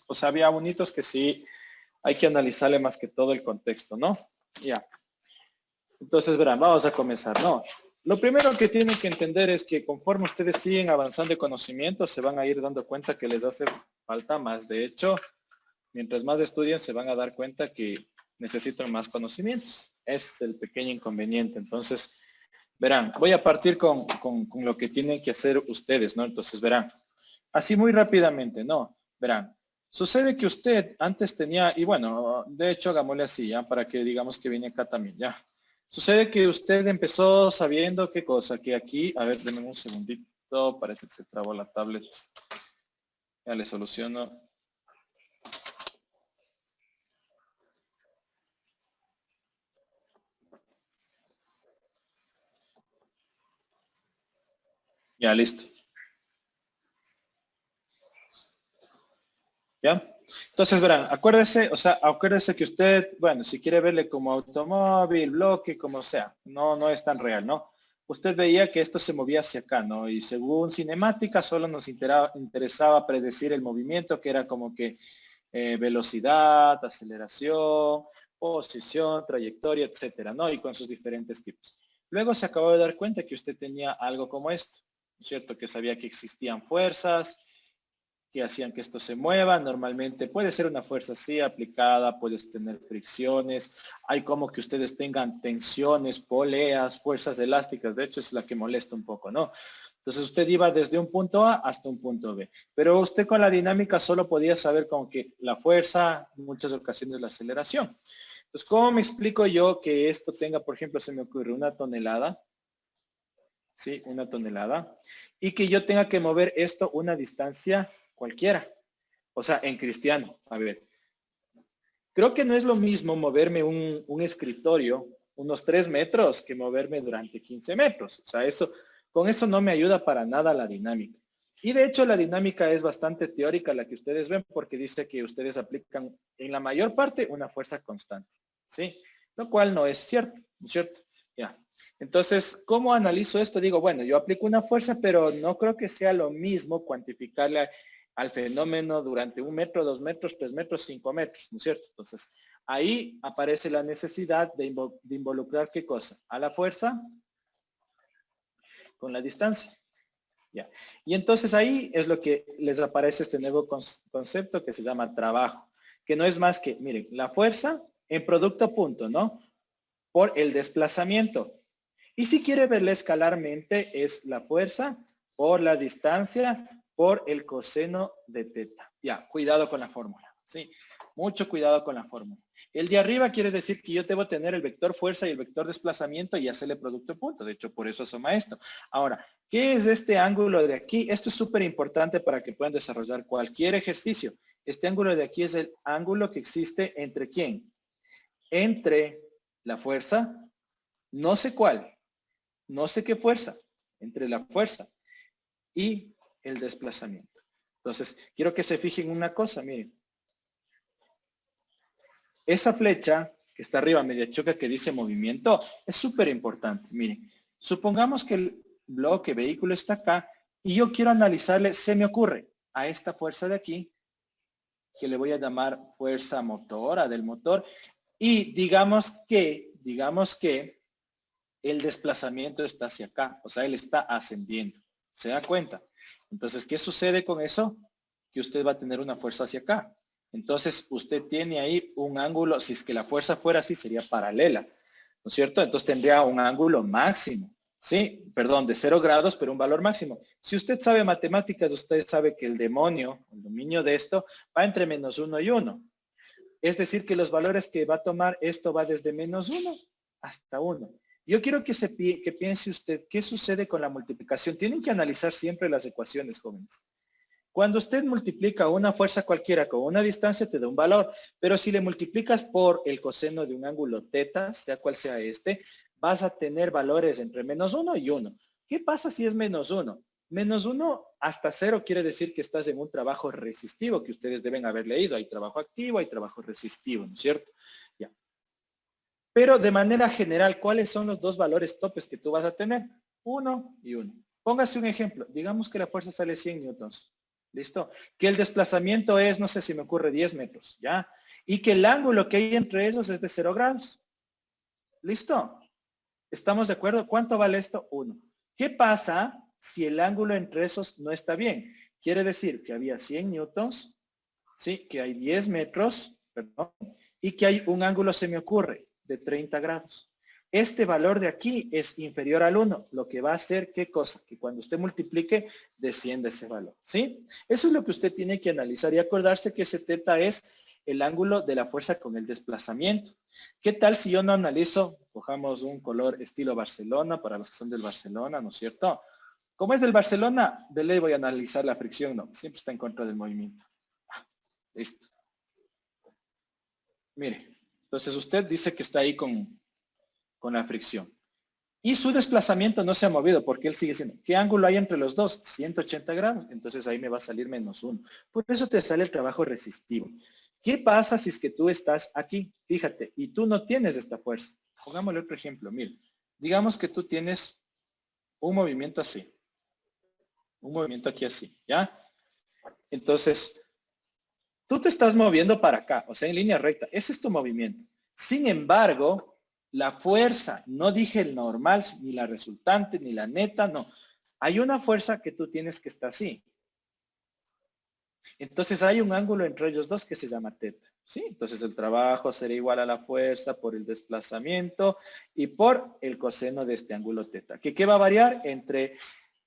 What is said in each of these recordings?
o sea, había bonitos que sí hay que analizarle más que todo el contexto, ¿no? Ya. Entonces, verán, vamos a comenzar, ¿no? Lo primero que tienen que entender es que conforme ustedes siguen avanzando en conocimiento, se van a ir dando cuenta que les hace falta más. De hecho, mientras más estudien, se van a dar cuenta que necesitan más conocimientos. Es el pequeño inconveniente. Entonces, verán, voy a partir con lo que tienen que hacer ustedes, ¿no? Entonces, verán, así muy rápidamente, ¿no? Verán, sucede que usted antes tenía, y bueno, de hecho, hagámosle así, ¿ya? Para que digamos que viene acá también, ¿ya? Sucede que usted empezó sabiendo qué cosa, que aquí, a ver, denme un segundito, parece que se trabó la tablet. Ya le soluciono. Ya, listo. ¿Ya? Entonces verán, acuérdese, o sea, acuérdese que usted, bueno, si quiere verle como automóvil, bloque, como sea, no es tan real, ¿no? Usted veía que esto se movía hacia acá, ¿no? Y según cinemática solo nos interesaba predecir el movimiento, que era como que velocidad, aceleración, posición, trayectoria, etcétera, ¿no? Y con sus diferentes tipos. Luego se acabó de dar cuenta que usted tenía algo como esto, ¿no es cierto? Que sabía que existían fuerzas, que hacían que esto se mueva. Normalmente puede ser una fuerza así aplicada, puedes tener fricciones, hay como que ustedes tengan tensiones, poleas, fuerzas elásticas, de hecho es la que molesta un poco, ¿no? Entonces usted iba desde un punto A hasta un punto B, pero usted con la dinámica solo podía saber como que la fuerza, en muchas ocasiones la aceleración. Entonces, ¿cómo me explico yo que esto tenga, por ejemplo, se me ocurre una tonelada? ¿Sí? Una tonelada. Y que yo tenga que mover esto una distancia cualquiera. O sea, en cristiano. A ver, creo que no es lo mismo moverme un escritorio unos 3 metros que moverme durante 15 metros. O sea, eso, con eso no me ayuda para nada la dinámica. Y de hecho la dinámica es bastante teórica la que ustedes ven porque dice que ustedes aplican en la mayor parte una fuerza constante. ¿Sí? Lo cual no es cierto, ¿no es cierto? Ya. Entonces, ¿cómo analizo esto? Digo, bueno, yo aplico una fuerza, pero no creo que sea lo mismo cuantificarle al fenómeno durante 1 metro, 2 metros, 3 metros, 5 metros, ¿no es cierto? Entonces, ahí aparece la necesidad de involucrar ¿qué cosa? A la fuerza con la distancia. Ya. Y entonces ahí es lo que les aparece este nuevo concepto que se llama trabajo, que no es más que, miren, la fuerza en producto punto, ¿no? Por el desplazamiento. Y si quiere verla escalarmente, es la fuerza por la distancia por el coseno de teta. Ya, cuidado con la fórmula. Sí, mucho cuidado con la fórmula. El de arriba quiere decir que yo debo tener el vector fuerza y el vector desplazamiento y hacerle producto punto. De hecho, por eso asoma esto. Ahora, ¿qué es este ángulo de aquí? Esto es súper importante para que puedan desarrollar cualquier ejercicio. Este ángulo de aquí es el ángulo que existe entre ¿quién? Entre la fuerza, no sé cuál, no sé qué fuerza, entre la fuerza y el desplazamiento. Entonces, quiero que se fijen una cosa, miren. Esa flecha que está arriba, media choca, que dice movimiento, es súper importante. Miren, supongamos que el bloque vehículo está acá y yo quiero analizarle, se me ocurre, a esta fuerza de aquí, que le voy a llamar fuerza motora del motor, y digamos que el desplazamiento está hacia acá, o sea, él está ascendiendo. ¿Se da cuenta? Entonces, ¿qué sucede con eso? Que usted va a tener una fuerza hacia acá. Entonces, usted tiene ahí un ángulo, si es que la fuerza fuera así, sería paralela, ¿no es cierto? Entonces tendría un ángulo máximo, ¿sí? Perdón, de 0 grados, pero un valor máximo. Si usted sabe matemáticas, usted sabe que el demonio, el dominio de esto, va entre -1 y 1. Es decir, que los valores que va a tomar esto va desde -1 hasta 1. Yo quiero que piense usted qué sucede con la multiplicación. Tienen que analizar siempre las ecuaciones, jóvenes. Cuando usted multiplica una fuerza cualquiera con una distancia, te da un valor. Pero si le multiplicas por el coseno de un ángulo teta, sea cual sea este, vas a tener valores entre -1 y 1. ¿Qué pasa si es -1? -1 hasta 0 quiere decir que estás en un trabajo resistivo, que ustedes deben haber leído. Hay trabajo activo, hay trabajo resistivo, ¿no es cierto? Ya. Pero de manera general, ¿cuáles son los dos valores topes que tú vas a tener? 1 y 1. Póngase un ejemplo. Digamos que la fuerza sale 100 newtons. ¿Listo? Que el desplazamiento es, no sé si me ocurre, 10 metros, ¿ya? Y que el ángulo que hay entre esos es de 0 grados. ¿Listo? ¿Estamos de acuerdo? ¿Cuánto vale esto? 1. ¿Qué pasa si el ángulo entre esos no está bien? Quiere decir que había 100 newtons, ¿sí? Que hay 10 metros, perdón, y que hay un ángulo, se me ocurre, de 30 grados. Este valor de aquí es inferior al 1, lo que va a hacer, ¿qué cosa? Que cuando usted multiplique, descienda ese valor, ¿sí? Eso es lo que usted tiene que analizar y acordarse que ese teta es el ángulo de la fuerza con el desplazamiento. ¿Qué tal si yo no analizo? Cojamos un color estilo Barcelona, para los que son del Barcelona, ¿no es cierto? Como es del Barcelona, de ley voy a analizar la fricción, no, siempre está en contra del movimiento. Listo. Mire, entonces usted dice que está ahí con la fricción. Y su desplazamiento no se ha movido porque él sigue siendo. ¿Qué ángulo hay entre los dos? 180 grados. Entonces ahí me va a salir -1. Por eso te sale el trabajo resistivo. ¿Qué pasa si es que tú estás aquí? Fíjate, y tú no tienes esta fuerza. Pongámosle otro ejemplo. Mira, digamos que tú tienes un movimiento así. Un movimiento aquí así, ¿ya? Entonces, tú te estás moviendo para acá, o sea, en línea recta. Ese es tu movimiento. Sin embargo, la fuerza, no dije el normal, ni la resultante, ni la neta, no. Hay una fuerza que tú tienes que estar así. Entonces hay un ángulo entre ellos dos que se llama teta. ¿Sí? Entonces el trabajo será igual a la fuerza por el desplazamiento y por el coseno de este ángulo teta. ¿Qué va a variar? Entre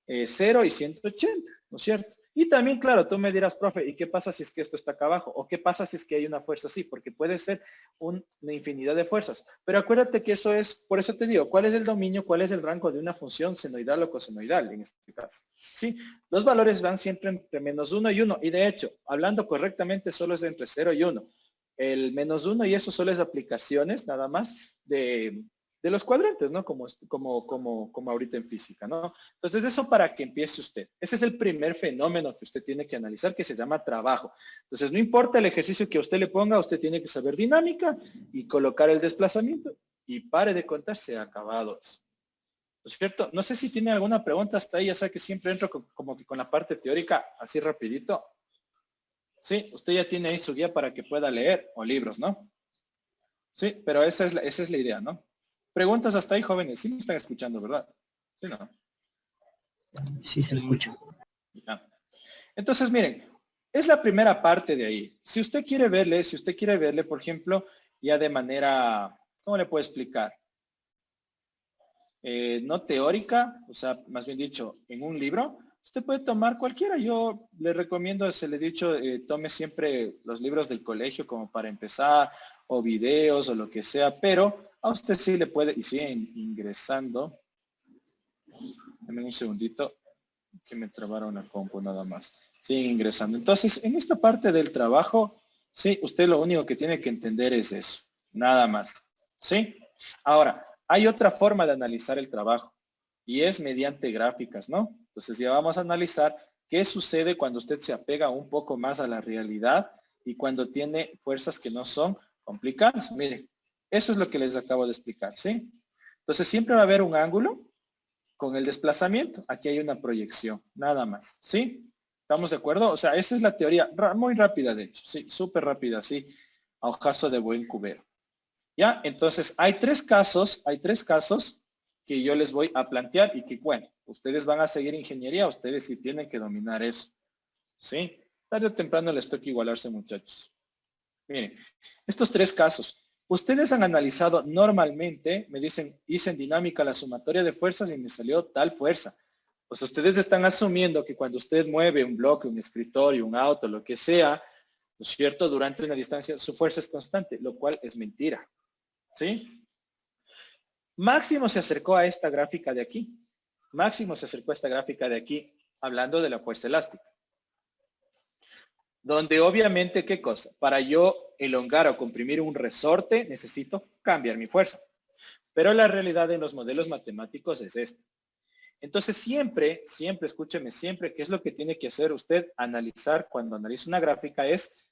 0 y 180, ¿no es cierto? Y también, claro, tú me dirás, profe, ¿y qué pasa si es que esto está acá abajo? ¿O qué pasa si es que hay una fuerza así? Porque puede ser una infinidad de fuerzas. Pero acuérdate que eso es, por eso te digo, ¿cuál es el dominio, cuál es el rango de una función senoidal o cosenoidal en este caso? ¿Sí? Los valores van siempre entre -1 y 1. Y de hecho, hablando correctamente, solo es entre 0 y 1. El -1 y eso solo es aplicaciones, nada más, de los cuadrantes, ¿no? Como ahorita en física, ¿no? Entonces, eso para que empiece usted. Ese es el primer fenómeno que usted tiene que analizar, que se llama trabajo. Entonces, no importa el ejercicio que a usted le ponga, usted tiene que saber dinámica y colocar el desplazamiento. Y pare de contar, se ha acabado eso. ¿No es cierto? No sé si tiene alguna pregunta hasta ahí, ya sé que siempre entro como que con la parte teórica, así rapidito. Sí, usted ya tiene ahí su guía para que pueda leer, o libros, ¿no? Sí, pero esa es la idea, ¿no? Preguntas hasta ahí, jóvenes. Sí me están escuchando, ¿verdad? Sí, ¿no? Sí, se lo escucho. Ya. Entonces, miren, es la primera parte de ahí. Si usted quiere verle, por ejemplo, ya de manera, ¿cómo le puedo explicar? No teórica, o sea, más bien dicho, en un libro, usted puede tomar cualquiera. Yo le recomiendo, se le he dicho, tome siempre los libros del colegio como para empezar, o videos, o lo que sea, pero a usted sí le puede, y sigue ingresando. Dame un segundito, que me trabaron la compu nada más. Sigue ingresando. Entonces, en esta parte del trabajo, sí, usted lo único que tiene que entender es eso, nada más. ¿Sí? Ahora, hay otra forma de analizar el trabajo y es mediante gráficas, ¿no? Entonces ya vamos a analizar qué sucede cuando usted se apega un poco más a la realidad y cuando tiene fuerzas que no son complicadas. Mire, eso es lo que les acabo de explicar, ¿sí? Entonces siempre va a haber un ángulo con el desplazamiento. Aquí hay una proyección, nada más, ¿sí? ¿Estamos de acuerdo? O sea, esa es la teoría, muy rápida de hecho, sí, súper rápida, sí, a ojazo de buen cubero. ¿Ya? Entonces, hay tres casos que yo les voy a plantear y que, bueno, ustedes van a seguir ingeniería, ustedes sí tienen que dominar eso, ¿sí? Tarde o temprano les toca igualarse, muchachos. Miren, estos tres casos, ustedes han analizado normalmente, me dicen, hice en dinámica la sumatoria de fuerzas y me salió tal fuerza. Pues ustedes están asumiendo que cuando usted mueve un bloque, un escritorio, un auto, lo que sea, ¿no es cierto? Durante una distancia, su fuerza es constante, lo cual es mentira. ¿Sí? Máximo se acercó a esta gráfica de aquí. Máximo se acercó a esta gráfica de aquí, hablando de la fuerza elástica. Donde obviamente, ¿qué cosa? Para yo elongar o comprimir un resorte, necesito cambiar mi fuerza. Pero la realidad en los modelos matemáticos es esta. Entonces siempre, escúcheme, siempre, ¿qué es lo que tiene que hacer usted? Analizar cuando analiza una gráfica es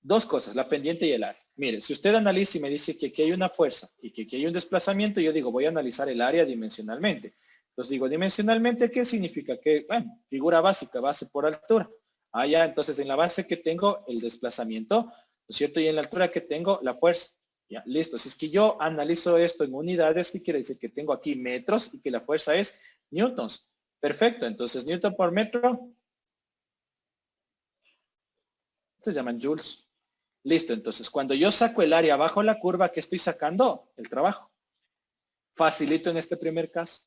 dos cosas, la pendiente y el área. Mire, si usted analiza y me dice que aquí hay una fuerza y que aquí hay un desplazamiento, yo digo, voy a analizar el área dimensionalmente. Entonces digo, dimensionalmente, ¿qué significa? Que, bueno, figura básica, base por altura. Ah, ya, entonces en la base que tengo el desplazamiento, ¿no es cierto? Y en la altura que tengo la fuerza. Ya, listo. Si es que yo analizo esto en unidades, ¿qué quiere decir? Que tengo aquí metros y que la fuerza es newtons. Perfecto. Entonces, newton por metro se llaman joules. Listo. Entonces, cuando yo saco el área bajo la curva, ¿qué estoy sacando? El trabajo. Facilito en este primer caso.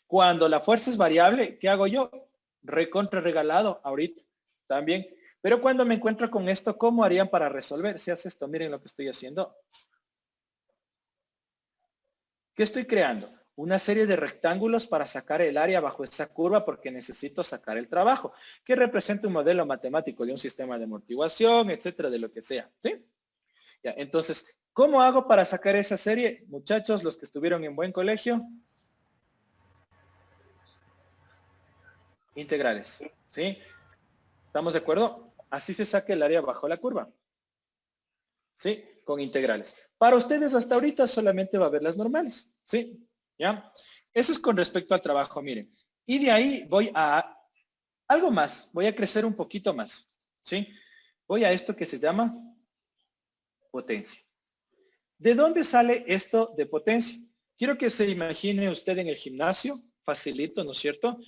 Cuando la fuerza es variable, ¿qué hago yo? Recontra regalado ahorita también. Pero cuando me encuentro con esto, ¿cómo harían para resolver? Si hace esto, miren lo que estoy haciendo. ¿Qué estoy creando? Una serie de rectángulos para sacar el área bajo esa curva porque necesito sacar el trabajo, que representa un modelo matemático de un sistema de amortiguación, etcétera, de lo que sea. ¿Sí? Ya, entonces, ¿cómo hago para sacar esa serie? Muchachos, los que estuvieron en buen colegio. Integrales. ¿Sí? ¿Estamos de acuerdo? Así se saca el área bajo la curva. ¿Sí? Con integrales. Para ustedes hasta ahorita solamente va a haber las normales. ¿Sí? ¿Ya? Eso es con respecto al trabajo, miren. Y de ahí voy a algo más. Voy a crecer un poquito más. ¿Sí? Voy a esto que se llama potencia. ¿De dónde sale esto de potencia? Quiero que se imagine usted en el gimnasio. Facilito, ¿no es cierto?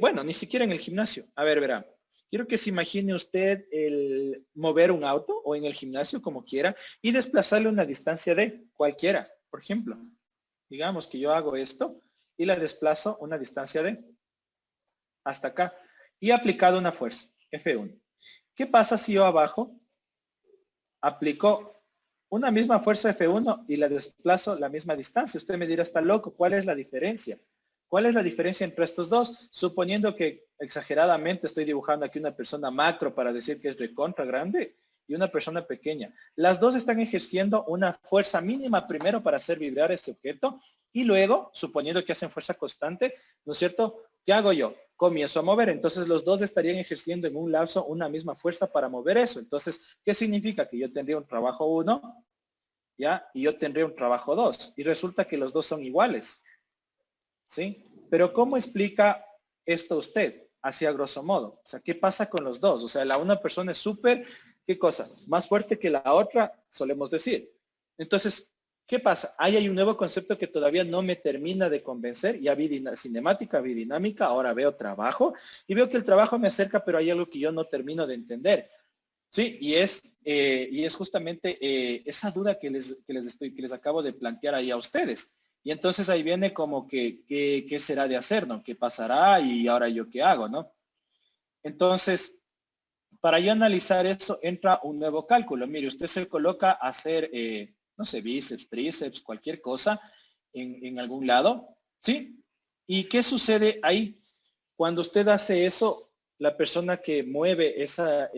Bueno, ni siquiera en el gimnasio. A ver, verá. Quiero que se imagine usted el mover un auto o en el gimnasio, como quiera, y desplazarle una distancia de cualquiera. Por ejemplo, digamos que yo hago esto y la desplazo una distancia de hasta acá y he aplicado una fuerza, F1. ¿Qué pasa si yo abajo aplico una misma fuerza F1 y la desplazo la misma distancia? Usted me dirá, está loco, ¿cuál es la diferencia? ¿Cuál es la diferencia entre estos dos? Suponiendo que exageradamente estoy dibujando aquí una persona macro para decir que es recontra grande y una persona pequeña. Las dos están ejerciendo una fuerza mínima primero para hacer vibrar ese objeto y luego, suponiendo que hacen fuerza constante, ¿no es cierto? ¿Qué hago yo? Comienzo a mover. Entonces los dos estarían ejerciendo en un lapso una misma fuerza para mover eso. Entonces, ¿qué significa? Que yo tendría un trabajo 1, ¿ya? Y yo tendría un trabajo 2. Y resulta que los dos son iguales. ¿Sí? Pero ¿cómo explica esto usted? Así a grosso modo. O sea, ¿qué pasa con los dos? O sea, la una persona es súper, ¿qué cosa? Más fuerte que la otra, solemos decir. Entonces, ¿qué pasa? Ahí hay un nuevo concepto que todavía no me termina de convencer. Ya vi cinemática, vi dinámica, ahora veo trabajo y veo que el trabajo me acerca, pero hay algo que yo no termino de entender. Sí, y es justamente esa duda que les acabo de plantear ahí a ustedes. Y entonces ahí viene como que, ¿qué será de hacer, no? ¿Qué pasará y ahora yo qué hago, no? Entonces, para yo analizar eso, entra un nuevo cálculo. Mire, usted se coloca a hacer, no sé, bíceps, tríceps, cualquier cosa en algún lado, ¿sí? ¿Y qué sucede ahí? Cuando usted hace eso, la persona que mueve esa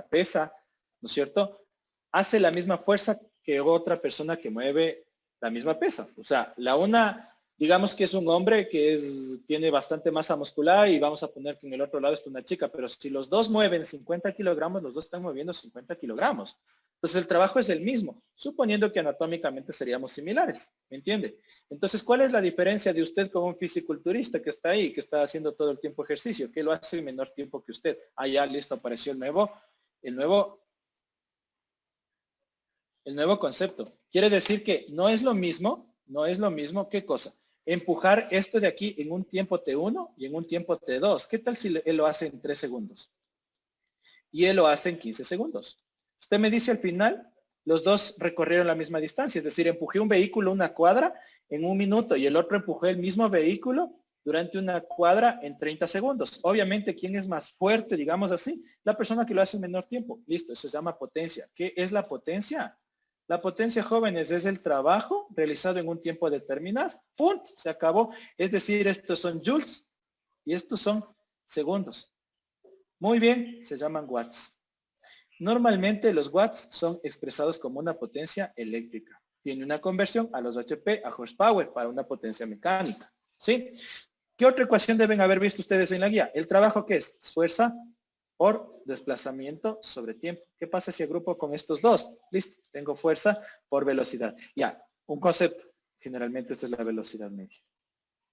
pesa, ¿no es cierto? Hace la misma fuerza que otra persona que mueve la misma pesa. O sea, la una, digamos que es un hombre que tiene bastante masa muscular y vamos a poner que en el otro lado está una chica, pero si los dos mueven 50 kilogramos, los dos están moviendo 50 kilogramos. Entonces el trabajo es el mismo, suponiendo que anatómicamente seríamos similares, ¿me entiende? Entonces, ¿cuál es la diferencia de usted con un fisiculturista que está ahí, que está haciendo todo el tiempo ejercicio, que lo hace en menor tiempo que usted? Ah, ya, listo, apareció el nuevo concepto. Quiere decir que no es lo mismo, ¿qué cosa? Empujar esto de aquí en un tiempo T1 y en un tiempo T2. ¿Qué tal si él lo hace en 3 segundos? Y él lo hace en 15 segundos. Usted me dice al final, los dos recorrieron la misma distancia, es decir, empujé un vehículo una cuadra en 1 minuto y el otro empujó el mismo vehículo durante una cuadra en 30 segundos. Obviamente, ¿quién es más fuerte, digamos así? La persona que lo hace en menor tiempo. Listo, eso se llama potencia. ¿Qué es la potencia? La potencia, jóvenes, es el trabajo realizado en un tiempo determinado. Punto, se acabó. Es decir, estos son joules y estos son segundos. Muy bien, se llaman watts. Normalmente los watts son expresados como una potencia eléctrica. Tiene una conversión a los HP a horsepower para una potencia mecánica. ¿Sí? ¿Qué otra ecuación deben haber visto ustedes en la guía? El trabajo que es fuerza por desplazamiento sobre tiempo. ¿Qué pasa si agrupo con estos dos? Listo, tengo fuerza por velocidad. Ya, un concepto. Generalmente esta es la velocidad media.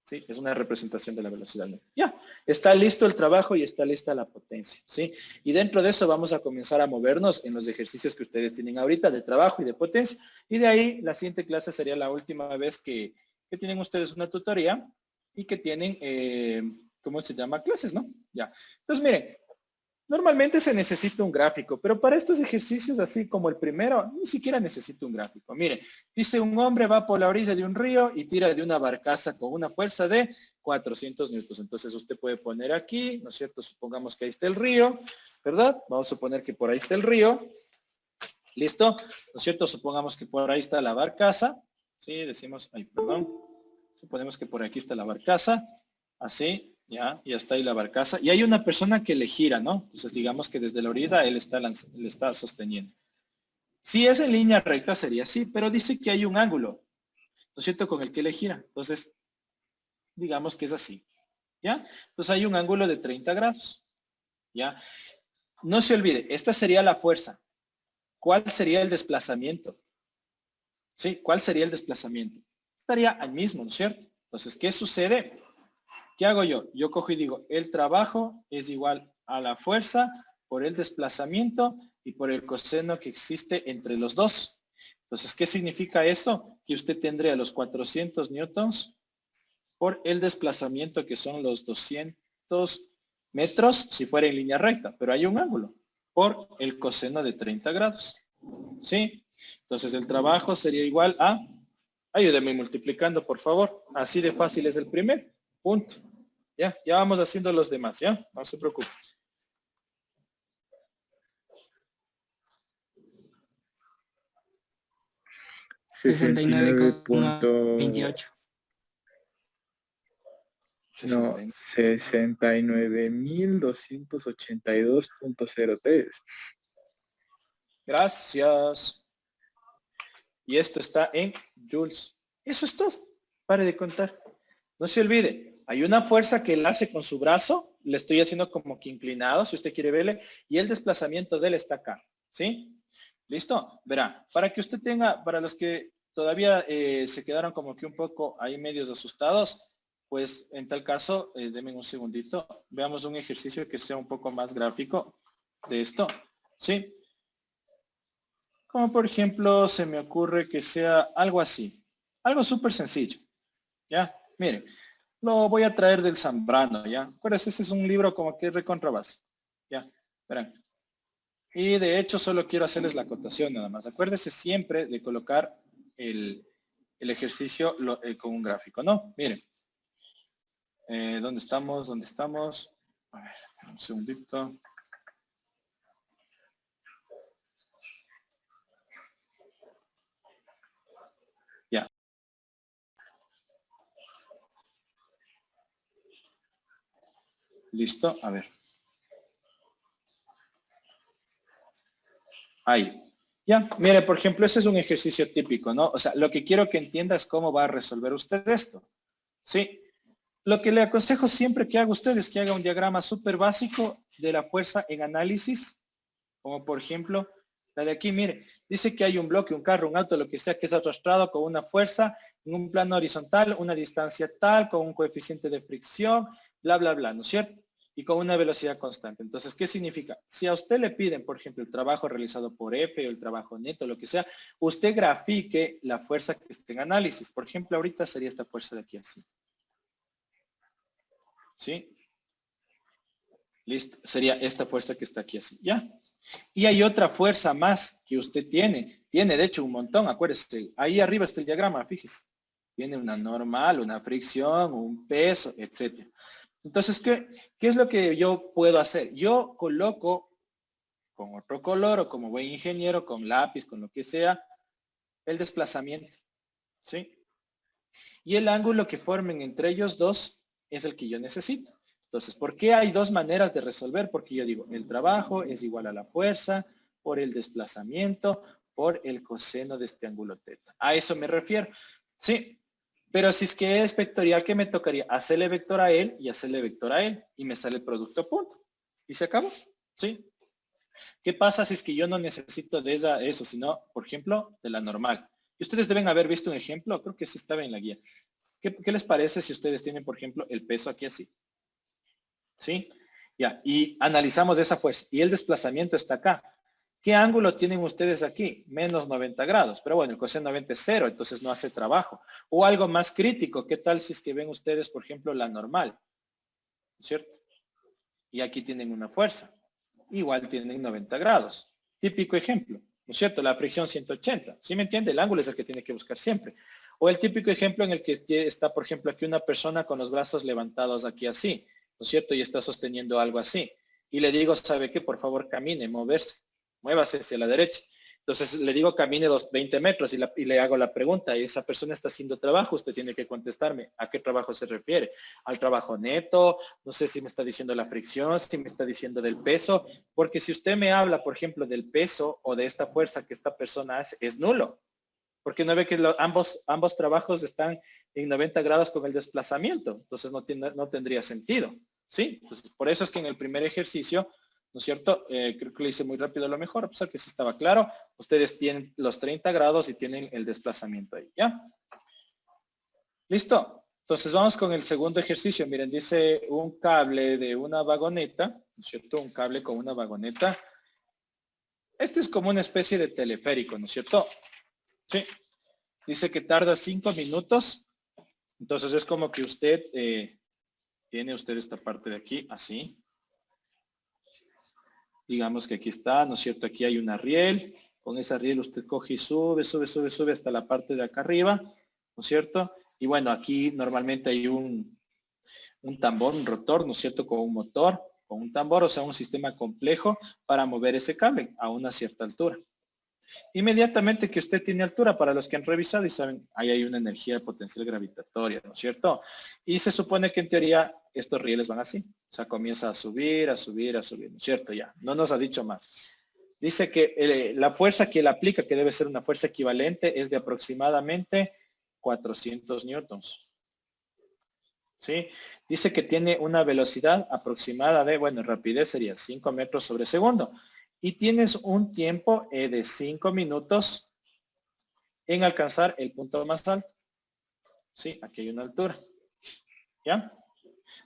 ¿sí? Es una representación de la velocidad. Ya, está listo el trabajo y está lista la potencia, ¿sí? Y dentro de eso vamos a comenzar a movernos en los ejercicios que ustedes tienen ahorita de trabajo y de potencia. Y de ahí, la siguiente clase sería la última vez que tienen ustedes una tutoría y que tienen, ¿cómo se llama? Clases, ¿no? Ya. Entonces, miren, normalmente se necesita un gráfico, pero para estos ejercicios, así como el primero, ni siquiera necesito un gráfico. Mire, dice un hombre va por la orilla de un río y tira de una barcaza con una fuerza de 400 newtons. Entonces usted puede poner aquí, ¿no es cierto? Supongamos que ahí está el río, ¿verdad? Vamos a suponer que por ahí está el río. ¿Listo? ¿No es cierto? Supongamos que por ahí está la barcaza. Sí, decimos, ay, perdón. Suponemos que por aquí está la barcaza. Así, ya está ahí la barcaza. Y hay una persona que le gira, ¿no? Entonces digamos que desde la orilla él está sosteniendo. Si es en línea recta sería así, pero dice que hay un ángulo, ¿no es cierto? Con el que le gira. Entonces, digamos que es así, ¿ya? Entonces hay un ángulo de 30 grados, ¿ya? No se olvide, esta sería la fuerza. ¿Cuál sería el desplazamiento? ¿Sí? ¿Cuál sería el desplazamiento? Estaría al mismo, ¿no es cierto? Entonces, ¿qué sucede? ¿Qué hago yo? Yo cojo y digo, el trabajo es igual a la fuerza por el desplazamiento y por el coseno que existe entre los dos. Entonces, ¿qué significa eso? Que usted tendría los 400 newtons por el desplazamiento que son los 200 metros si fuera en línea recta, pero hay un ángulo por el coseno de 30 grados. ¿Sí? Entonces, el trabajo sería igual a, ayúdenme multiplicando, por favor. Así de fácil es el primer punto. Ya vamos haciendo los demás, ¿ya? No se preocupe. Sesenta y nueve coma 28. No, 69.282.03. Gracias. Y esto está en joules. Eso es todo. Pare de contar. No se olvide, hay una fuerza que él hace con su brazo. Le estoy haciendo como que inclinado, si usted quiere verle. Y el desplazamiento de él está acá. ¿Sí? ¿Listo? Verá, para que usted tenga, para los que todavía se quedaron como que un poco ahí medios asustados, pues en tal caso, denme un segundito. Veamos un ejercicio que sea un poco más gráfico de esto. ¿Sí? Como por ejemplo, se me ocurre que sea algo así. Algo súper sencillo. ¿Ya? Miren, lo voy a traer del Zambrano, ¿ya? Acuérdense, este es un libro como que es recontra básico. ¿Ya? Verán. Y de hecho solo quiero hacerles la acotación nada más. Acuérdense siempre de colocar el ejercicio con un gráfico, ¿no? Miren. ¿Dónde estamos? ¿Dónde estamos? A ver, un segundito. Ya. Listo, a ver. Ahí. Ya, mire, por ejemplo, ese es un ejercicio típico, ¿no? O sea, lo que quiero que entienda es cómo va a resolver usted esto. Sí. Lo que le aconsejo siempre que haga usted es que haga un diagrama súper básico de la fuerza en análisis, como por ejemplo, la de aquí, mire, dice que hay un bloque, un carro, un auto, lo que sea, que es arrastrado con una fuerza en un plano horizontal, una distancia tal, con un coeficiente de fricción, bla, bla, bla, ¿no es cierto? Y con una velocidad constante. Entonces, ¿qué significa? Si a usted le piden, por ejemplo, el trabajo realizado por F o el trabajo neto, lo que sea, usted grafique la fuerza que esté en análisis. Por ejemplo, ahorita sería esta fuerza de aquí así. ¿Sí? Listo. Sería esta fuerza que está aquí así. ¿Ya? Y hay otra fuerza más que usted tiene. Tiene, de hecho, un montón. Acuérdese. Ahí arriba está el diagrama, fíjese. Tiene una normal, una fricción, un peso, etc. Entonces, ¿qué es lo que yo puedo hacer? Yo coloco con otro color o como buen ingeniero, con lápiz, con lo que sea, el desplazamiento. ¿Sí? Y el ángulo que formen entre ellos dos es el que yo necesito. Entonces, ¿por qué hay dos maneras de resolver? Porque yo digo, el trabajo es igual a la fuerza por el desplazamiento por el coseno de este ángulo teta. A eso me refiero. Sí, pero si es que es vectorial, ¿qué me tocaría? Hacerle vector a él y hacerle vector a él y me sale el producto punto. ¿Y se acabó? ¿Sí? ¿Qué pasa si es que yo no necesito de eso, sino, por ejemplo, de la normal? Y ustedes deben haber visto un ejemplo, creo que sí estaba en la guía. ¿Qué les parece si ustedes tienen, por ejemplo, el peso aquí así? ¿Sí? Ya, y analizamos esa fuerza. Y el desplazamiento está acá. ¿Qué ángulo tienen ustedes aquí? Menos 90 grados. Pero bueno, el coseno 90 es 0, entonces no hace trabajo. O algo más crítico, ¿qué tal si es que ven ustedes, por ejemplo, la normal? ¿Cierto? Y aquí tienen una fuerza. Igual tienen 90 grados. Típico ejemplo, ¿no es cierto? La fricción 180. ¿Sí me entiende? El ángulo es el que tiene que buscar siempre. O el típico ejemplo en el que está, por ejemplo, aquí una persona con los brazos levantados aquí así, ¿no es cierto? Y está sosteniendo algo así. Y le digo, ¿sabe qué? Por favor, camine, moverse. Muévase hacia la derecha. Entonces le digo camine 20 metros y le hago la pregunta, ¿esa persona está haciendo trabajo? Usted tiene que contestarme, ¿a qué trabajo se refiere? ¿Al trabajo neto? No sé si me está diciendo la fricción, si me está diciendo del peso, porque si usted me habla, por ejemplo, del peso o de esta fuerza que esta persona hace, es nulo, porque no ve que ambos trabajos están en 90 grados con el desplazamiento, entonces no tendría sentido, ¿sí? Entonces, por eso es que en el primer ejercicio, ¿no es cierto? Creo que lo hice muy rápido a lo mejor, a pesar que sí estaba claro. Ustedes tienen los 30 grados y tienen el desplazamiento ahí, ¿ya? ¿Listo? Entonces vamos con el segundo ejercicio. Miren, dice un cable de una vagoneta, ¿no es cierto? Un cable con una vagoneta. Este es como una especie de teleférico, ¿no es cierto? Sí. Dice que tarda 5 minutos. Entonces es como que usted, tiene usted esta parte de aquí, así. Digamos que aquí está, ¿no es cierto? Aquí hay una riel. Con esa riel usted coge y sube, sube, sube, sube hasta la parte de acá arriba, ¿no es cierto? Y bueno, aquí normalmente hay un tambor, un rotor, ¿no es cierto? Con un motor, con un tambor, o sea, un sistema complejo para mover ese cable a una cierta altura. Inmediatamente que usted tiene altura, para los que han revisado y saben, ahí hay una energía potencial gravitatoria, ¿no es cierto? Y se supone que en teoría estos rieles van así. O sea, comienza a subir, a subir, a subir, ¿no es cierto? Ya, no nos ha dicho más. Dice que la fuerza que él aplica, que debe ser una fuerza equivalente, es de aproximadamente 400 newtons. ¿Sí? Dice que tiene una velocidad aproximada de, bueno, rapidez sería 5 metros sobre segundo. Y tienes un tiempo de 5 minutos en alcanzar el punto más alto. Sí, aquí hay una altura. ¿Ya?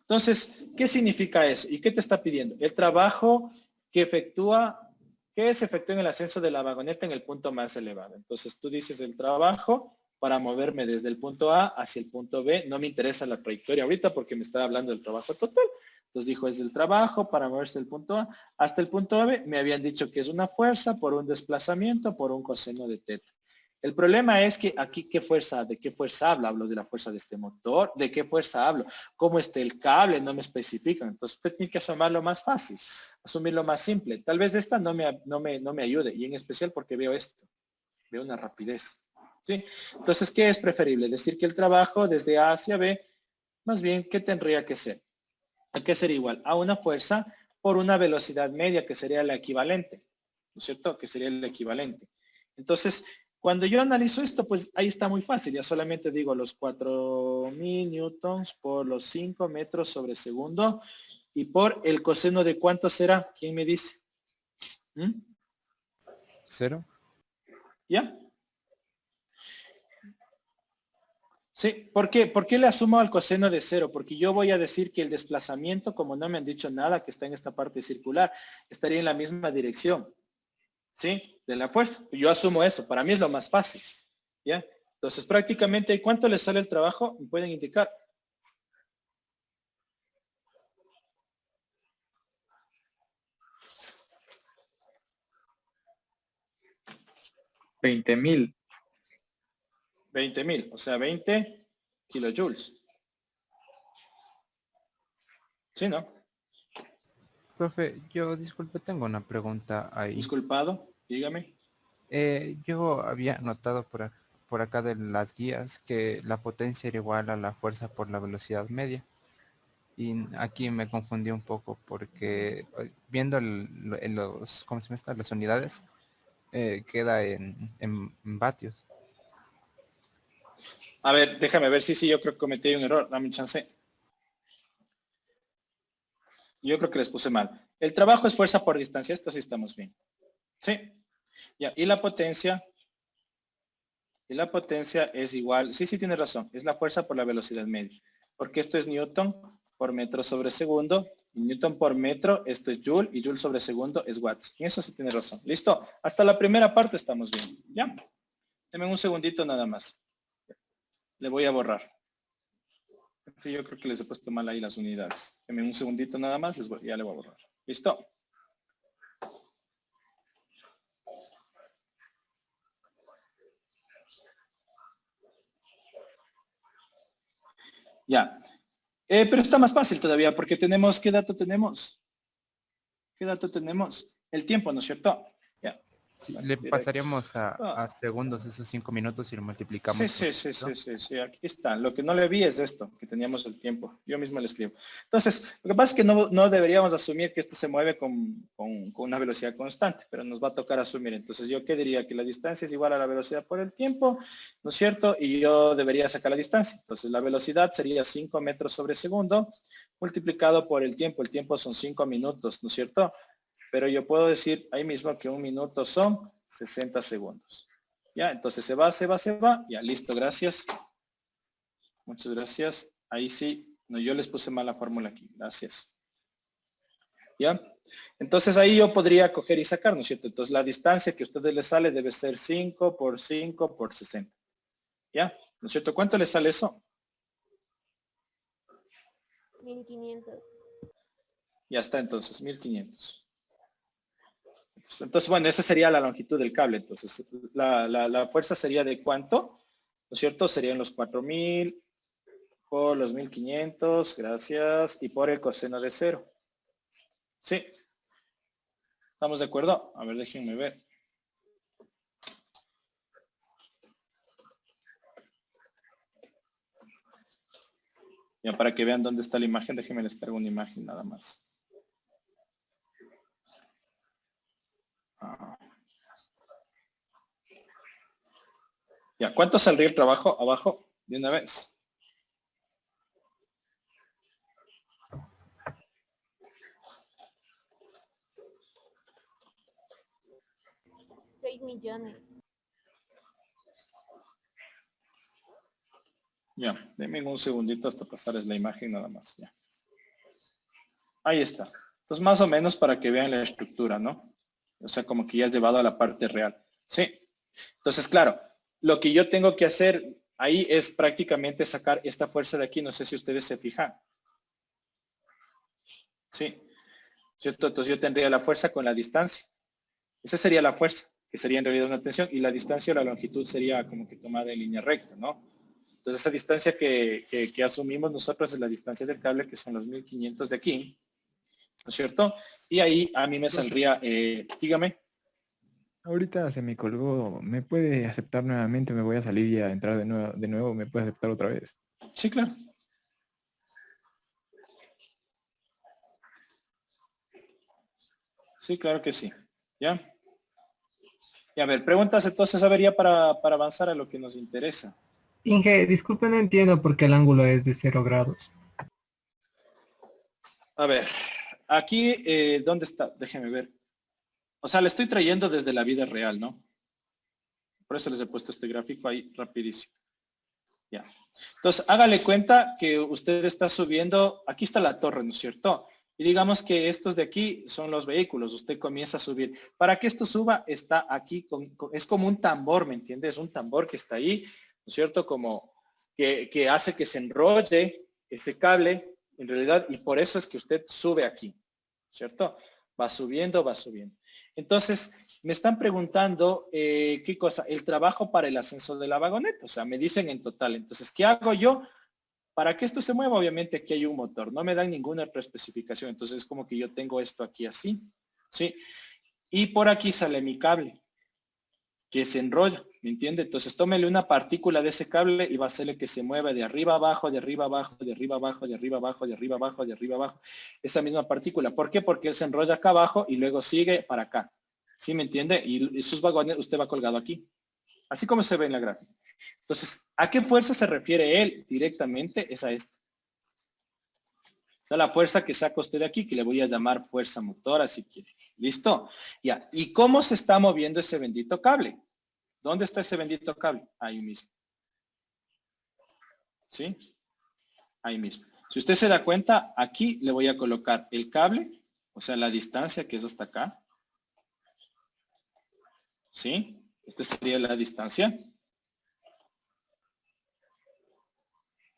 Entonces, ¿qué significa eso? ¿Y qué te está pidiendo? El trabajo que se efectúa en el ascenso de la vagoneta en el punto más elevado. Entonces, tú dices el trabajo para moverme desde el punto A hacia el punto B. No me interesa la trayectoria ahorita porque me está hablando del trabajo total. Entonces dijo, es el trabajo para moverse del punto A hasta el punto B. Me habían dicho que es una fuerza por un desplazamiento por un coseno de teta. El problema es que aquí, ¿de qué fuerza hablo? Hablo de la fuerza de este motor. ¿De qué fuerza hablo? ¿Cómo está el cable? No me especifican. Entonces usted tiene que asumir lo más fácil, asumir lo más simple. Tal vez esta no me ayude, y en especial porque veo esto. Veo una rapidez. ¿Sí? Entonces, ¿qué es preferible? Decir que el trabajo desde A hacia B, más bien, ¿qué tendría que ser? Hay que ser igual a una fuerza por una velocidad media, que sería la equivalente. ¿No es cierto? Que sería el equivalente. Entonces, cuando yo analizo esto, pues ahí está muy fácil. Ya solamente digo los 4.000 newtons por los 5 metros sobre segundo y por el coseno de cuánto será. ¿Quién me dice? ¿Mm? 0. ¿Ya? Sí, ¿por qué? ¿Por qué le asumo al coseno de 0? Porque yo voy a decir que el desplazamiento, como no me han dicho nada, que está en esta parte circular, estaría en la misma dirección. ¿Sí? De la fuerza. Yo asumo eso. Para mí es lo más fácil. ¿Ya? Entonces, prácticamente, ¿cuánto les sale el trabajo? Me pueden indicar. $20,000. 20.000. O sea, 20 kilojoules. ¿Sí, no? Profe, yo disculpe, tengo una pregunta ahí. Disculpado, dígame. Yo había notado por acá de las guías que la potencia era igual a la fuerza por la velocidad media. Y aquí me confundí un poco porque viendo ¿cómo se llama esta? Las unidades, queda en vatios. A ver, déjame ver si yo creo que cometí un error. Dame un chance. Yo creo que les puse mal. El trabajo es fuerza por distancia. Esto sí estamos bien. Sí. Ya. Y la potencia Y la potencia es igual, sí, tiene razón, es la fuerza por la velocidad media. Porque esto es Newton por metro sobre segundo. Newton por metro, esto es Joule, y Joule sobre segundo es Watts. Y eso sí tiene razón. ¿Listo? Hasta la primera parte estamos bien. ¿Ya? Denme un segundito nada más. Le voy a borrar. Sí, yo creo que les he puesto mal ahí las unidades. Denme un segundito nada más, ya le voy a borrar. ¿Listo? Ya. Pero está más fácil todavía porque tenemos, ¿qué dato tenemos? ¿Qué dato tenemos? El tiempo, ¿no es cierto? Ya. Sí, le pasaríamos a segundos esos 5 minutos y lo multiplicamos. Sí, aquí está. Lo que no le vi es esto, que teníamos el tiempo. Yo mismo le escribo. Entonces, lo que pasa es que no deberíamos asumir que esto se mueve con una velocidad constante, pero nos va a tocar asumir. Entonces, ¿yo qué diría? Que la distancia es igual a la velocidad por el tiempo, ¿no es cierto? Y yo debería sacar la distancia. Entonces, la velocidad sería 5 metros sobre segundo multiplicado por el tiempo. El tiempo son 5 minutos, ¿no es cierto? Pero yo puedo decir ahí mismo que un minuto son 60 segundos. Ya, entonces se va. Ya, listo, gracias. Muchas gracias. Ahí sí, no, yo les puse mal la fórmula aquí. Gracias. Ya, entonces ahí yo podría coger y sacar, ¿no es cierto? Entonces la distancia que a ustedes les sale debe ser 5 por 5 por 60. Ya, ¿no es cierto? ¿Cuánto les sale eso? 1500. Ya está entonces, 1500. Entonces, bueno, esa sería la longitud del cable. Entonces, la fuerza sería de cuánto, ¿no es cierto? Serían los 4000 por los 1500, gracias, y por el coseno de 0. ¿Sí? ¿Estamos de acuerdo? A ver, déjenme ver. Ya, para que vean dónde está la imagen, déjenme les traigo una imagen nada más. Ya, ¿cuánto saldría el trabajo abajo de una vez? $6 millones. Ya, denme un segundito hasta pasarles la imagen nada más. Ya. Ahí está. Entonces, más o menos para que vean la estructura, ¿no? O sea, como que ya has llevado a la parte real. Sí. Entonces, claro, lo que yo tengo que hacer ahí es prácticamente sacar esta fuerza de aquí. No sé si ustedes se fijan. Sí. ¿Cierto? Entonces yo tendría la fuerza con la distancia. Esa sería la fuerza, que sería en realidad una tensión. Y la distancia o la longitud sería como que tomada en línea recta, ¿no? Entonces esa distancia que asumimos nosotros es la distancia del cable, que son los 1500 de aquí. ¿No es cierto? Y ahí a mí me saldría, dígame. Ahorita se me colgó. ¿Me puede aceptar nuevamente? Me voy a salir y a entrar de nuevo. ¿Me puede aceptar otra vez? Sí, claro. Sí, claro que sí. ¿Ya? Y a ver, preguntas entonces, a ver, ya para avanzar a lo que nos interesa. Inge, disculpe, no entiendo por qué el ángulo es de 0 grados. A ver, aquí, ¿dónde está? Déjeme ver. O sea, le estoy trayendo desde la vida real, ¿no? Por eso les he puesto este gráfico ahí rapidísimo. Ya. Entonces, hágale cuenta que usted está subiendo, aquí está la torre, ¿no es cierto? Y digamos que estos de aquí son los vehículos, usted comienza a subir. Para que esto suba, está aquí, es como un tambor, ¿me entiendes? Un tambor que está ahí, ¿no es cierto? Como que hace que se enrolle ese cable, en realidad, y por eso es que usted sube aquí, ¿cierto? Va subiendo, va subiendo. Entonces, me están preguntando, ¿qué cosa? El trabajo para el ascenso de la vagoneta, o sea, me dicen en total. Entonces, ¿qué hago yo? Para que esto se mueva, obviamente aquí hay un motor, no me dan ninguna otra especificación, entonces es como que yo tengo esto aquí así, ¿sí? Y por aquí sale mi cable, que se enrolla, ¿me entiende? Entonces tómele una partícula de ese cable y va a hacerle que se mueva de arriba abajo, de arriba abajo, de arriba abajo, de arriba abajo, de arriba abajo, de arriba abajo, esa misma partícula. ¿Por qué? Porque él se enrolla acá abajo y luego sigue para acá, ¿sí me entiende? Y sus vagones usted va colgado aquí, así como se ve en la gráfica. Entonces, ¿a qué fuerza se refiere él directamente? Es a esta. O sea, la fuerza que saca usted de aquí, que le voy a llamar fuerza motora si quiere. ¿Listo? Ya. ¿Y cómo se está moviendo ese bendito cable? ¿Dónde está ese bendito cable? Ahí mismo. ¿Sí? Ahí mismo. Si usted se da cuenta, aquí le voy a colocar el cable, o sea, la distancia que es hasta acá. ¿Sí? Esta sería la distancia.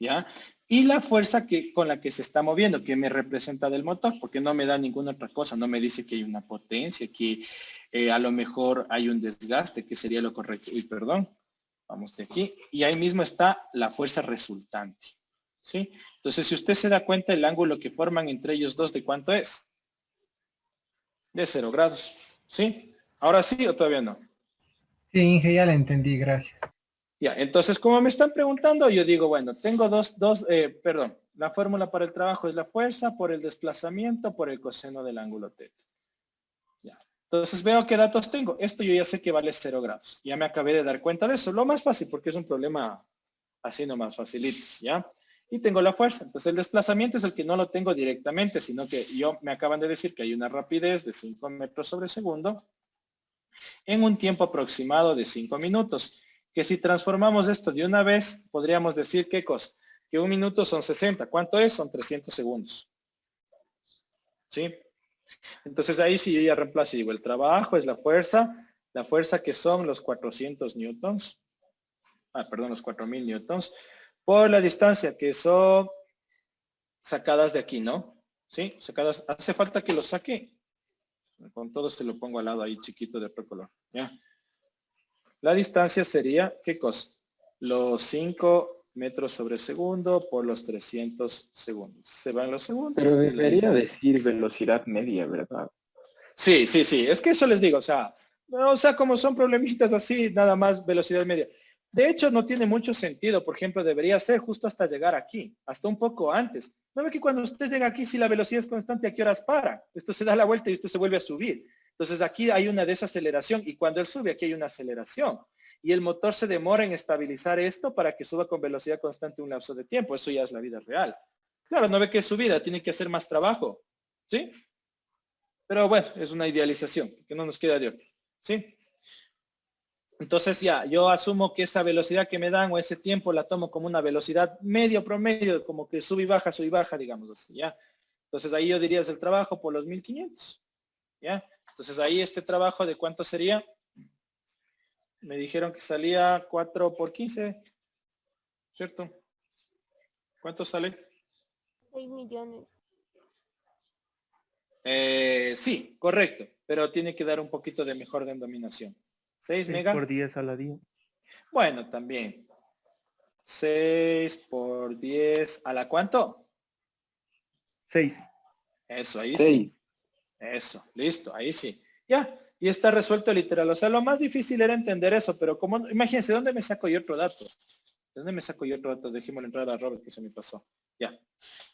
¿Ya? Y la fuerza con la que se está moviendo, que me representa del motor, porque no me da ninguna otra cosa, no me dice que hay una potencia, que a lo mejor hay un desgaste, que sería lo correcto. Y perdón, vamos de aquí. Y ahí mismo está la fuerza resultante. ¿Sí? Entonces, si usted se da cuenta, el ángulo que forman entre ellos dos, ¿de cuánto es? De 0 grados. ¿Sí? ¿Ahora sí o todavía no? Sí, Inge, ya la entendí, gracias. Ya, entonces, como me están preguntando, yo digo, bueno, tengo perdón, la fórmula para el trabajo es la fuerza por el desplazamiento por el coseno del ángulo teta. Ya. Entonces veo qué datos tengo. Esto yo ya sé que vale 0 grados. Ya me acabé de dar cuenta de eso. Lo más fácil, porque es un problema así nomás facilito, ¿ya? Y tengo la fuerza. Entonces el desplazamiento es el que no lo tengo directamente, sino que me acaban de decir que hay una rapidez de 5 metros sobre segundo en un tiempo aproximado de 5 minutos. Que si transformamos esto de una vez, podríamos decir, ¿qué cosa? Que un minuto son 60. ¿Cuánto es? Son 300 segundos. ¿Sí? Entonces ahí sí yo ya reemplazo y digo, el trabajo es la fuerza que son los 400 newtons, perdón, los 4000 newtons, por la distancia que son sacadas de aquí, ¿no? ¿Sí? Sacadas, hace falta que lo saque. Con todo se lo pongo al lado ahí chiquito de otro color, ¿ya? La distancia sería, ¿qué cosa? Los 5 metros sobre segundo por los 300 segundos. Se van los segundos. Pero debería decir velocidad media, ¿verdad? Sí, sí, sí. Es que eso les digo, o sea, como son problemitas así, nada más velocidad media. De hecho, no tiene mucho sentido. Por ejemplo, debería ser justo hasta llegar aquí, hasta un poco antes. ¿No ve que cuando usted llega aquí, si la velocidad es constante, ¿a qué horas para? Esto se da la vuelta y esto se vuelve a subir. Entonces aquí hay una desaceleración y cuando él sube, aquí hay una aceleración. Y el motor se demora en estabilizar esto para que suba con velocidad constante un lapso de tiempo. Eso ya es la vida real. Claro, no ve que es su vida, tiene que hacer más trabajo. ¿Sí? Pero bueno, es una idealización, que no nos queda de otra. ¿Sí? Entonces ya, yo asumo que esa velocidad que me dan o ese tiempo la tomo como una velocidad medio promedio, como que sube y baja, digamos así, ¿ya? Entonces ahí yo diría es el trabajo por los 1500, ¿ya? Entonces ahí este trabajo de cuánto sería. Me dijeron que salía 4 por 15, ¿cierto? ¿Cuánto sale? 6 millones. Sí, correcto, pero tiene que dar un poquito de mejor denominación. 6 mega. por 10 a la 10. Bueno, también. 6 por 10 a la ¿cuánto? 6. Eso, ahí 6. sí. Eso, listo, ahí sí. Ya, y está resuelto literal. O sea, lo más difícil era entender eso, pero como, imagínense, ¿dónde me saco yo otro dato? ¿De dónde me saco yo otro dato? Dejémosle entrar a Robert, que se me pasó. Ya.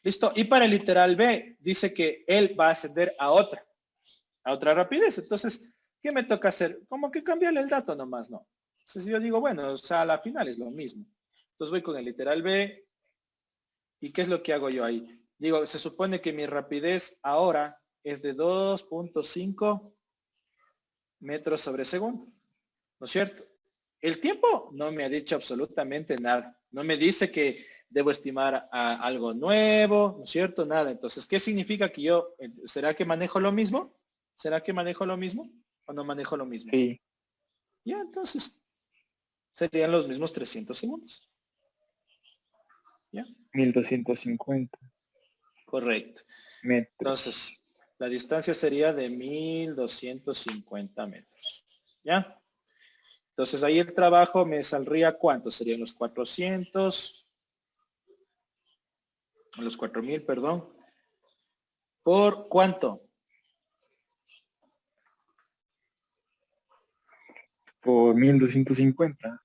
Listo. Y para el literal B, dice que él va a ascender a otra rapidez. Entonces, ¿qué me toca hacer? Como que cambiarle el dato nomás, ¿no? Entonces yo digo, bueno, o sea, a la final es lo mismo. Entonces voy con el literal B. ¿Y qué es lo que hago yo ahí? Digo, se supone que mi rapidez ahora es de 2.5 metros sobre segundo. ¿No es cierto? El tiempo no me ha dicho absolutamente nada. No me dice que debo estimar algo nuevo, ¿no es cierto? Nada. Entonces, ¿qué significa que yo, será que manejo lo mismo? ¿Será que manejo lo mismo o no manejo lo mismo? Sí. Ya, entonces, serían los mismos 300 segundos. ¿Ya? 1250 Correcto. metros. Entonces, la distancia sería de 1250 metros. ¿Ya? Entonces ahí el trabajo me saldría ¿cuánto? Serían los 400, los 4000, perdón. ¿Por cuánto? Por 1250.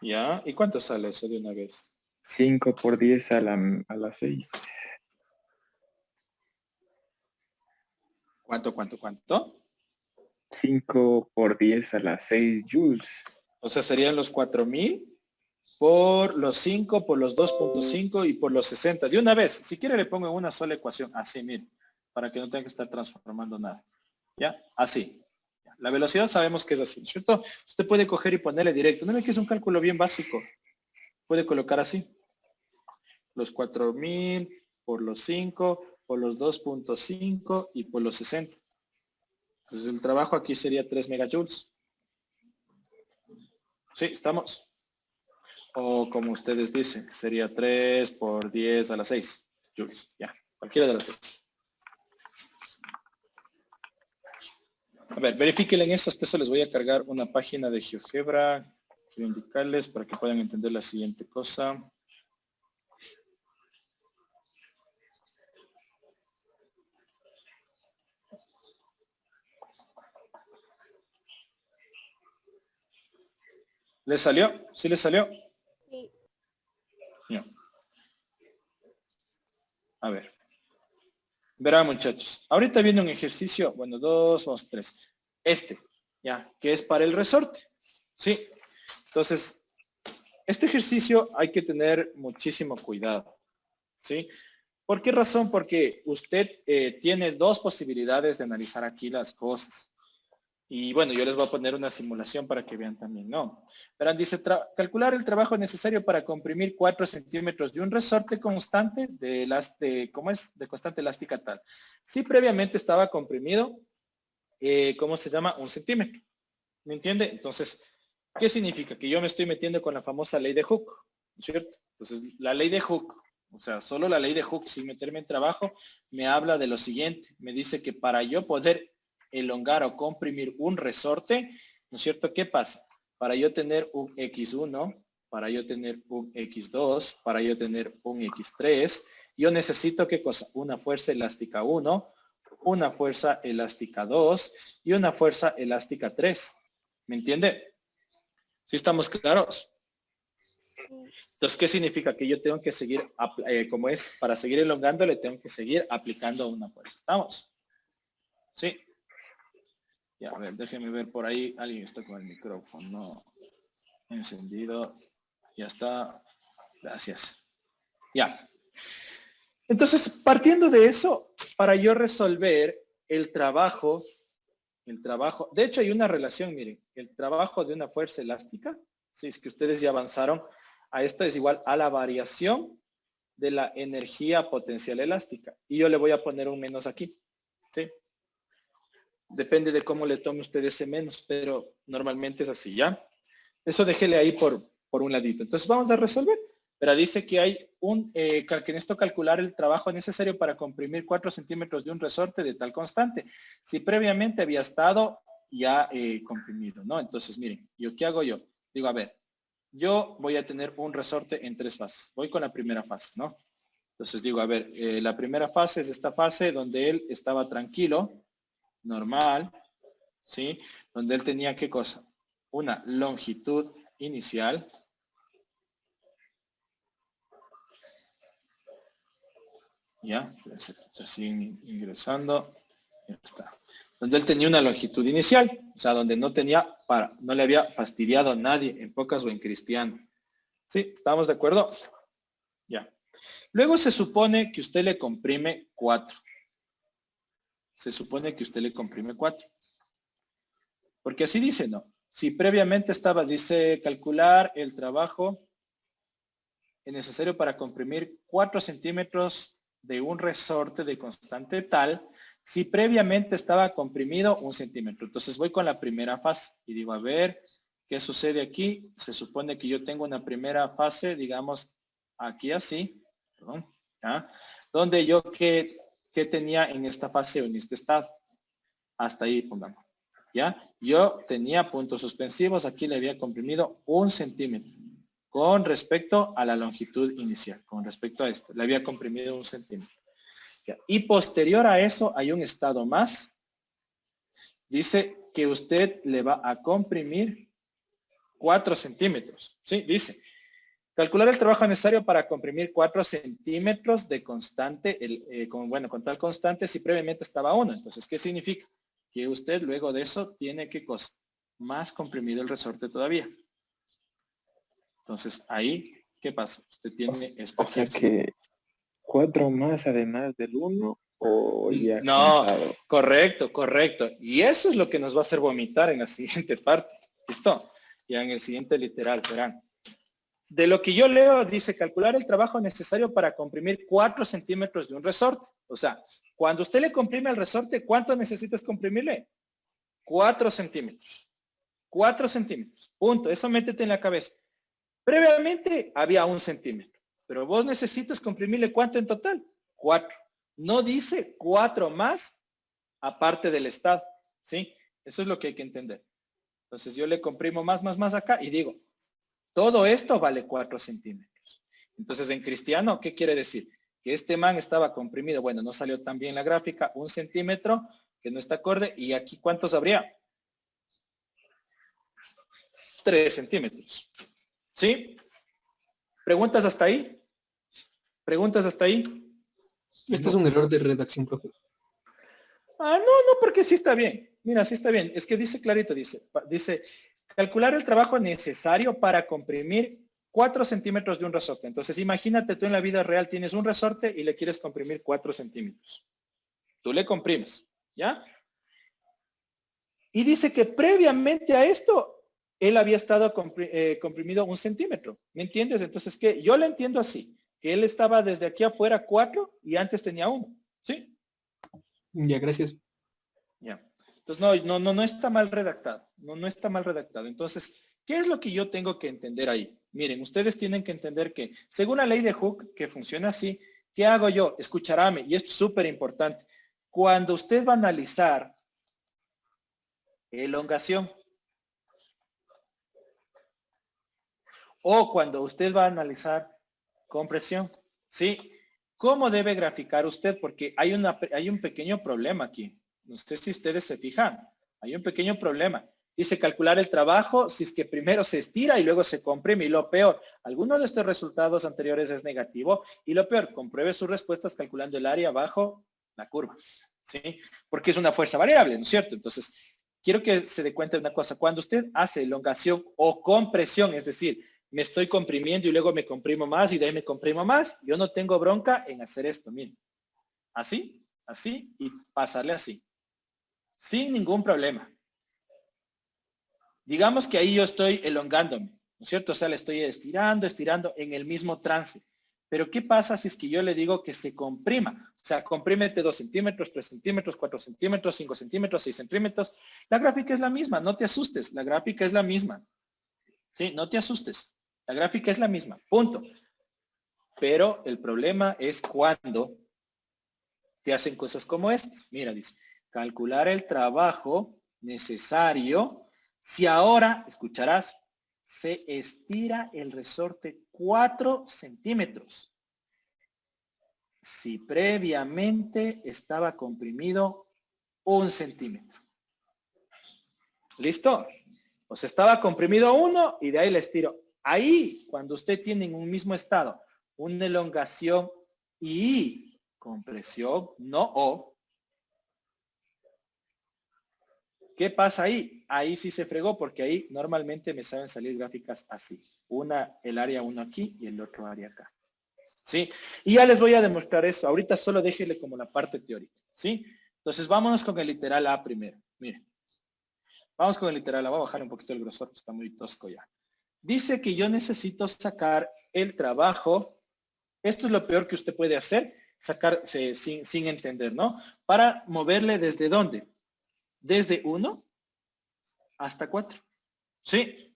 ¿Ya? ¿Y cuánto sale eso de una vez? 5 por 10 a la 6. ¿Cuánto? 5 por 10 a la 6 joules. O sea, serían los 4000 por los 5, por los 2.5 y por los 60. De una vez, si quiere le pongo en una sola ecuación, así, miren, para que no tenga que estar transformando nada. ¿Ya? Así. La velocidad sabemos que es así, ¿cierto? Usted puede coger y ponerle directo. No ve que es un cálculo bien básico. Puede colocar así. Los 4000 por los 5, por los 2.5 y por los 60. Entonces el trabajo aquí sería 3 megajoules. Sí, estamos. O como ustedes dicen, sería 3 por 10 a la 6 joules. Ya, cualquiera de las dos. A ver, verifíquenle en esto. Después les voy a cargar una página de GeoGebra. Quiero indicarles para que puedan entender la siguiente cosa. ¿Les salió? ¿Sí les salió? Sí. Ya. A ver. Verán, muchachos. Ahorita viene un ejercicio, bueno, 2, vamos, 3. Ya, que es para el resorte. Sí. Entonces, este ejercicio hay que tener muchísimo cuidado. ¿Sí? ¿Por qué razón? Porque usted tiene dos posibilidades de analizar aquí las cosas. Y bueno, yo les voy a poner una simulación para que vean también, ¿no? Verán, dice, calcular el trabajo necesario para comprimir 4 centímetros de un resorte constante ¿cómo es? De constante elástica tal. Si previamente estaba comprimido, ¿cómo se llama? 1 centímetro. ¿Me entiende? Entonces, ¿qué significa? Que yo me estoy metiendo con la famosa ley de Hooke, ¿no es cierto? Entonces, la ley de Hooke, o sea, solo la ley de Hooke, sin meterme en trabajo, me habla de lo siguiente. Me dice que para yo poder elongar o comprimir un resorte, ¿no es cierto? ¿Qué pasa? Para yo tener un X1, para yo tener un X2, para yo tener un X3, yo necesito, ¿qué cosa? Una fuerza elástica 1, una fuerza elástica 2 y una fuerza elástica 3. ¿Me entiende? ¿Sí estamos claros? Sí. Entonces, ¿qué significa? Que yo tengo que seguir, como es, para seguir elongando, le tengo que seguir aplicando una fuerza. ¿Estamos? Sí. Ya, a ver, déjenme ver por ahí. Alguien está con el micrófono encendido. Ya está. Gracias. Ya. Entonces, partiendo de eso, para yo resolver el trabajo, de hecho hay una relación, miren, el trabajo de una fuerza elástica, si es que ustedes ya avanzaron, a esto es igual a la variación de la energía potencial elástica. Y yo le voy a poner un menos aquí, ¿sí? Depende de cómo le tome usted ese menos, pero normalmente es así, ¿ya? Eso déjele ahí por un ladito. Entonces vamos a resolver. Pero dice que hay que necesito calcular el trabajo necesario para comprimir 4 centímetros de un resorte de tal constante. Si previamente había estado ya comprimido, ¿no? Entonces, miren, ¿yo qué hago yo? Digo, a ver, yo voy a tener un resorte en 3 fases. Voy con la primera fase, ¿no? Entonces digo, a ver, la primera fase es esta fase donde él estaba tranquilo, normal, ¿sí? Donde él tenía, ¿qué cosa? Una longitud inicial. Ya, siguen ingresando. Ya está. Donde él tenía una longitud inicial, o sea, donde no le había fastidiado a nadie, en pocas o en cristiano. ¿Sí? ¿Estamos de acuerdo? Ya. Luego se supone que usted le comprime 4. Se supone que usted le comprime 4. Porque así dice, ¿no? Si previamente estaba, dice, calcular el trabajo necesario para comprimir 4 centímetros de un resorte de constante tal, si previamente estaba comprimido 1 centímetro. Entonces voy con la primera fase y digo, a ver, ¿qué sucede aquí? Se supone que yo tengo una primera fase, digamos, aquí así, perdón, ¿ya? Donde yo que tenía en esta fase o en este estado. Hasta ahí pongamos. ¿Ya? Yo tenía puntos suspensivos, aquí le había comprimido 1 centímetro con respecto a la longitud inicial, con respecto a esto, le había comprimido 1 centímetro. ¿Ya? Y posterior a eso hay un estado más, dice que usted le va a comprimir 4 centímetros, ¿sí? Dice, calcular el trabajo necesario para comprimir 4 centímetros de constante, con tal constante si previamente estaba 1. Entonces, ¿qué significa? Que usted luego de eso tiene ¿qué cosa? Más comprimido el resorte todavía. Entonces, ahí, ¿qué pasa? Usted tiene esto. O sea que 4 más además del 1 Oh, ya, No, cansado. correcto, correcto. Y eso es lo que nos va a hacer vomitar en la siguiente parte. ¿Listo? Ya en el siguiente literal, verán. De lo que yo leo, dice calcular el trabajo necesario para comprimir 4 centímetros de un resorte. O sea, cuando usted le comprime al resorte, ¿cuánto necesitas comprimirle? 4 centímetros. 4 centímetros. Punto. Eso métete en la cabeza. Previamente había 1 centímetro. Pero vos necesitas comprimirle ¿cuánto en total? 4. No dice 4 más aparte del estado. ¿Sí? Eso es lo que hay que entender. Entonces yo le comprimo más acá y digo, todo esto vale 4 centímetros. Entonces en cristiano, ¿qué quiere decir? Que este man estaba comprimido. Bueno, no salió tan bien la gráfica. 1 centímetro, que no está acorde. ¿Y aquí cuántos habría? 3 centímetros. ¿Sí? ¿Preguntas hasta ahí? ¿Preguntas hasta ahí? Este es un error de redacción, profe. Ah, no, porque sí está bien. Mira, sí está bien. Es que dice clarito, dice, calcular el trabajo necesario para comprimir 4 centímetros de un resorte. Entonces, imagínate tú en la vida real tienes un resorte y le quieres comprimir 4 centímetros. Tú le comprimes, ¿ya? Y dice que previamente a esto, él había estado comprimido 1 centímetro. ¿Me entiendes? Entonces, que yo le entiendo así, que él estaba desde aquí afuera 4 y antes tenía 1. ¿Sí? Ya, gracias. Ya. Entonces, no está mal redactado. No está mal redactado. Entonces, ¿qué es lo que yo tengo que entender ahí? Miren, ustedes tienen que entender que, según la ley de Hooke, que funciona así, ¿qué hago yo? Escucharme, y esto es súper importante. Cuando usted va a analizar elongación, o cuando usted va a analizar compresión, ¿sí? ¿Cómo debe graficar usted? Porque hay un pequeño problema aquí. No sé si ustedes se fijan. Hay un pequeño problema. Dice calcular el trabajo si es que primero se estira y luego se comprime. Y lo peor, alguno de estos resultados anteriores es negativo. Y lo peor, compruebe sus respuestas calculando el área bajo la curva. ¿Sí? Porque es una fuerza variable, ¿no es cierto? Entonces, quiero que se dé cuenta de una cosa. Cuando usted hace elongación o compresión, es decir, me estoy comprimiendo y luego me comprimo más y de ahí me comprimo más, yo no tengo bronca en hacer esto, miren. Así, así y pasarle así. Sin ningún problema. Digamos que ahí yo estoy elongándome, ¿no es cierto? O sea, le estoy estirando en el mismo trance. Pero ¿qué pasa si es que yo le digo que se comprima? O sea, comprímete 2 centímetros, 3 centímetros, 4 centímetros, 5 centímetros, 6 centímetros. La gráfica es la misma, no te asustes. La gráfica es la misma. Sí, no te asustes. La gráfica es la misma, punto. Pero el problema es cuando te hacen cosas como estas. Mira, dice, calcular el trabajo necesario si ahora, escucharás, se estira el resorte 4 centímetros. Si previamente estaba comprimido 1 centímetro. ¿Listo? O sea, estaba comprimido 1 y de ahí le estiro. Ahí, cuando usted tiene en un mismo estado una elongación y compresión, no o. ¿Qué pasa ahí? Ahí sí se fregó porque ahí normalmente me saben salir gráficas así. El área 1 aquí y el otro área acá. ¿Sí? Y ya les voy a demostrar eso. Ahorita solo déjenle como la parte teórica. ¿Sí? Entonces vámonos con el literal A primero. Miren. Vamos con el literal A. Voy a bajar un poquito el grosor, está muy tosco ya. Dice que yo necesito sacar el trabajo. Esto es lo peor que usted puede hacer, sacarse sin entender, ¿no? Para moverle desde dónde? Desde 1 hasta 4. ¿Sí?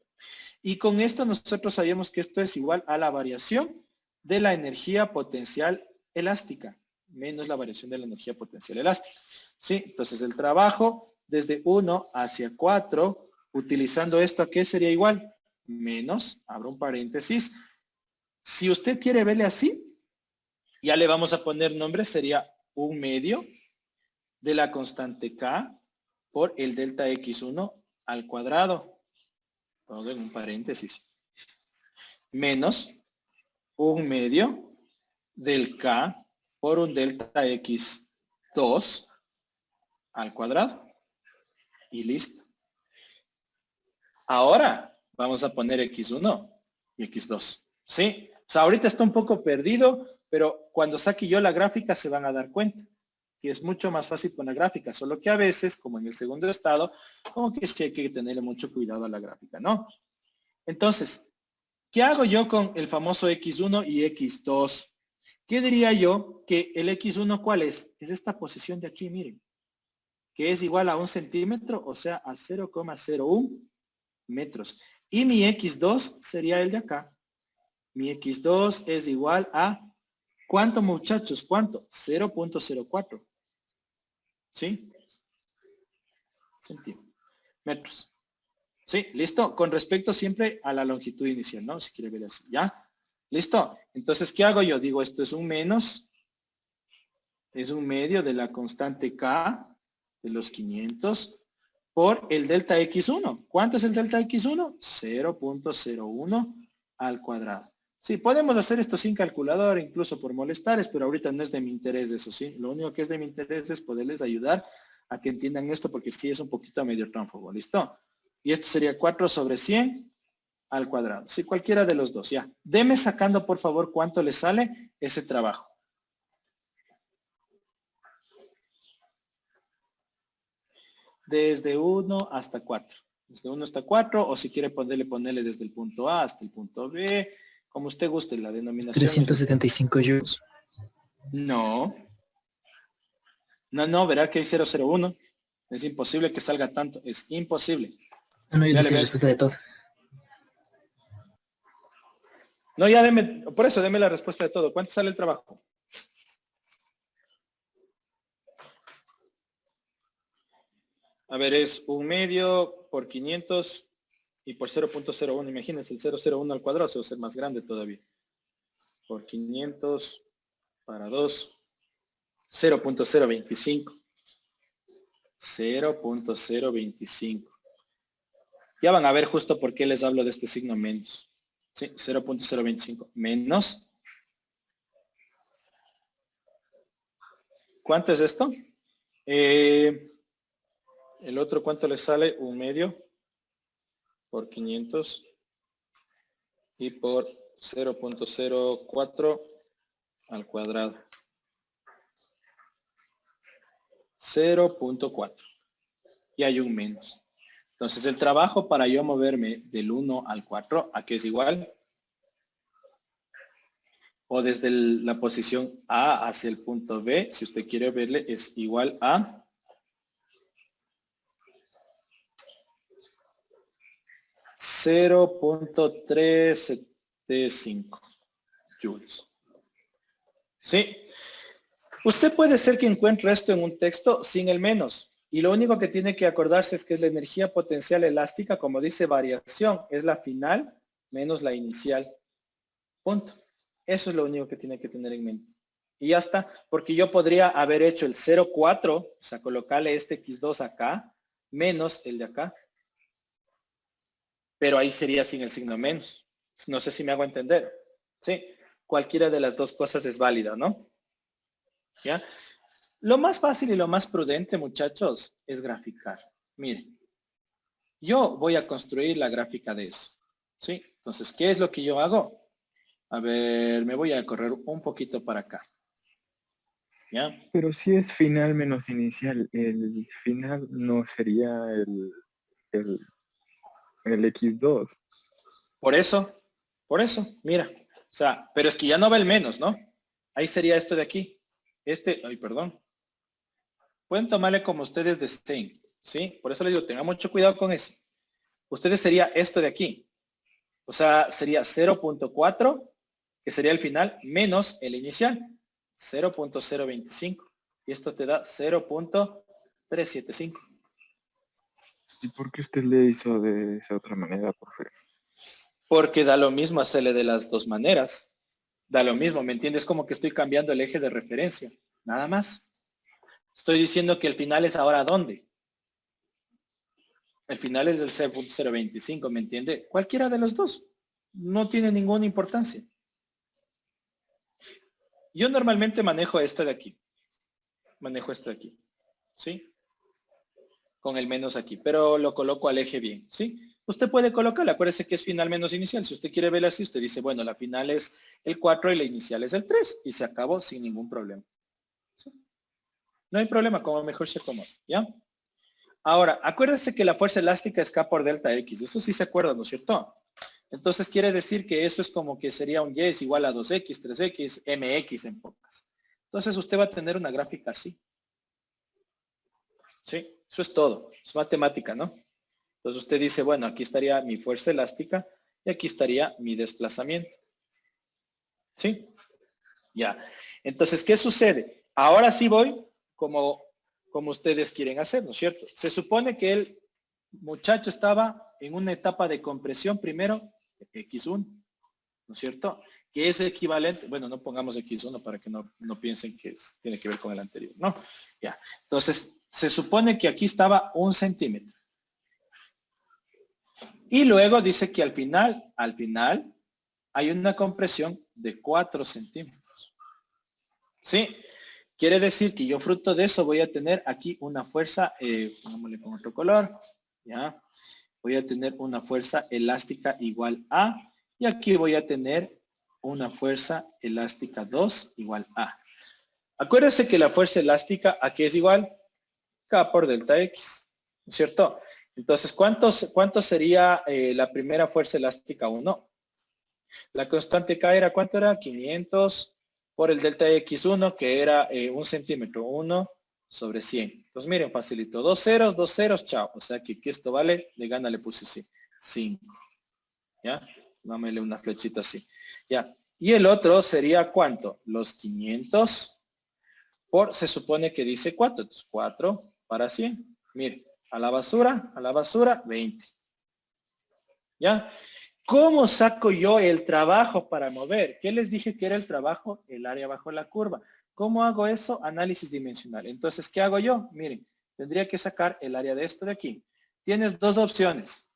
Y con esto nosotros sabíamos que esto es igual a la variación de la energía potencial elástica, menos la variación de la energía potencial elástica. ¿Sí? Entonces el trabajo desde 1 hacia 4, utilizando esto, ¿a qué sería igual? Menos, abro un paréntesis. Si usted quiere verle así, ya le vamos a poner nombre, sería 1/2 de la constante K por el delta X1 al cuadrado. Todo en un paréntesis. Menos 1/2 del K por un delta X2 al cuadrado. Y listo. Ahora vamos a poner X1 y X2. ¿Sí? O sea, ahorita está un poco perdido, pero cuando saque yo la gráfica se van a dar cuenta. que es mucho más fácil con la gráfica, solo que a veces, como en el segundo estado, como que sí hay que tenerle mucho cuidado a la gráfica, ¿no? Entonces, ¿qué hago yo con el famoso X1 y X2? ¿Qué diría yo? Que el X1, ¿cuál es? Es esta posición de aquí, miren, que es igual a 1 centímetro, o sea, a 0,01 metros. Y mi X2 sería el de acá. Mi X2 es igual a, ¿cuánto, muchachos? ¿Cuánto? 0,04. ¿Sí? Centímetros. ¿Sí? ¿Listo? Con respecto siempre a la longitud inicial, ¿no? Si quiere ver así, ¿ya? ¿Listo? Entonces, ¿qué hago yo? Digo, esto es un menos, es un medio de la constante K de los 500 por el delta X1. ¿Cuánto es el delta X1? 0,01 al cuadrado. Sí, podemos hacer esto sin calculadora, incluso por molestares, pero ahorita no es de mi interés eso, ¿sí? Lo único que es de mi interés es poderles ayudar a que entiendan esto, porque sí es un poquito medio tránfugo, ¿listo? Y esto sería 4 sobre 100 al cuadrado. Sí, cualquiera de los dos, ya. Deme sacando, por favor, cuánto le sale ese trabajo. Desde 1 hasta 4. Desde 1 hasta 4, o si quiere ponerle desde el punto A hasta el punto B, como usted guste, la denominación. 375 joules. No. No, verá que hay 001. Es imposible que salga tanto. Es imposible. No, yo Ya dice le la ves. respuesta de todo. No, ya deme, por eso deme la respuesta de todo. ¿Cuánto sale el trabajo? A ver, es 1 medio por 500 y por 0,01. Imagínense, el 0,01 al cuadrado se va a ser más grande todavía. Por 500 para 2, 0,025. 0,025. Ya van a ver justo por qué les hablo de este signo menos. Sí, 0,025 menos. ¿Cuánto es esto? El otro, ¿cuánto le sale? 1 medio por 500 y por 0,04 al cuadrado. 0,4. Y hay un menos. Entonces el trabajo para yo moverme del 1 al 4, ¿a qué es igual? O desde la posición A hacia el punto B, si usted quiere verle, es igual a 0,375 joules. ¿Sí? Usted puede ser que encuentre esto en un texto sin el menos. Y lo único que tiene que acordarse es que es la energía potencial elástica, como dice variación, es la final menos la inicial. Punto. Eso es lo único que tiene que tener en mente. Y ya está, porque yo podría haber hecho el 0,4, o sea, colocarle este X2 acá, menos el de acá. Pero ahí sería sin el signo menos. No sé si me hago entender. Sí, cualquiera de las dos cosas es válida, ¿no? ¿Ya? Lo más fácil y lo más prudente, muchachos, es graficar. Miren, yo voy a construir la gráfica de eso. ¿Sí? Entonces, ¿qué es lo que yo hago? A ver, me voy a correr un poquito para acá. ¿Ya? Pero si es final menos inicial, el final no sería el X2. Por eso, mira. O sea, pero es que ya no va el menos, ¿no? Ahí sería esto de aquí. Ay, perdón. Pueden tomarle como ustedes deseen, ¿sí? Por eso les digo, tengan mucho cuidado con eso. Ustedes sería esto de aquí. O sea, sería 0,4, que sería el final, menos el inicial, 0,025. Y esto te da 0,375. ¿Y por qué usted le hizo de esa otra manera, profe? Porque da lo mismo hacerle de las dos maneras. Da lo mismo, ¿me entiendes? Como que estoy cambiando el eje de referencia. Nada más. Estoy diciendo que el final es ahora ¿dónde? El final es del 0.025, ¿me entiende? Cualquiera de los dos. No tiene ninguna importancia. Yo normalmente manejo este de aquí. Manejo este de aquí. ¿Sí? Con el menos aquí. Pero lo coloco al eje bien. ¿Sí? Usted puede colocarlo. Acuérdese que es final menos inicial. Si usted quiere verlo así, usted dice, bueno, la final es el 4 y la inicial es el 3. Y se acabó sin ningún problema. ¿Sí? No hay problema, como mejor se acomode, ¿ya? Ahora, acuérdense que la fuerza elástica es K por delta X. Eso sí se acuerdan, ¿no es cierto? Entonces quiere decir que eso es como que sería un Y es igual a 2X, 3X, MX en pocas. Entonces usted va a tener una gráfica así. Sí, eso es todo. Es matemática, ¿no? Entonces usted dice, bueno, aquí estaría mi fuerza elástica y aquí estaría mi desplazamiento. ¿Sí? Ya. Entonces, ¿qué sucede? Ahora sí voy como ustedes quieren hacer, ¿no es cierto? Se supone que el muchacho estaba en una etapa de compresión primero, X1, ¿no es cierto? Que es equivalente, bueno, no pongamos X1 para que no piensen que tiene que ver con el anterior, ¿no? Ya. Entonces, se supone que aquí estaba 1 centímetro. Y luego dice que al final, hay una compresión de 4 centímetros. ¿Sí? Quiere decir que yo fruto de eso voy a tener aquí una fuerza, pongámosle con otro color, ¿ya? Voy a tener una fuerza elástica igual a, y aquí voy a tener una fuerza elástica 2 igual a. Acuérdense que la fuerza elástica, ¿a qué es igual? K por delta X, ¿no es cierto? Entonces, ¿cuánto sería la primera fuerza elástica 1? La constante K era, ¿cuánto era? 500 por el delta X1, que era 1 centímetro, 1 sobre 100. Entonces, miren, facilito. 2 ceros, chao. O sea que esto vale, de gana le puse así, 5. ¿Ya? Dámele una flechita así. ¿Ya? Y el otro sería, ¿cuánto? Los 500 por, se supone que dice 4. Entonces, 4 para 100. Miren, a la basura, 20. ¿Ya? ¿Cómo saco yo el trabajo para mover? ¿Qué les dije que era el trabajo? El área bajo la curva. ¿Cómo hago eso? Análisis dimensional. Entonces, ¿qué hago yo? Miren, tendría que sacar el área de esto de aquí. Tienes dos opciones.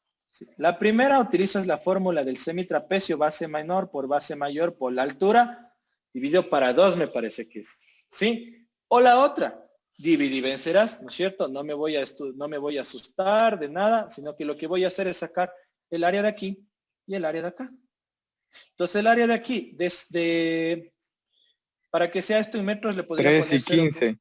La primera, utilizas la fórmula del semitrapecio, base menor por base mayor por la altura, dividido para 2 me parece que es. ¿Sí? O la otra, divide y vencerás, ¿no es cierto? No me voy a asustar de nada, sino que lo que voy a hacer es sacar el área de aquí y el área de acá. Entonces el área de aquí, para que sea esto en metros, le podría 3 poner y 15.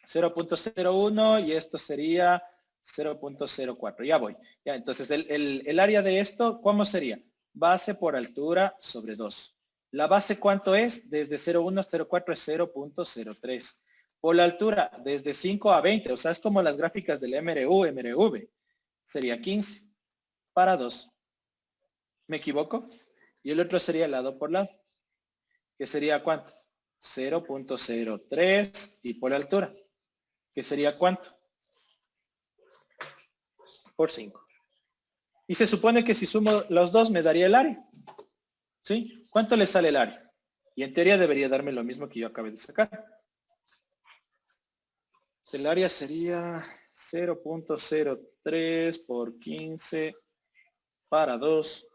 0.01 y esto sería 0.04. Ya voy. Ya, entonces el área de esto, ¿cómo sería? Base por altura sobre 2. ¿La base cuánto es? Desde 0.1 a 0.4 es 0.03. Por la altura, desde 5 a 20, o sea, es como las gráficas del MRU, MRV. Sería 15 para 2. ¿Me equivoco? Y el otro sería lado por lado. ¿Que sería cuánto? 0.03 y por la altura. ¿Que sería cuánto? Por 5. Y se supone que si sumo los dos me daría el área. ¿Sí? ¿Cuánto le sale el área? Y en teoría debería darme lo mismo que yo acabé de sacar. El área sería 0.03 por 15 para 2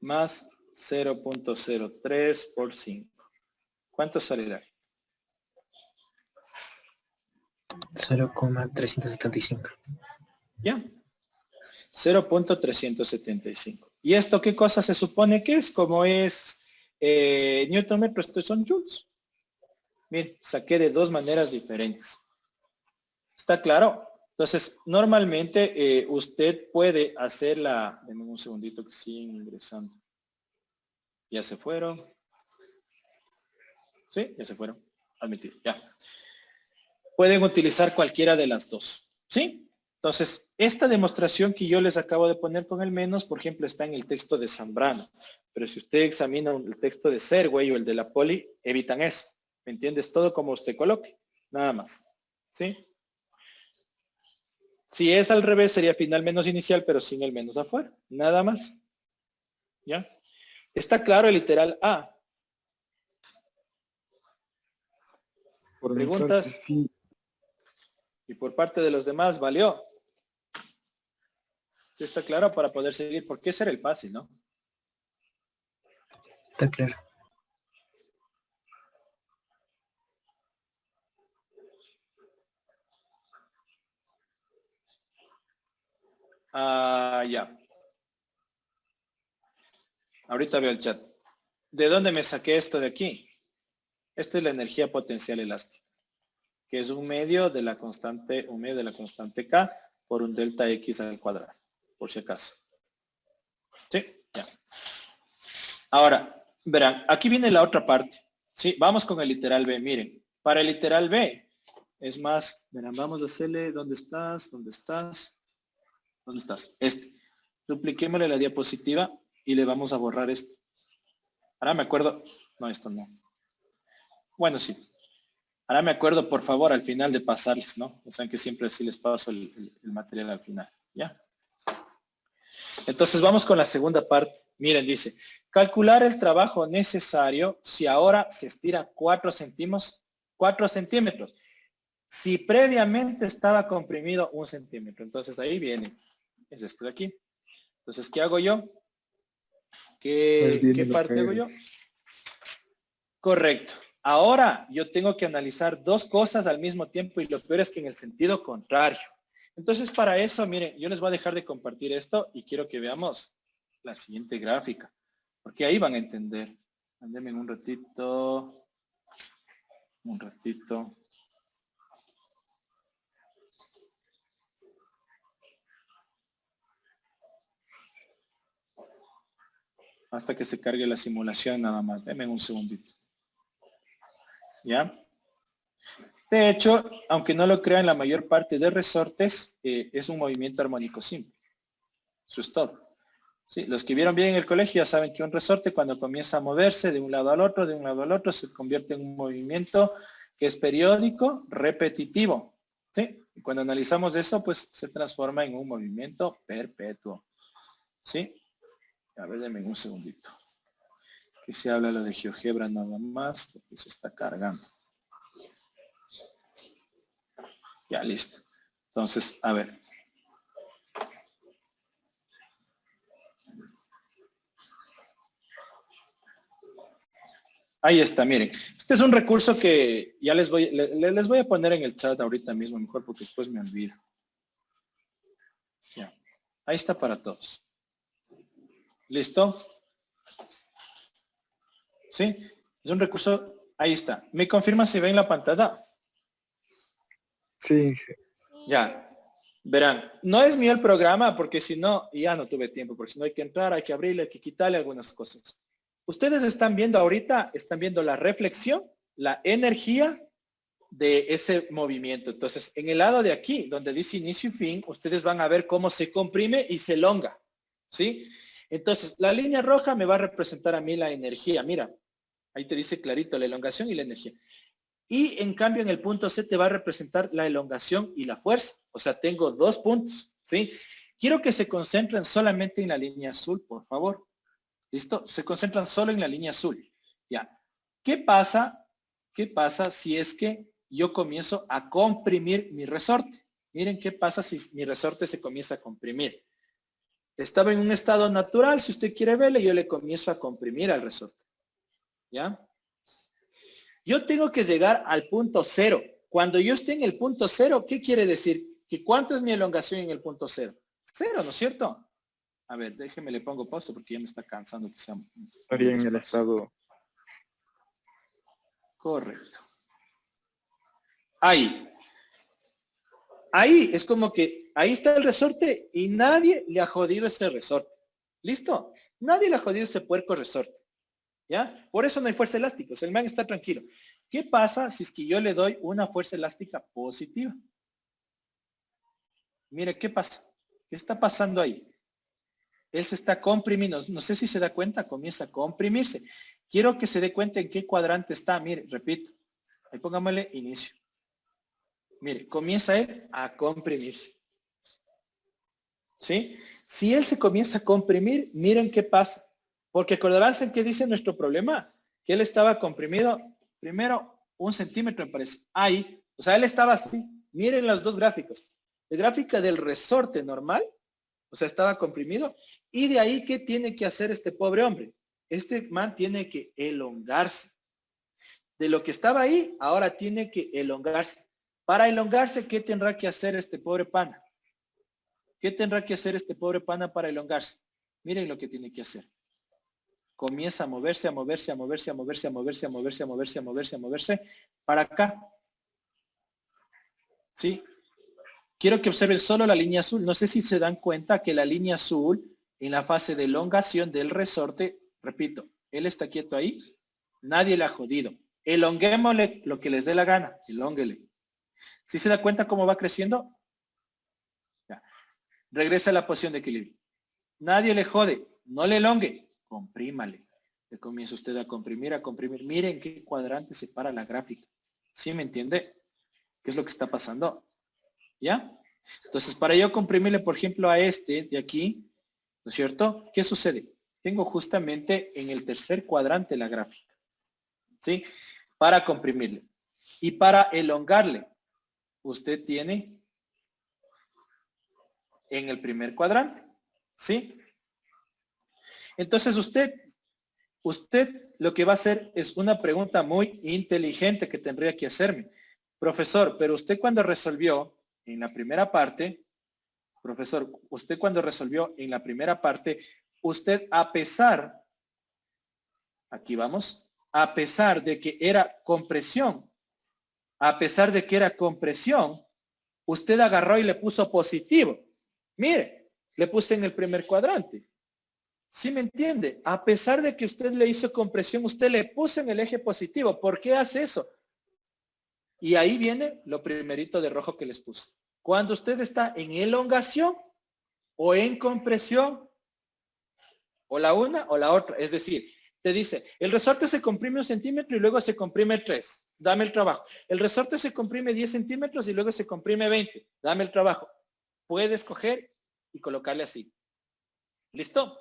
más 0.03 por 5. ¿Cuánto sale el área? 0,375. ¿Ya? 0.375. ¿Y esto qué cosa se supone que es? Como es Newton metro, estos son joules. Miren, saqué de dos maneras diferentes. ¿Está claro? Entonces, normalmente usted puede hacerla, denme un segundito que siguen ingresando. Ya se fueron. ¿Sí? Ya se fueron. Admitir, ya. Pueden utilizar cualquiera de las dos. ¿Sí? Entonces, esta demostración que yo les acabo de poner con el menos, por ejemplo, está en el texto de Zambrano. Pero si usted examina el texto de Serway o el de la Poli, evitan eso. ¿Me entiendes? Todo como usted coloque. Nada más. ¿Sí? Si es al revés, sería final menos inicial, pero sin el menos afuera. Nada más. ¿Ya? ¿Está claro el literal A? Por ¿Preguntas? mi parte, sí. Y por parte de los demás, ¿valió? ¿Sí está claro para poder seguir? Porque ese era el fácil, ¿no? Está claro. Ah, ya. Ahorita veo el chat. ¿De dónde me saqué esto de aquí? Esta es la energía potencial elástica, que es un medio de la constante K por un delta X al cuadrado, por si acaso. ¿Sí? Ya. Ahora, verán, aquí viene la otra parte. Sí, vamos con el literal B. Miren, para el literal B, es más, verán, vamos a hacerle, ¿dónde estás? ¿Dónde estás? ¿Dónde estás? Este. Dupliquémosle la diapositiva y le vamos a borrar esto. Ahora me acuerdo, no, esto no. Bueno, sí. Ahora me acuerdo, por favor, al final de pasarles, ¿no? O sea, que siempre así les paso el material al final. ¿Ya? Entonces vamos con la segunda parte. Miren, dice, calcular el trabajo necesario si ahora se estira 4 centímetros. Si previamente estaba comprimido 1 centímetro. Entonces ahí viene. Es esto de aquí. Entonces, ¿qué hago yo? ¿Qué parte hago yo? Correcto. Ahora yo tengo que analizar dos cosas al mismo tiempo y lo peor es que en el sentido contrario. Entonces, para eso, miren, yo les voy a dejar de compartir esto y quiero que veamos la siguiente gráfica, porque ahí van a entender. Mándenme un ratito. Un ratito. Hasta que se cargue la simulación nada más. Denme un segundito. ¿Ya? De hecho, aunque no lo crean, la mayor parte de resortes es un movimiento armónico simple. Eso es todo. Sí, los que vieron bien en el colegio ya saben que un resorte cuando comienza a moverse de un lado al otro, se convierte en un movimiento que es periódico, repetitivo. ¿Sí? Y cuando analizamos eso, pues se transforma en un movimiento perpetuo. ¿Sí? A ver, denme un segundito. Que se habla lo de GeoGebra nada más, porque se está cargando. Ya, listo. Entonces, a ver. Ahí está, miren. Este es un recurso que ya les voy a poner en el chat ahorita mismo, mejor porque después me olvido. Ya. Ahí está para todos. ¿Listo? ¿Sí? Es un recurso, ahí está. ¿Me confirma si ven la pantalla? Sí. Ya. Verán, no es mío el programa porque si no, ya no tuve tiempo, porque si no hay que entrar, hay que abrirle, hay que quitarle algunas cosas. Ustedes están viendo ahorita, están viendo la reflexión, la energía de ese movimiento. Entonces, en el lado de aquí, donde dice inicio y fin, ustedes van a ver cómo se comprime y se elonga. ¿Sí? Entonces, la línea roja me va a representar a mí la energía. Mira, ahí te dice clarito la elongación y la energía. Y en cambio en el punto C te va a representar la elongación y la fuerza. O sea, tengo dos puntos, ¿sí? Quiero que se concentren solamente en la línea azul, por favor. ¿Listo? Se concentran solo en la línea azul. Ya. ¿Qué pasa? ¿Qué pasa si es que yo comienzo a comprimir mi resorte? Miren qué pasa si mi resorte se comienza a comprimir. Estaba en un estado natural, si usted quiere verle, yo le comienzo a comprimir al resorte. ¿Ya? Yo tengo que llegar al punto cero. Cuando yo esté en el punto cero, ¿qué quiere decir? ¿Que cuánto es mi elongación en el punto cero? Cero, ¿no es cierto? A ver, déjeme, le pongo pausa porque ya me está cansando que sea. Estaría en el estado. Correcto. Ahí. Ahí es como que ahí está el resorte y nadie le ha jodido ese resorte. ¿Listo? Nadie le ha jodido ese puerco resorte. ¿Ya? Por eso no hay fuerza elástica. O sea, el man está tranquilo. ¿Qué pasa si es que yo le doy una fuerza elástica positiva? Mire, ¿qué pasa? ¿Qué está pasando ahí? Él se está comprimiendo. No sé si se da cuenta, comienza a comprimirse. Quiero que se dé cuenta en qué cuadrante está. Mire, repito. Ahí pongámosle inicio. Mire, comienza él a comprimirse. ¿Sí? Si él se comienza a comprimir, miren qué pasa. Porque acordarán en qué dice nuestro problema. Que él estaba comprimido, primero, 1 centímetro me parece. Ahí. O sea, él estaba así. Miren los dos gráficos. La gráfica del resorte normal, o sea, estaba comprimido. Y de ahí, ¿qué tiene que hacer este pobre hombre? Este man tiene que elongarse. De lo que estaba ahí, ahora tiene que elongarse. Para elongarse, ¿qué tendrá que hacer este pobre pana? ¿Qué tendrá que hacer este pobre pana para elongarse? Miren lo que tiene que hacer. comienza a moverse, a moverse, a moverse, a moverse, a moverse, a moverse, a moverse, a moverse, a moverse, para acá. ¿Sí? Quiero que observen solo la línea azul. No sé si se dan cuenta que la línea azul, en la fase de elongación del resorte, repito, él está quieto ahí, nadie le ha jodido. Elonguémosle lo que les dé la gana, elónguele. ¿Sí se da cuenta cómo va creciendo? Ya. Regresa a la posición de equilibrio. Nadie le jode, no le elongue, comprímale. Le comienza usted a comprimir, a comprimir. Miren qué cuadrante separa la gráfica. ¿Sí me entiende? ¿Qué es lo que está pasando? ¿Ya? Entonces, para yo comprimirle, por ejemplo, a este de aquí, ¿no es cierto? ¿Qué sucede? Tengo justamente en el tercer cuadrante la gráfica. ¿Sí? Para comprimirle. Y para elongarle, usted tiene en el primer cuadrante. ¿Sí? Entonces, usted lo que va a hacer es una pregunta muy inteligente que tendría que hacerme. Profesor, pero usted cuando resolvió en la primera parte, profesor, usted cuando resolvió en la primera parte, usted a pesar, aquí vamos, a pesar de que era compresión, usted agarró y le puso positivo. Mire, le puse en el primer cuadrante. ¿Sí me entiende? A pesar de que usted le hizo compresión, usted le puso en el eje positivo. ¿Por qué hace eso? Y ahí viene lo primerito de rojo que les puse. Cuando usted está en elongación o en compresión, o la una o la otra. Es decir, te dice, el resorte se comprime 1 centímetro y luego se comprime 3. Dame el trabajo. El resorte se comprime 10 centímetros y luego se comprime 20. Dame el trabajo. Puedes coger y colocarle así. ¿Listo?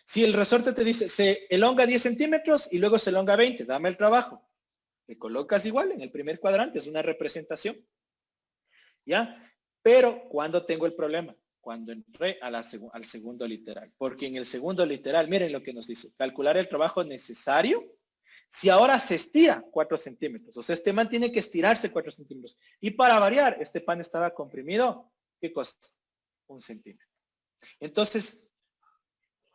Si el resorte te dice, se elonga 10 centímetros y luego se elonga 20, dame el trabajo. Le colocas igual en el primer cuadrante, es una representación. ¿Ya? Pero, ¿cuándo tengo el problema? Cuando entré al segundo literal. Porque en el segundo literal, miren lo que nos dice, calcular el trabajo necesario si ahora se estira 4 centímetros. O sea, este man tiene que estirarse 4 centímetros. Y para variar, este pan estaba comprimido, ¿qué cosa? 1 centímetro. Entonces,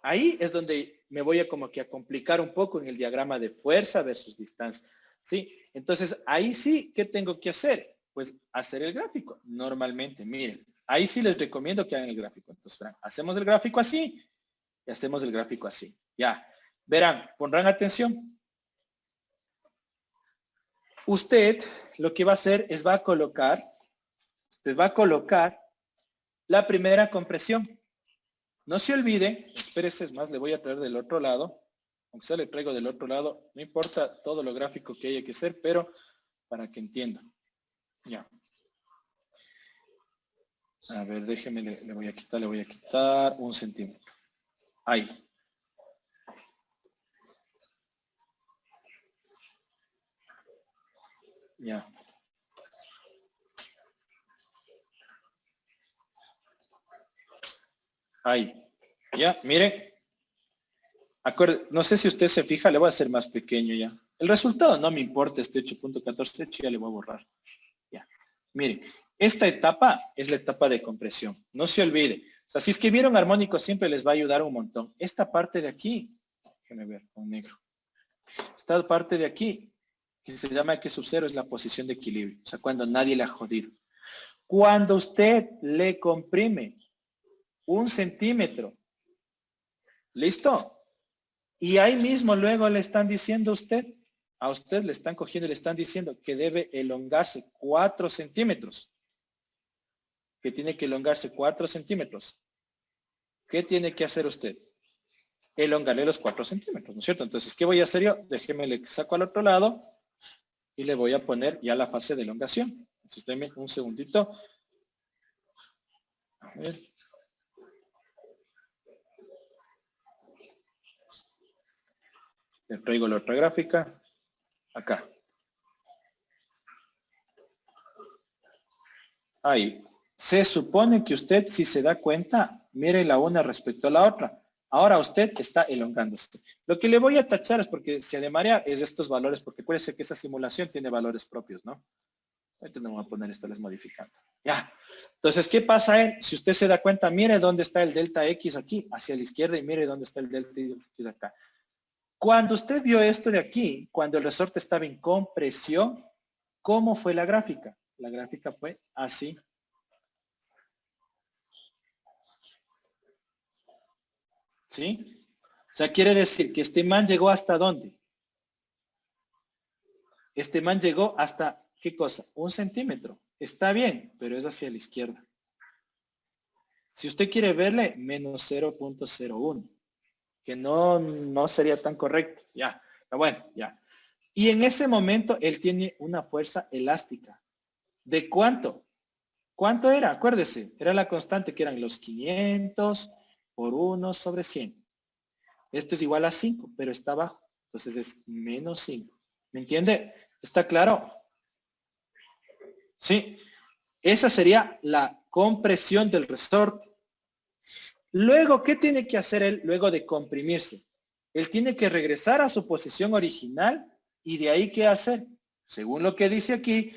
ahí es donde me voy a como que a complicar un poco en el diagrama de fuerza versus distancia. ¿Sí? Entonces, ahí sí, ¿qué tengo que hacer? Pues hacer el gráfico. Normalmente, miren, ahí sí les recomiendo que hagan el gráfico. Entonces, verán, hacemos el gráfico así y hacemos el gráfico así. Ya. Verán, pondrán atención. Usted lo que va a hacer es va a colocar la primera compresión. No se olvide, espérese, es más, le voy a traer del otro lado, aunque sea le traigo del otro lado, no importa todo lo gráfico que haya que hacer, pero para que entiendan. Ya. A ver, déjeme, le voy a quitar 1 centímetro. Ahí. Ya. Ahí. Ya, mire. No sé si usted se fija, le voy a hacer más pequeño ya. El resultado no me importa, este 8.14, ya le voy a borrar. Ya. Mire, esta etapa es la etapa de compresión. No se olvide. O sea, si es que vieron armónico siempre les va a ayudar un montón. Esta parte de aquí, déjenme ver con negro. Esta parte de aquí, que se llama que sub 0 es la posición de equilibrio. O sea, cuando nadie le ha jodido. Cuando usted le comprime 1 centímetro, ¿listo? Y ahí mismo luego le están diciendo a usted le están cogiendo y le están diciendo que debe elongarse 4 centímetros. Que tiene que elongarse 4 centímetros. ¿Qué tiene que hacer usted? Elongarle los 4 centímetros, ¿no es cierto? Entonces, ¿qué voy a hacer yo? Déjeme, le saco al otro lado y le voy a poner ya la fase de elongación. Entonces, denme un segundito. A ver. Le traigo la otra gráfica. Acá. Ahí. Se supone que usted, si se da cuenta, mire la una respecto a la otra. Ahora usted está elongándose. Lo que le voy a tachar es porque se ha de marear es estos valores, porque acuérdense que esa simulación tiene valores propios, ¿no? Ahorita no voy a poner esto, les modificando. Ya. Entonces, ¿qué pasa? Si usted se da cuenta, mire dónde está el delta X aquí, hacia la izquierda, y mire dónde está el delta X acá. Cuando usted vio esto de aquí, cuando el resorte estaba en compresión, ¿cómo fue la gráfica? La gráfica fue así. ¿Sí? O sea, quiere decir que este man llegó hasta ¿dónde? Este man llegó hasta, ¿qué cosa? 1 centímetro. Está bien, pero es hacia la izquierda. Si usted quiere verle, menos 0.01, que no sería tan correcto. Ya, está bueno, ya. Y en ese momento él tiene una fuerza elástica. ¿De cuánto? ¿Cuánto era? Acuérdese, era la constante que eran los 500 por 1 sobre 100. Esto es igual a 5, pero está abajo. Entonces es menos 5. ¿Me entiende? ¿Está claro? Sí. Esa sería la compresión del resorte. Luego, ¿qué tiene que hacer él luego de comprimirse? Él tiene que regresar a su posición original y de ahí, ¿qué hacer? Según lo que dice aquí,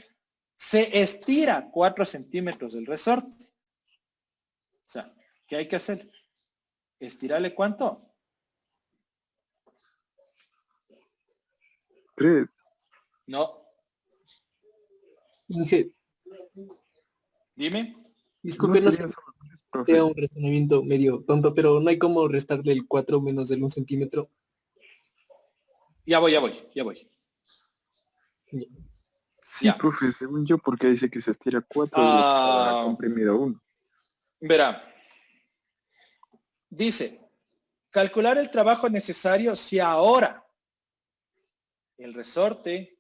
se estira 4 centímetros del resorte. O sea, ¿qué hay que hacer? ¿Estirarle cuánto? 3. No. Inge, Dime. disculpe, no sé sería si solo 3, profe. sea un razonamiento medio tonto, pero no hay cómo restarle el 4 menos del 1 centímetro. Ya voy. Sí, Ya. profe, según yo, porque dice que se estira 4 y estaba comprimido 1. Verá. Dice, calcular el trabajo necesario si ahora el resorte,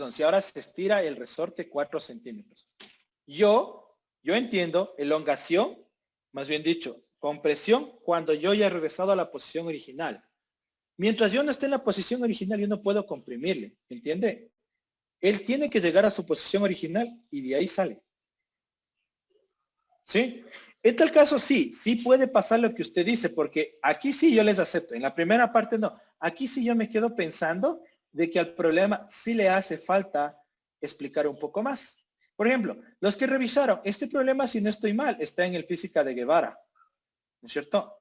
si ahora se estira el resorte 4 centímetros. Yo entiendo elongación, más bien dicho, compresión, cuando yo ya he regresado a la posición original. Mientras yo no esté en la posición original, yo no puedo comprimirle, ¿entiende? Él tiene que llegar a su posición original y de ahí sale. ¿Sí? En tal caso sí puede pasar lo que usted dice, porque aquí sí yo les acepto, en la primera parte no. Aquí sí yo me quedo pensando de que al problema sí le hace falta explicar un poco más. Por ejemplo, los que revisaron, este problema, si no estoy mal, está en el Física de Guevara, ¿no es cierto?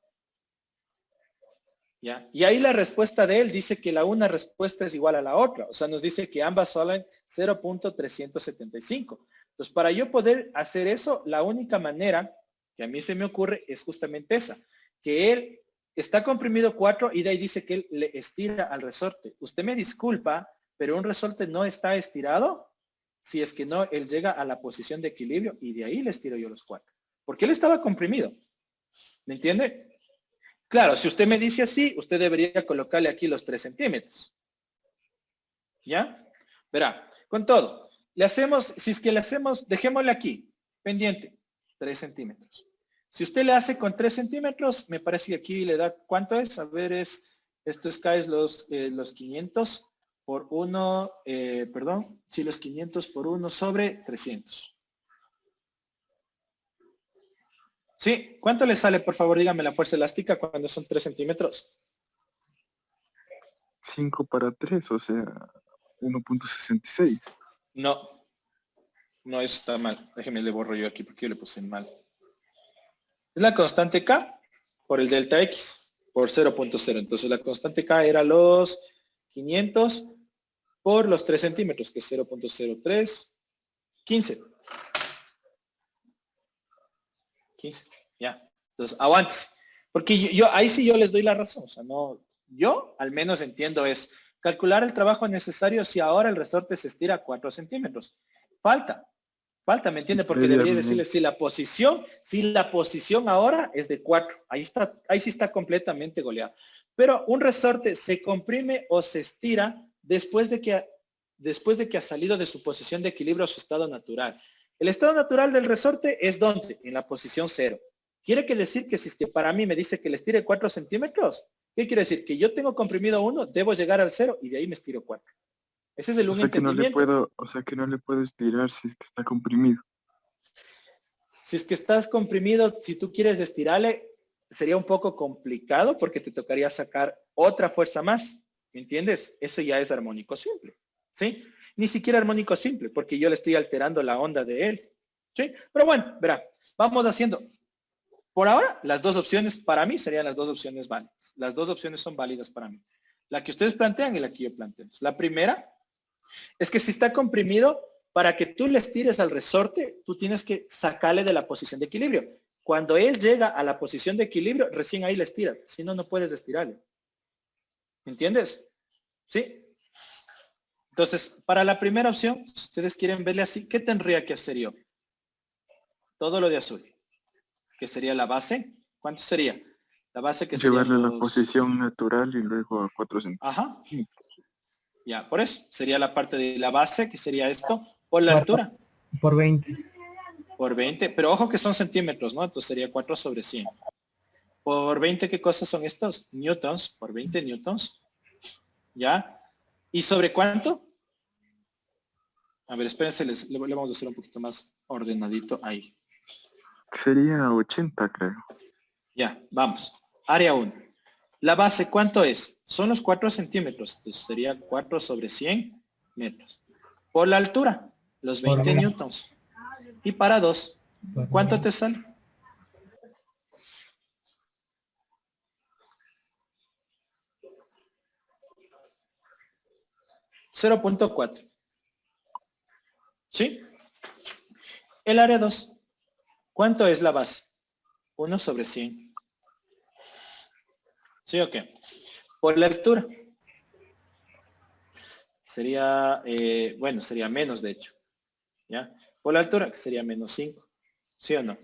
¿Ya? Y ahí la respuesta de él dice que la una respuesta es igual a la otra, o sea, nos dice que ambas son 0.375. Entonces, para yo poder hacer eso, la única manera que a mí se me ocurre es justamente esa, que él está comprimido 4 y de ahí dice que él le estira al resorte. Usted me disculpa, pero un resorte no está estirado si es que no, él llega a la posición de equilibrio y de ahí le estiro yo los 4. Porque él estaba comprimido. ¿Me entiende? Claro, si usted me dice así, usted debería colocarle aquí los 3 centímetros. ¿Ya? Verá, con todo. Le hacemos, si es que le hacemos, dejémosle aquí, pendiente, 3 centímetros. Si usted le hace con 3 centímetros, me parece que aquí le da, ¿cuánto es? A ver, esto es los 500 por 1, los 500 por 1 sobre 300. ¿Sí? ¿Cuánto le sale, por favor? Dígame la fuerza elástica cuando son 3 centímetros. 5 para 3, o sea, 1.66. No, eso está mal. Déjeme le borro yo aquí porque yo le puse mal. Es la constante K por el delta X por 0.0. Entonces la constante K era los 500 por los 3 centímetros, que es 0.03, 15. 15, ya. Entonces, aguántese. Porque yo ahí sí yo les doy la razón. O sea, no, yo al menos entiendo es calcular el trabajo necesario si ahora el resorte se estira 4 centímetros. Falta, ¿me entiende? Porque debería decirle si la posición ahora es de 4. Ahí sí está completamente goleado. Pero un resorte se comprime o se estira después de que ha salido de su posición de equilibrio a su estado natural. El estado natural del resorte es ¿dónde? En la posición 0. ¿Quiere decir que si es que para mí me dice que le estire 4 centímetros? ¿Qué quiere decir? Que yo tengo comprimido 1, debo llegar al 0 y de ahí me estiro 4. Ese es el un entendimiento. O sea que no le puedo estirar si es que está comprimido. Si es que estás comprimido, si tú quieres estirarle, sería un poco complicado porque te tocaría sacar otra fuerza más. ¿Me entiendes? Eso ya es armónico simple. ¿Sí? Ni siquiera armónico simple, porque yo le estoy alterando la onda de él. ¿Sí? Pero bueno, verá, vamos haciendo. Por ahora, las dos opciones para mí serían las dos opciones válidas. Las dos opciones son válidas para mí. La que ustedes plantean y la que yo planteo. La primera es que si está comprimido, para que tú le estires al resorte, tú tienes que sacarle de la posición de equilibrio. Cuando él llega a la posición de equilibrio, recién ahí le estiras. Si no, no puedes estirarle. ¿Entiendes? ¿Sí? Entonces, para la primera opción, si ustedes quieren verle así, ¿qué tendría que hacer yo? Todo lo de azul. ¿Qué sería la base? ¿Cuánto sería? La base que sería Llevarle a la posición natural y luego a 4 centímetros. Ajá. Ya, por eso. Sería la parte de la base, que sería esto, por la altura. Por 20. Por 20. Pero ojo que son centímetros, ¿no? Entonces sería 4 sobre 100. Por 20, ¿qué cosas son estos? Newtons. Por 20 newtons. ¿Ya? ¿Y sobre cuánto? A ver, espérense, le vamos a hacer un poquito más ordenadito ahí. Sería 80, creo. Ya, vamos. Área 1. La base, ¿cuánto es? Son los 4 centímetros. Entonces sería 4 sobre 100 metros. Por la altura, los 20 newtons. Y para 2, ¿cuánto te sale? $0.4. ¿Sí? El área 2. ¿Cuánto es la base? 1 sobre 100. ¿Sí o qué? Por la altura. Sería, bueno, sería menos de hecho. ¿Ya? Por la altura, que sería menos 5. ¿Sí o no?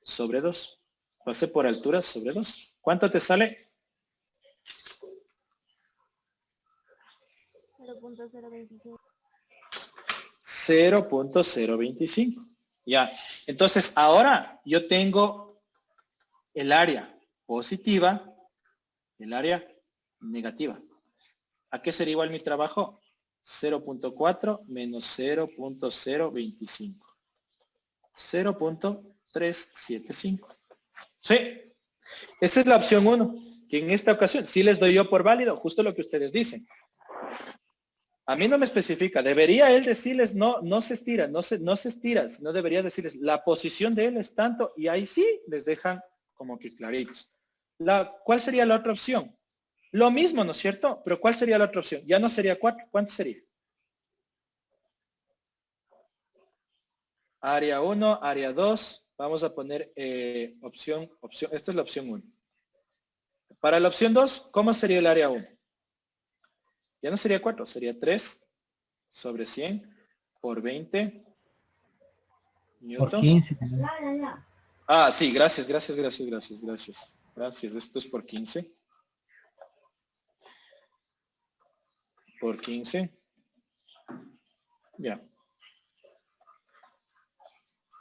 Sobre 2. Pasé por altura sobre 2. ¿Cuánto te sale? 0.025. 0.025. Ya. Entonces, ahora yo tengo el área positiva, el área negativa. ¿A qué sería igual mi trabajo? 0.4 menos 0.025. 0.375. Sí. Esa es la opción 1. Que en esta ocasión sí les doy yo por válido, justo lo que ustedes dicen. A mí no me especifica. Debería él decirles no se estira, no se estira, sino debería decirles la posición de él es tanto y ahí sí les dejan como que claritos. ¿Cuál sería la otra opción? Lo mismo, ¿no es cierto? Pero ¿cuál sería la otra opción? Ya no sería 4. ¿Cuánto sería? Área 1, área 2. Vamos a poner opción. Esta es la opción 1. Para la opción 2, ¿cómo sería el área 1? Ya no sería 4, sería 3 sobre 100 por 20 newtons. Por 15. Ah, sí, gracias. Gracias, esto es por 15. Por 15. Ya.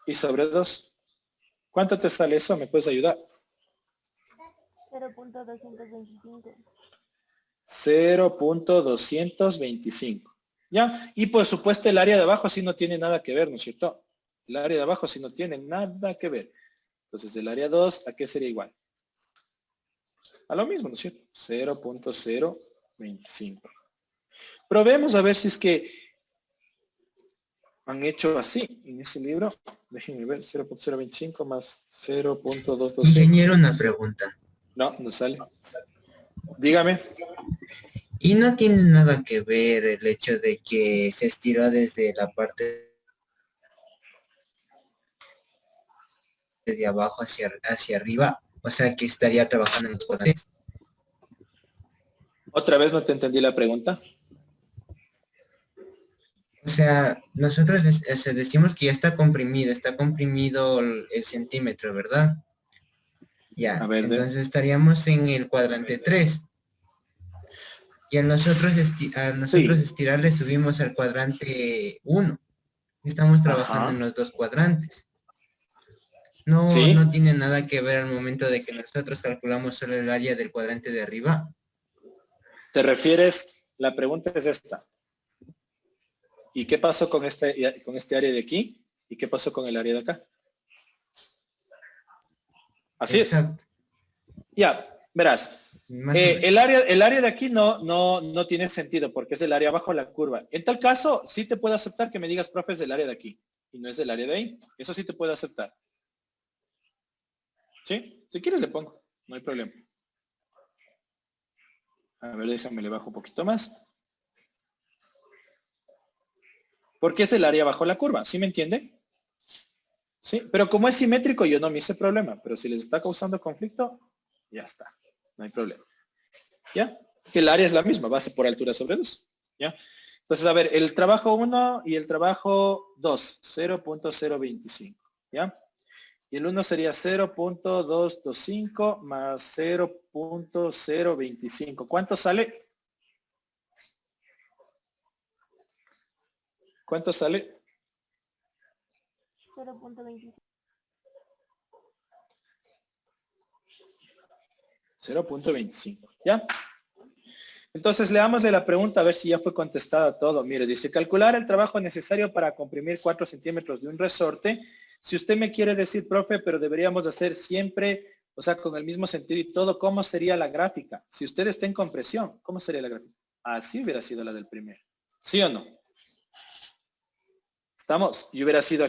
Y sobre 2. ¿Cuánto te sale eso? ¿Me puedes ayudar? 0.225. 0.225. ¿Ya? Y por supuesto el área de abajo sí no tiene nada que ver, ¿no es cierto? El área de abajo sí no tiene nada que ver. Entonces el área 2, ¿a qué sería igual? A lo mismo, ¿no es cierto? 0.025. Probemos a ver si es que han hecho así en ese libro. Déjenme ver, 0.025 más 0.225. Ingeniero, una pregunta. No, no sale. Dígame. ¿Y no tiene nada que ver el hecho de que se estiró desde la parte de abajo hacia arriba? O sea, que estaría trabajando en los cuadrantes. Otra vez no te entendí la pregunta. O sea, nosotros decimos que ya está comprimido el centímetro, ¿verdad? Ya, A ver, entonces estaríamos en el cuadrante 3. Y a nosotros estirarle subimos al cuadrante 1. Estamos trabajando en los dos cuadrantes. No, ¿sí? No tiene nada que ver al momento de que nosotros calculamos solo el área del cuadrante de arriba. ¿Te refieres? La pregunta es esta. ¿Y qué pasó con este área de aquí? ¿Y qué pasó con el área de acá? Así Exacto. es. Ya, verás. El área de aquí no tiene sentido porque es el área abajo de la curva. En tal caso, sí te puedo aceptar que me digas, profe, es del área de aquí y no es del área de ahí. Eso sí te puedo aceptar. ¿Sí? Si quieres le pongo, no hay problema. A ver, déjame, le bajo un poquito más. Porque es el área bajo la curva, ¿sí me entiende? Sí, pero como es simétrico yo no me hice problema, pero si les está causando conflicto, ya está, no hay problema. ¿Ya? Que el área es la misma, base por altura sobre 2. ¿Ya? Entonces, a ver, el trabajo 1 y el trabajo 2, 0.025. ¿Ya? Y el 1 sería 0.225 más 0.025. ¿Cuánto sale? ¿Cuánto sale? 0.25. 0.25. ¿Ya? Entonces leámosle la pregunta a ver si ya fue contestada todo. Mire, dice, calcular el trabajo necesario para comprimir 4 centímetros de un resorte. Si usted me quiere decir, profe, pero deberíamos hacer siempre, o sea, con el mismo sentido y todo, ¿cómo sería la gráfica? Si usted está en compresión, ¿cómo sería la gráfica? Así hubiera sido la del primero. ¿Sí o no? ¿Estamos? Y hubiera sido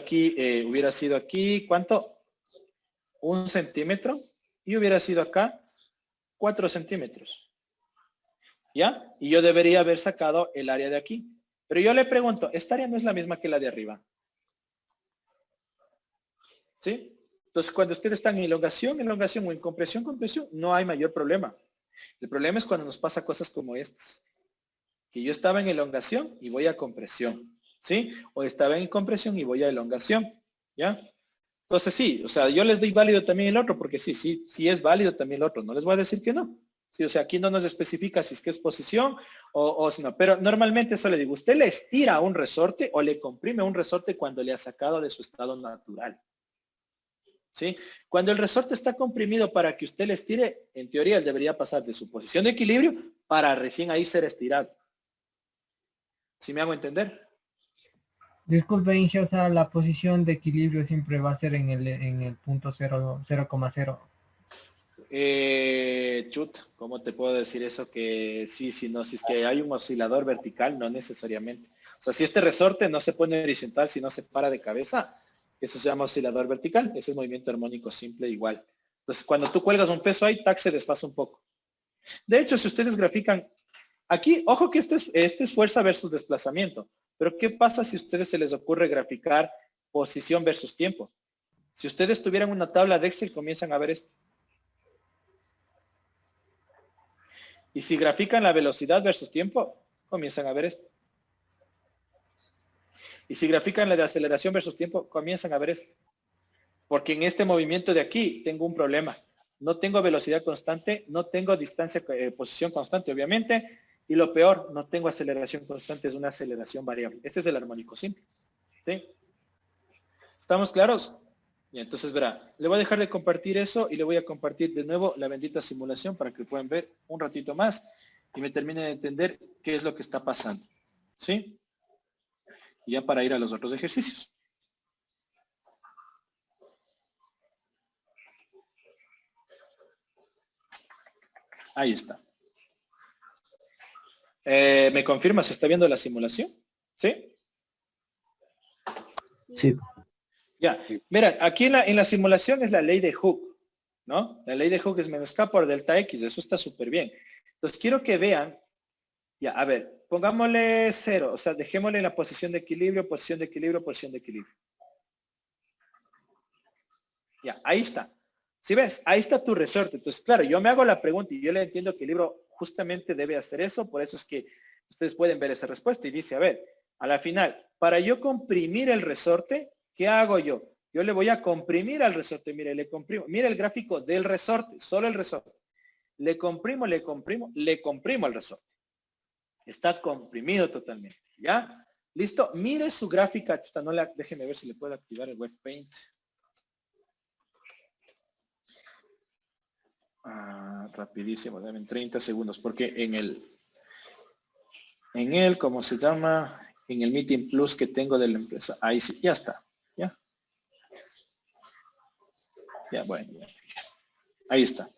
aquí, ¿cuánto? 1 centímetro. Y hubiera sido acá 4 centímetros. ¿Ya? Y yo debería haber sacado el área de aquí. Pero yo le pregunto, ¿esta área no es la misma que la de arriba? ¿Sí? Entonces, cuando usted está en elongación o en compresión, no hay mayor problema. El problema es cuando nos pasa cosas como estas. Que yo estaba en elongación y voy a compresión. ¿Sí? O estaba en compresión y voy a elongación. ¿Ya? Entonces sí, o sea, yo les doy válido también el otro, porque sí es válido también el otro. No les voy a decir que no. Sí, o sea, aquí no nos especifica si es que es posición o si no. Pero normalmente eso le digo, usted le estira un resorte o le comprime un resorte cuando le ha sacado de su estado natural. ¿Sí? Cuando el resorte está comprimido para que usted le estire, en teoría él debería pasar de su posición de equilibrio para recién ahí ser estirado. ¿Sí me hago entender? Disculpe, Inge, o sea, la posición de equilibrio siempre va a ser en el punto 0,0. Chuta, ¿cómo te puedo decir eso? Que sí, no, si es que hay un oscilador vertical, no necesariamente. O sea, si este resorte no se pone horizontal, si no se para de cabeza, eso se llama oscilador vertical. Ese es movimiento armónico simple igual. Entonces, cuando tú cuelgas un peso ahí, tac, se desfasa un poco. De hecho, si ustedes grafican, aquí, ojo que este es fuerza versus desplazamiento. Pero ¿qué pasa si a ustedes se les ocurre graficar posición versus tiempo? Si ustedes tuvieran una tabla de Excel, comienzan a ver esto. Y si grafican la velocidad versus tiempo, comienzan a ver esto. Y si grafican la de aceleración versus tiempo, comienzan a ver esto. Porque en este movimiento de aquí tengo un problema. No tengo velocidad constante, no tengo distancia, posición constante, obviamente. Y lo peor, no tengo aceleración constante, es una aceleración variable. Este es el armónico simple. ¿Sí? ¿Estamos claros? Y entonces verá, le voy a dejar de compartir eso y le voy a compartir de nuevo la bendita simulación para que puedan ver un ratito más y me terminen de entender qué es lo que está pasando. ¿Sí? Y ya para ir a los otros ejercicios. Ahí está. ¿Me confirma? ¿Se está viendo la simulación? ¿Sí? Sí. Ya. Mira, aquí en la simulación es la ley de Hooke, ¿no? La ley de Hooke es menos K por delta X. Eso está súper bien. Entonces quiero que vean. Ya, a ver, pongámosle 0. O sea, dejémosle la posición de equilibrio, posición de equilibrio, posición de equilibrio. Ya, ahí está. ¿Sí ves? Ahí está tu resorte. Entonces, claro, yo me hago la pregunta y yo le entiendo que el libro justamente debe hacer eso. Por eso es que ustedes pueden ver esa respuesta. Y dice, a ver, a la final, para yo comprimir el resorte, ¿qué hago yo? Yo le voy a comprimir al resorte. Mire, le comprimo. Mire el gráfico del resorte, solo el resorte. Le comprimo al resorte. Está comprimido totalmente. ¿Ya? ¿Listo? Mire su gráfica. Chuta, no la, déjeme ver si le puedo activar el Web Paint. Rapidísimo, deben 30 segundos, porque en el, ¿cómo se llama? En el Meeting Plus que tengo de la empresa, ahí sí, ya está, ya. Ya, bueno, ya. Ahí está.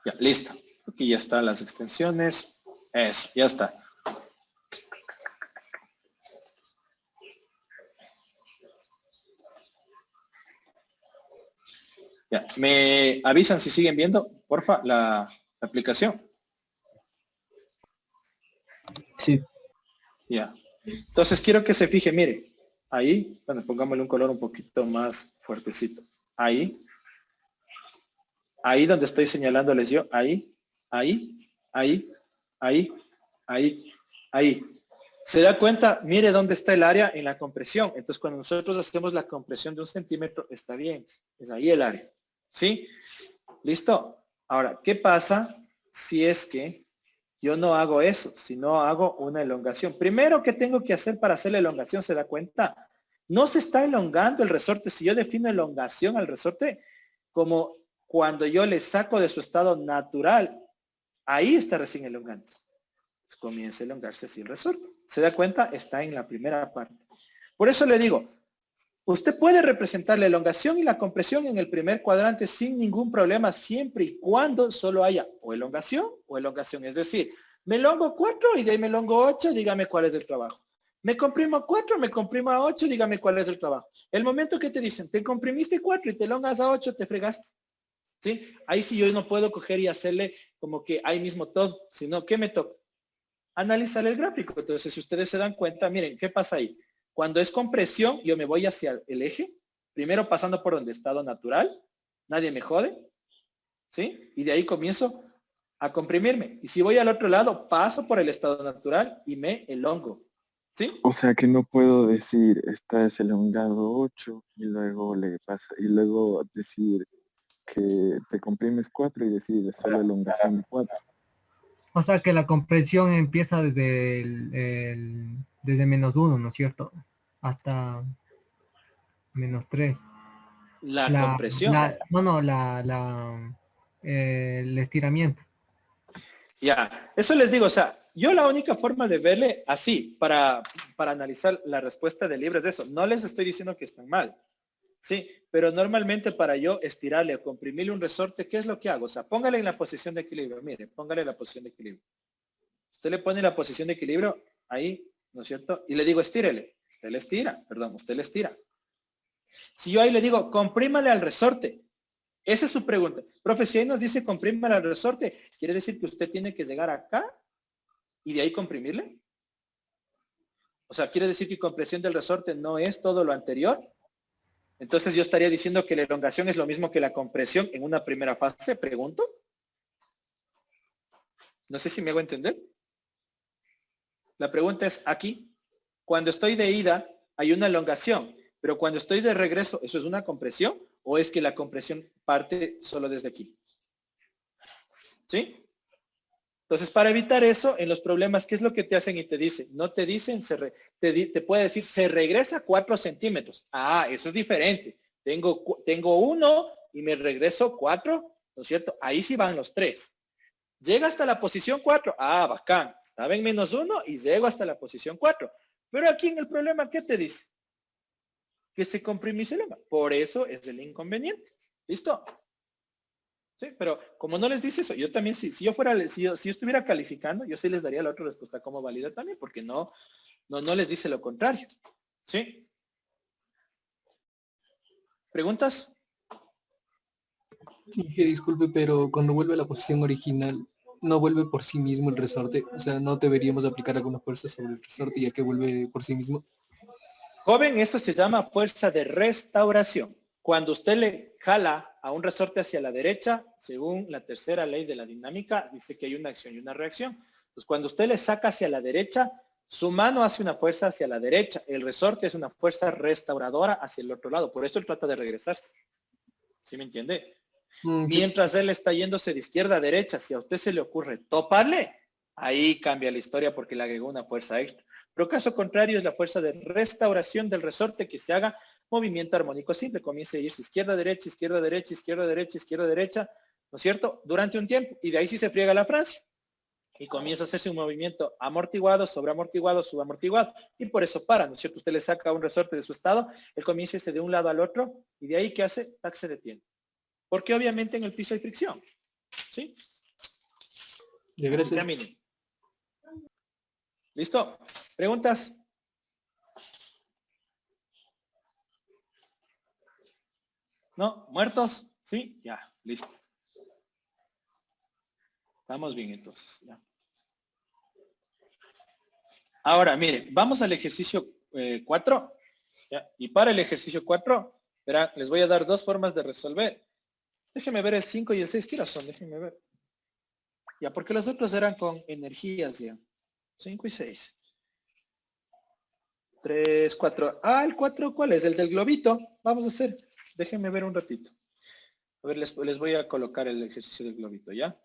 Ya, listo. Aquí ya están las extensiones. Eso, ya está. Ya, me avisan si siguen viendo, porfa, la aplicación. Sí. Ya. Entonces quiero que se fije, mire, ahí, bueno, pongámosle un color un poquito más fuertecito. Ahí. Ahí donde estoy señalándoles yo, ahí, ahí, ahí, ahí, ahí, ahí. ¿Se da cuenta? Mire dónde está el área en la compresión. Entonces, cuando nosotros hacemos la compresión de 1 centímetro, está bien. Es ahí el área. ¿Sí? ¿Listo? Ahora, ¿qué pasa si es que yo no hago eso? Si no hago una elongación. Primero, ¿qué tengo que hacer para hacer la elongación? ¿Se da cuenta? No se está elongando el resorte. Si yo defino elongación al resorte como cuando yo le saco de su estado natural, ahí está recién elongándose. Pues comienza a elongarse así el resorte. ¿Se da cuenta? Está en la primera parte. Por eso le digo, usted puede representar la elongación y la compresión en el primer cuadrante sin ningún problema, siempre y cuando solo haya o elongación. Es decir, me elongo 4 y de ahí me elongo 8, dígame cuál es el trabajo. Me comprimo a 4, me comprimo a 8, dígame cuál es el trabajo. El momento que te dicen, te comprimiste 4 y te elongas a 8, te fregaste. ¿Sí? Ahí sí yo no puedo coger y hacerle como que ahí mismo todo, sino que me toca analizar el gráfico. Entonces, si ustedes se dan cuenta, miren, ¿qué pasa ahí? Cuando es compresión, yo me voy hacia el eje, primero pasando por donde estado natural, nadie me jode, ¿sí? Y de ahí comienzo a comprimirme. Y si voy al otro lado, paso por el estado natural y me elongo, ¿sí? O sea que no puedo decir, está es elongado 8 y luego le pasa, y luego decir que te comprimes 4 y decir solo elongación de 4. O sea que la compresión empieza desde desde -1, ¿no es cierto? Hasta -3. La compresión. El estiramiento. Ya, eso les digo, o sea, yo la única forma de verle así, para analizar la respuesta del libro es eso. No les estoy diciendo que están mal, sí, pero normalmente para yo estirarle o comprimirle un resorte, ¿qué es lo que hago? O sea, póngale en la posición de equilibrio, mire, póngale la posición de equilibrio. Usted le pone la posición de equilibrio ahí, ¿no es cierto? Y le digo, estírele. Usted le estira. Si yo ahí le digo, comprímale al resorte, esa es su pregunta. Profe, si ahí nos dice comprímale al resorte, ¿quiere decir que usted tiene que llegar acá y de ahí comprimirle? O sea, ¿quiere decir que compresión del resorte no es todo lo anterior? Entonces yo estaría diciendo que la elongación es lo mismo que la compresión en una primera fase, pregunto. No sé si me hago entender. La pregunta es aquí, cuando estoy de ida hay una elongación, pero cuando estoy de regreso, ¿eso es una compresión o es que la compresión parte solo desde aquí? ¿Sí? Entonces, para evitar eso, en los problemas, ¿qué es lo que te hacen y te dicen? No te dicen, te puede decir, se regresa 4 centímetros. Ah, eso es diferente. Tengo 1 y me regreso 4, ¿no es cierto? Ahí sí van los 3. Llega hasta la posición 4. Ah, bacán. Estaba en -1 y llego hasta la posición 4. Pero aquí en el problema, ¿qué te dice? Que se comprime y se elonga. Por eso es el inconveniente. ¿Listo? Sí, pero como no les dice eso, yo también, si yo estuviera calificando, yo sí les daría la otra respuesta como válida también, porque no les dice lo contrario. ¿Sí? ¿Preguntas? Dije, disculpe, pero cuando vuelve a la posición original, ¿no vuelve por sí mismo el resorte? O sea, ¿no deberíamos aplicar alguna fuerza sobre el resorte ya que vuelve por sí mismo? Joven, eso se llama fuerza de restauración. Cuando usted le jala a un resorte hacia la derecha, según la tercera ley de la dinámica, dice que hay una acción y una reacción. Entonces, cuando usted le saca hacia la derecha, su mano hace una fuerza hacia la derecha. El resorte es una fuerza restauradora hacia el otro lado. Por eso él trata de regresarse. ¿Sí me entiende? Mientras él está yéndose de izquierda a derecha, si a usted se le ocurre toparle, ahí cambia la historia porque le agregó una fuerza extra. Pero caso contrario es la fuerza de restauración del resorte que se haga movimiento armónico simple. Comience a irse izquierda, derecha, izquierda, derecha, izquierda, derecha, izquierda, derecha, ¿no es cierto? Durante un tiempo. Y de ahí sí se friega la Francia. Y comienza a hacerse un movimiento amortiguado, sobreamortiguado, subamortiguado. Y por eso para, ¿no es cierto? Usted le saca un resorte de su estado, él comienza a irse de un lado al otro. Y de ahí, ¿qué hace? Tac, se detiene. Porque obviamente en el piso hay fricción. ¿Sí? Gracias. ¿Listo? ¿Preguntas? ¿No? ¿Muertos? ¿Sí? Ya, listo. Estamos bien entonces. Ya. Ahora, mire, vamos al ejercicio 4. Y para el ejercicio 4, verán, les voy a dar dos formas de resolver. Déjenme ver el 5 y el 6. ¿Qué horas son? Déjenme ver. Ya, porque los otros eran con energías ya. 5 y 6. 3, 4. Ah, el 4, ¿cuál es? El del globito. Vamos a hacer. Déjenme ver un ratito. A ver, les voy a colocar el ejercicio del globito, ¿ya?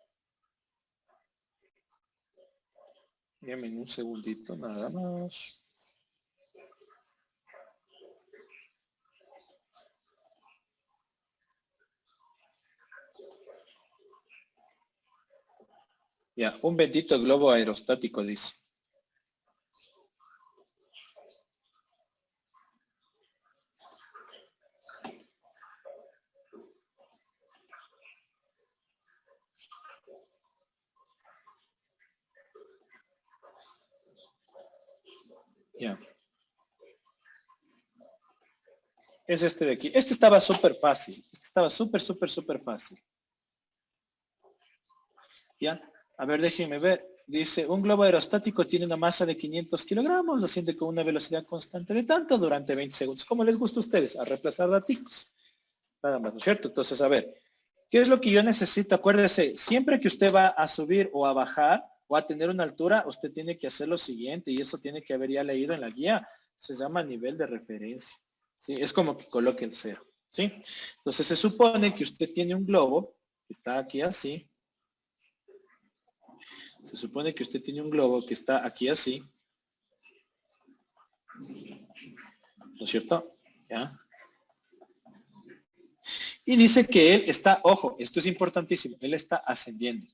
Déjenme un segundito, nada más. Ya, un bendito globo aerostático, dice. Ya. Es este de aquí. Este estaba súper fácil. Este estaba súper fácil. ¿Ya? A ver, déjenme ver. Dice, un globo aerostático tiene una masa de 500 kilogramos, asciende con una velocidad constante de tanto durante 20 segundos. ¿Cómo les gusta a ustedes? A reemplazar datos. Nada más, ¿no es cierto? Entonces, a ver, ¿qué es lo que yo necesito? Acuérdese, siempre que usted va a subir o a bajar o a tener una altura, usted tiene que hacer lo siguiente, y eso tiene que haber ya leído en la guía. Se llama nivel de referencia. ¿Sí? Es como que coloque el 0. ¿Sí? Entonces, se supone que usted tiene un globo, que está aquí así. Se supone que usted tiene un globo que está aquí así. ¿No es cierto? ¿Ya? Y dice que él está, ojo, esto es importantísimo, él está ascendiendo.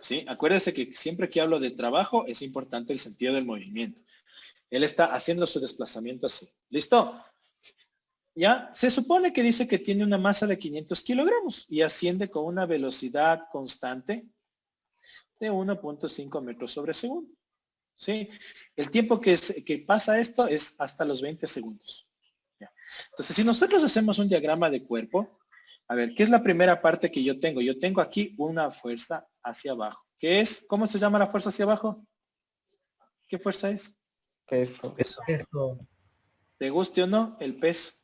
¿Sí? Acuérdese que siempre que hablo de trabajo es importante el sentido del movimiento. Él está haciendo su desplazamiento así. ¿Listo? ¿Ya? Se supone que dice que tiene una masa de 500 kilogramos y asciende con una velocidad constante de 1.5 metros sobre segundo. ¿Sí? El tiempo que pasa esto es hasta los 20 segundos. ¿Ya? Entonces, si nosotros hacemos un diagrama de cuerpo, a ver, ¿qué es la primera parte que yo tengo? Yo tengo aquí una fuerza hacia abajo. ¿Qué es? ¿Cómo se llama la fuerza hacia abajo? ¿Qué fuerza es? Peso. Eso. Te guste o no, el peso.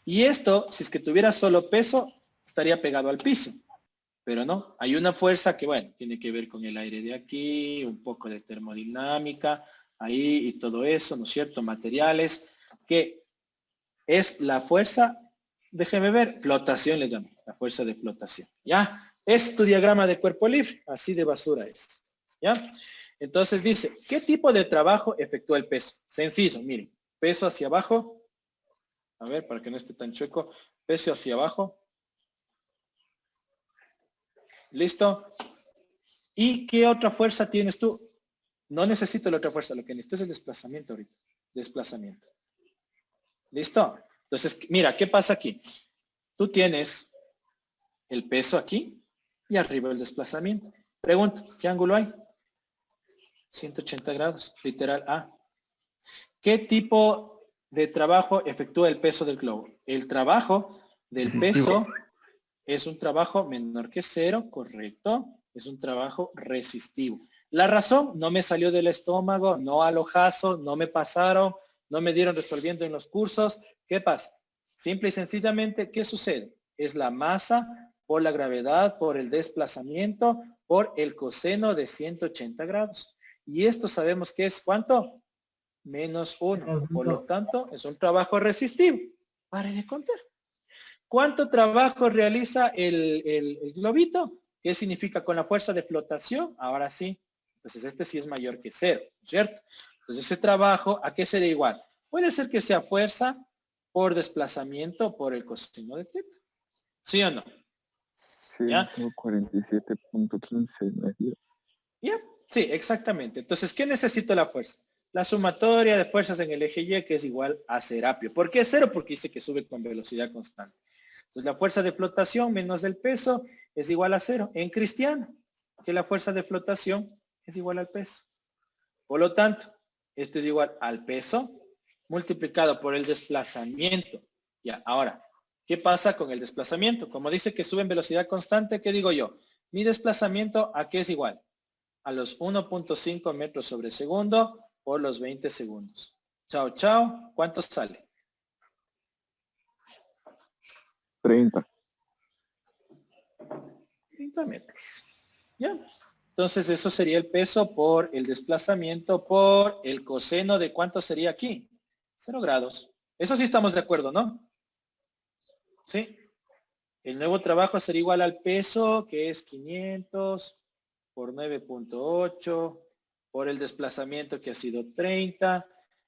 Y esto, si es que tuviera solo peso, estaría pegado al piso. Pero no, hay una fuerza que, bueno, tiene que ver con el aire de aquí, un poco de termodinámica, ahí y todo eso, ¿no es cierto? Materiales, que es la fuerza, déjeme ver, flotación le llamo, la fuerza de flotación, ¿ya? Es tu diagrama de cuerpo libre, así de basura es, ¿ya? Entonces dice, ¿qué tipo de trabajo efectúa el peso? Sencillo, miren, peso hacia abajo, a ver, para que no esté tan chueco, peso hacia abajo. ¿Listo? ¿Y qué otra fuerza tienes tú? No necesito la otra fuerza, lo que necesito es el desplazamiento ahorita. Desplazamiento. ¿Listo? Entonces, mira, ¿qué pasa aquí? Tú tienes el peso aquí y arriba el desplazamiento. Pregunto, ¿qué ángulo hay? 180 grados, literal A. ¿Qué tipo de trabajo efectúa el peso del globo? El trabajo del peso es un trabajo menor que 0, correcto. Es un trabajo resistivo. La razón no me salió del estómago, no al ojazo, no me pasaron, no me dieron resolviendo en los cursos. ¿Qué pasa? Simple y sencillamente, ¿qué sucede? Es la masa por la gravedad, por el desplazamiento, por el coseno de 180 grados. Y esto sabemos que es ¿cuánto? -1. Por lo tanto, es un trabajo resistivo. Pare de contar. ¿Cuánto trabajo realiza el globito? ¿Qué significa con la fuerza de flotación? Ahora sí. Entonces este sí es mayor que 0, ¿cierto? Entonces ese trabajo, ¿a qué sería igual? Puede ser que sea fuerza por desplazamiento por el coseno de θ. ¿Sí o no? 147.15 medio. ¿Ya? Sí, exactamente. Entonces, ¿qué necesito la fuerza? La sumatoria de fuerzas en el eje Y, que es igual a Serapio. ¿Por qué 0? Porque dice que sube con velocidad constante. Entonces, la fuerza de flotación menos el peso es igual a 0. En cristiano, que la fuerza de flotación es igual al peso. Por lo tanto, esto es igual al peso multiplicado por el desplazamiento. Ya, ahora, ¿qué pasa con el desplazamiento? Como dice que sube en velocidad constante, ¿qué digo yo? Mi desplazamiento, ¿a qué es igual? A los 1.5 metros sobre segundo por los 20 segundos. Chao, chao. ¿Cuánto sale? 30. 30 metros. ¿Ya? Entonces eso sería el peso por el desplazamiento por el coseno de ¿cuánto sería aquí? 0 grados. Eso sí estamos de acuerdo, ¿no? ¿Sí? El nuevo trabajo sería igual al peso, que es 500 por 9.8, por el desplazamiento que ha sido 30,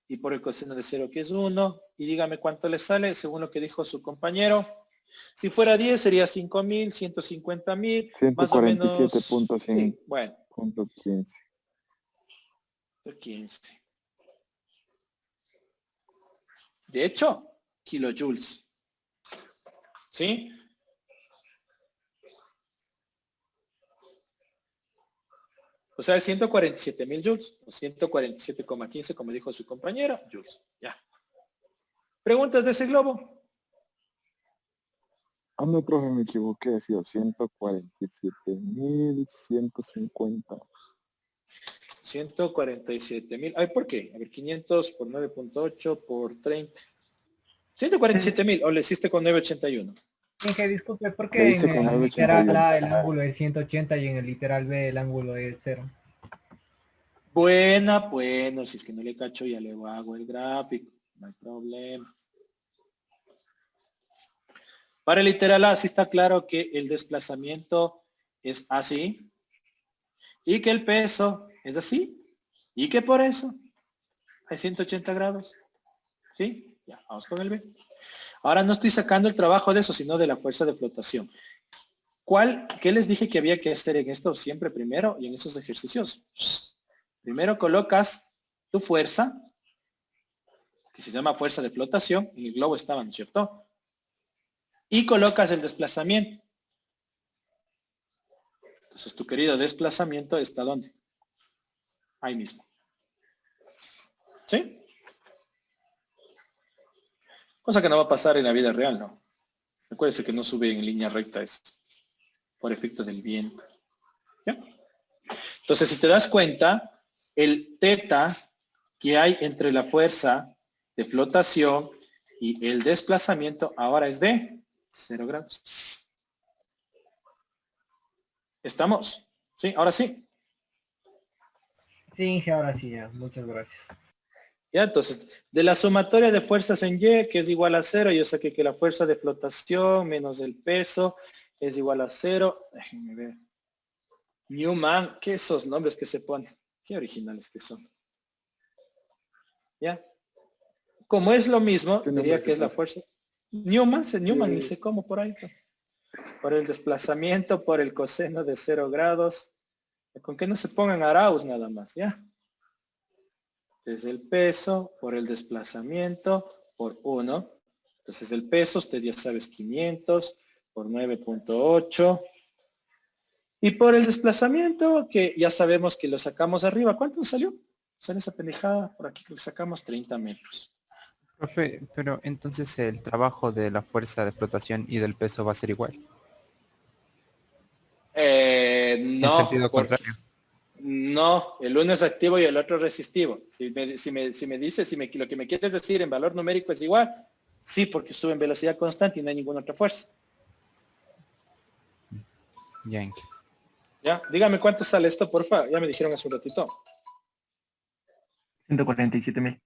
y por el coseno de 0 que es 1. Y dígame cuánto le sale, según lo que dijo su compañero. Si fuera 10 sería 5.000, 150.000, más o menos. 147.5. Sí, bueno. Punto 15. 15. De hecho, kilojoules. ¿Sí? O sea, 147.000 joules, o 147,15, como dijo su compañera, joules. Ya. ¿Preguntas de ese globo? Ah, no, profe, me equivoqué, ha sido 147.150. 147.000. A ver, ¿por qué? A ver, 500 por 9.8 por 30. 147.000, o le hiciste con 981. Inge, disculpe, ¿por Le qué hice en con el literal 981. A el ángulo es 180 y en el literal B el ángulo es 0? Bueno, si es que no le cacho ya le hago el gráfico, no hay problema. Para el literal A sí está claro que el desplazamiento es así y que el peso es así y que por eso hay 180 grados. ¿Sí? Ya, vamos con el B. Ahora no estoy sacando el trabajo de eso, sino de la fuerza de flotación. ¿Qué les dije que había que hacer en esto siempre primero y en esos ejercicios? Primero colocas tu fuerza, que se llama fuerza de flotación, en el globo estaba, ¿no es cierto? Y colocas el desplazamiento. Entonces tu querido desplazamiento está ¿dónde? Ahí mismo. ¿Sí? Cosa que no va a pasar en la vida real, ¿no? Recuérdese que no sube en línea recta, es por efectos del viento. ¿Ya? Entonces, si te das cuenta, el teta que hay entre la fuerza de flotación y el desplazamiento ahora es de 0 grados. ¿Estamos? ¿Sí? Ahora sí. Sí, Inge, ahora sí, ya. Muchas gracias. Ya, entonces, de la sumatoria de fuerzas en Y, que es igual a 0, yo saqué que la fuerza de flotación menos el peso es igual a 0. Déjenme ver. Newman, ¿qué esos nombres que se ponen? Qué originales que son. ¿Ya? Como es lo mismo, diría que es la fuerza. Newman, ni sé cómo por ahí. Por el desplazamiento, por el coseno de 0 grados. Con que no se pongan araos nada más, ¿ya? Desde el peso, por el desplazamiento, por 1. Entonces el peso, usted ya sabes, 500 por 9.8. Y por el desplazamiento, que ya sabemos que lo sacamos arriba. ¿Cuánto nos salió? Sale esa pendejada por aquí que sacamos 30 metros. Profe, pero entonces el trabajo de la fuerza de flotación y del peso va a ser igual. No. En sentido contrario. No, el uno es activo y el otro resistivo. Si me dices, lo que me quieres decir en valor numérico es igual, sí, porque sube en velocidad constante y no hay ninguna otra fuerza. Yankee. Ya, dígame cuánto sale esto, porfa. Ya me dijeron hace un ratito. 147.000.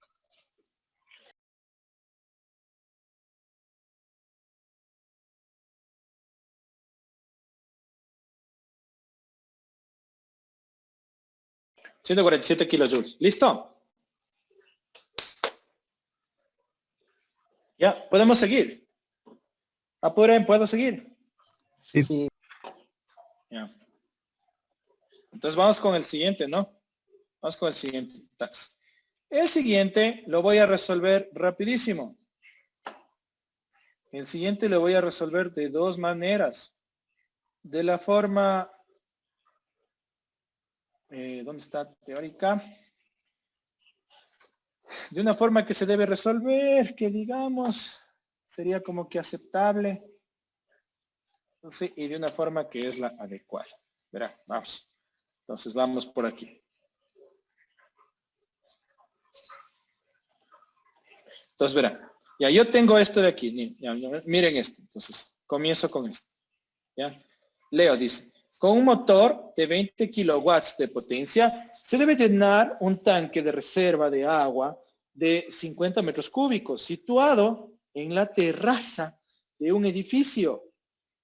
$147 kilojoules. ¿Listo? Ya, podemos seguir. Apuren, ¿puedo seguir? Sí. Ya. Entonces vamos con el siguiente, ¿no? Vamos con el siguiente. El siguiente lo voy a resolver rapidísimo. El siguiente lo voy a resolver de dos maneras. De la forma, ¿dónde está teórica? de una forma que se debe resolver, que digamos, sería como que aceptable. Sí, y de una forma que es la adecuada. Verá, vamos. Entonces vamos por aquí. Entonces verán, ya yo tengo esto de aquí. Ya, miren esto. Entonces comienzo con esto. ¿Ya? Leo dice, con un motor de 20 kilowatts de potencia, se debe llenar un tanque de reserva de agua de 50 metros cúbicos, situado en la terraza de un edificio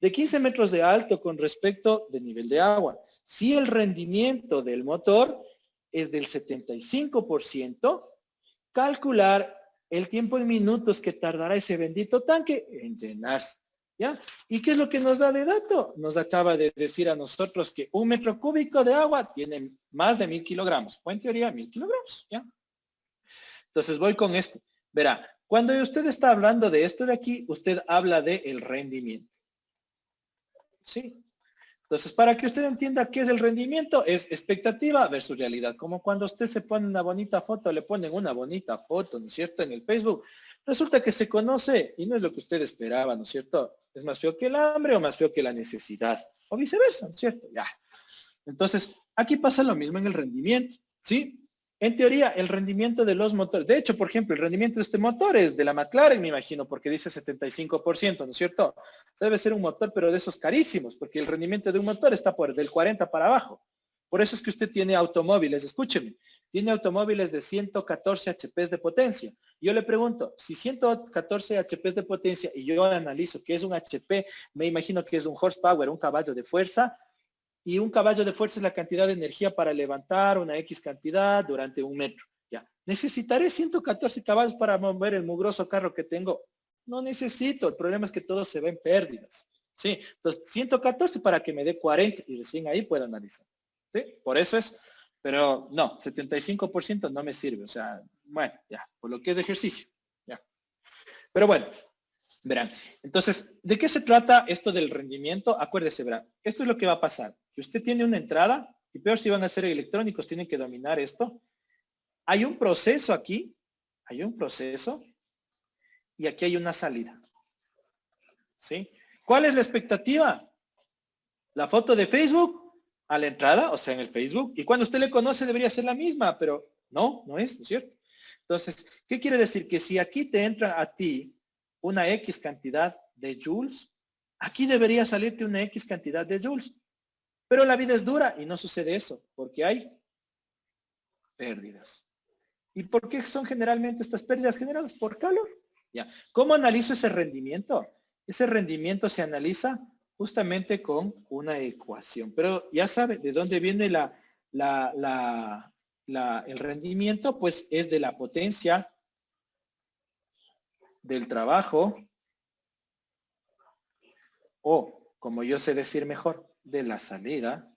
de 15 metros de alto con respecto del nivel de agua. Si el rendimiento del motor es del 75%, calcular el tiempo en minutos que tardará ese bendito tanque en llenarse. ¿Ya? ¿Y qué es lo que nos da de dato? Nos acaba de decir a nosotros que un metro cúbico de agua tiene más de 1000 kilogramos. O en teoría 1000 kilogramos. ¿Ya? Entonces voy con esto. Verá, cuando usted está hablando de esto de aquí, usted habla de el rendimiento. ¿Sí? Entonces, para que usted entienda qué es el rendimiento, es expectativa versus realidad. Como cuando usted se pone una bonita foto, le ponen una bonita foto, ¿no es cierto?, en el Facebook. Resulta que se conoce y no es lo que usted esperaba, ¿no es cierto? Es más feo que el hambre o más feo que la necesidad. O viceversa, ¿no es cierto? Ya. Entonces, aquí pasa lo mismo en el rendimiento, ¿sí? En teoría, el rendimiento de los motores, de hecho, por ejemplo, el rendimiento de este motor es de la McLaren, me imagino, porque dice 75%, ¿no es cierto? Debe ser un motor, pero de esos carísimos, porque el rendimiento de un motor está por del 40 para abajo. Por eso es que usted tiene automóviles, escúcheme, tiene automóviles de 114 HP de potencia. Yo le pregunto, si 114 HP de potencia y yo analizo qué es un HP, me imagino que es un horsepower, un caballo de fuerza, y un caballo de fuerza es la cantidad de energía para levantar una X cantidad durante un metro. ¿Ya? ¿Necesitaré 114 caballos para mover el mugroso carro que tengo? No necesito, el problema es que todo se ve en pérdidas. ¿Sí? Entonces, 114 para que me dé 40 y recién ahí puedo analizar. ¿Sí? Por eso es, pero no, 75% no me sirve. O sea, bueno, ya, por lo que es ejercicio. Ya. Pero bueno, verán. Entonces, ¿de qué se trata esto del rendimiento? Acuérdese, verán, esto es lo que va a pasar. Que usted tiene una entrada, y peor si van a ser electrónicos, tienen que dominar esto. Hay un proceso aquí, hay un proceso, y aquí hay una salida. ¿Sí? ¿Cuál es la expectativa? La foto de Facebook a la entrada, o sea, en el Facebook, y cuando usted le conoce debería ser la misma, pero no, no es, ¿no es cierto? Entonces, ¿qué quiere decir? Que si aquí te entra a ti una X cantidad de joules, aquí debería salirte una X cantidad de joules. Pero la vida es dura y no sucede eso, porque hay pérdidas. ¿Y por qué son generalmente estas pérdidas generadas? Por calor. Ya. ¿Cómo analizo ese rendimiento? Ese rendimiento se analiza justamente con una ecuación. Pero ya sabe de dónde viene el rendimiento, pues es de la potencia del trabajo, o, como yo sé decir mejor, de la salida,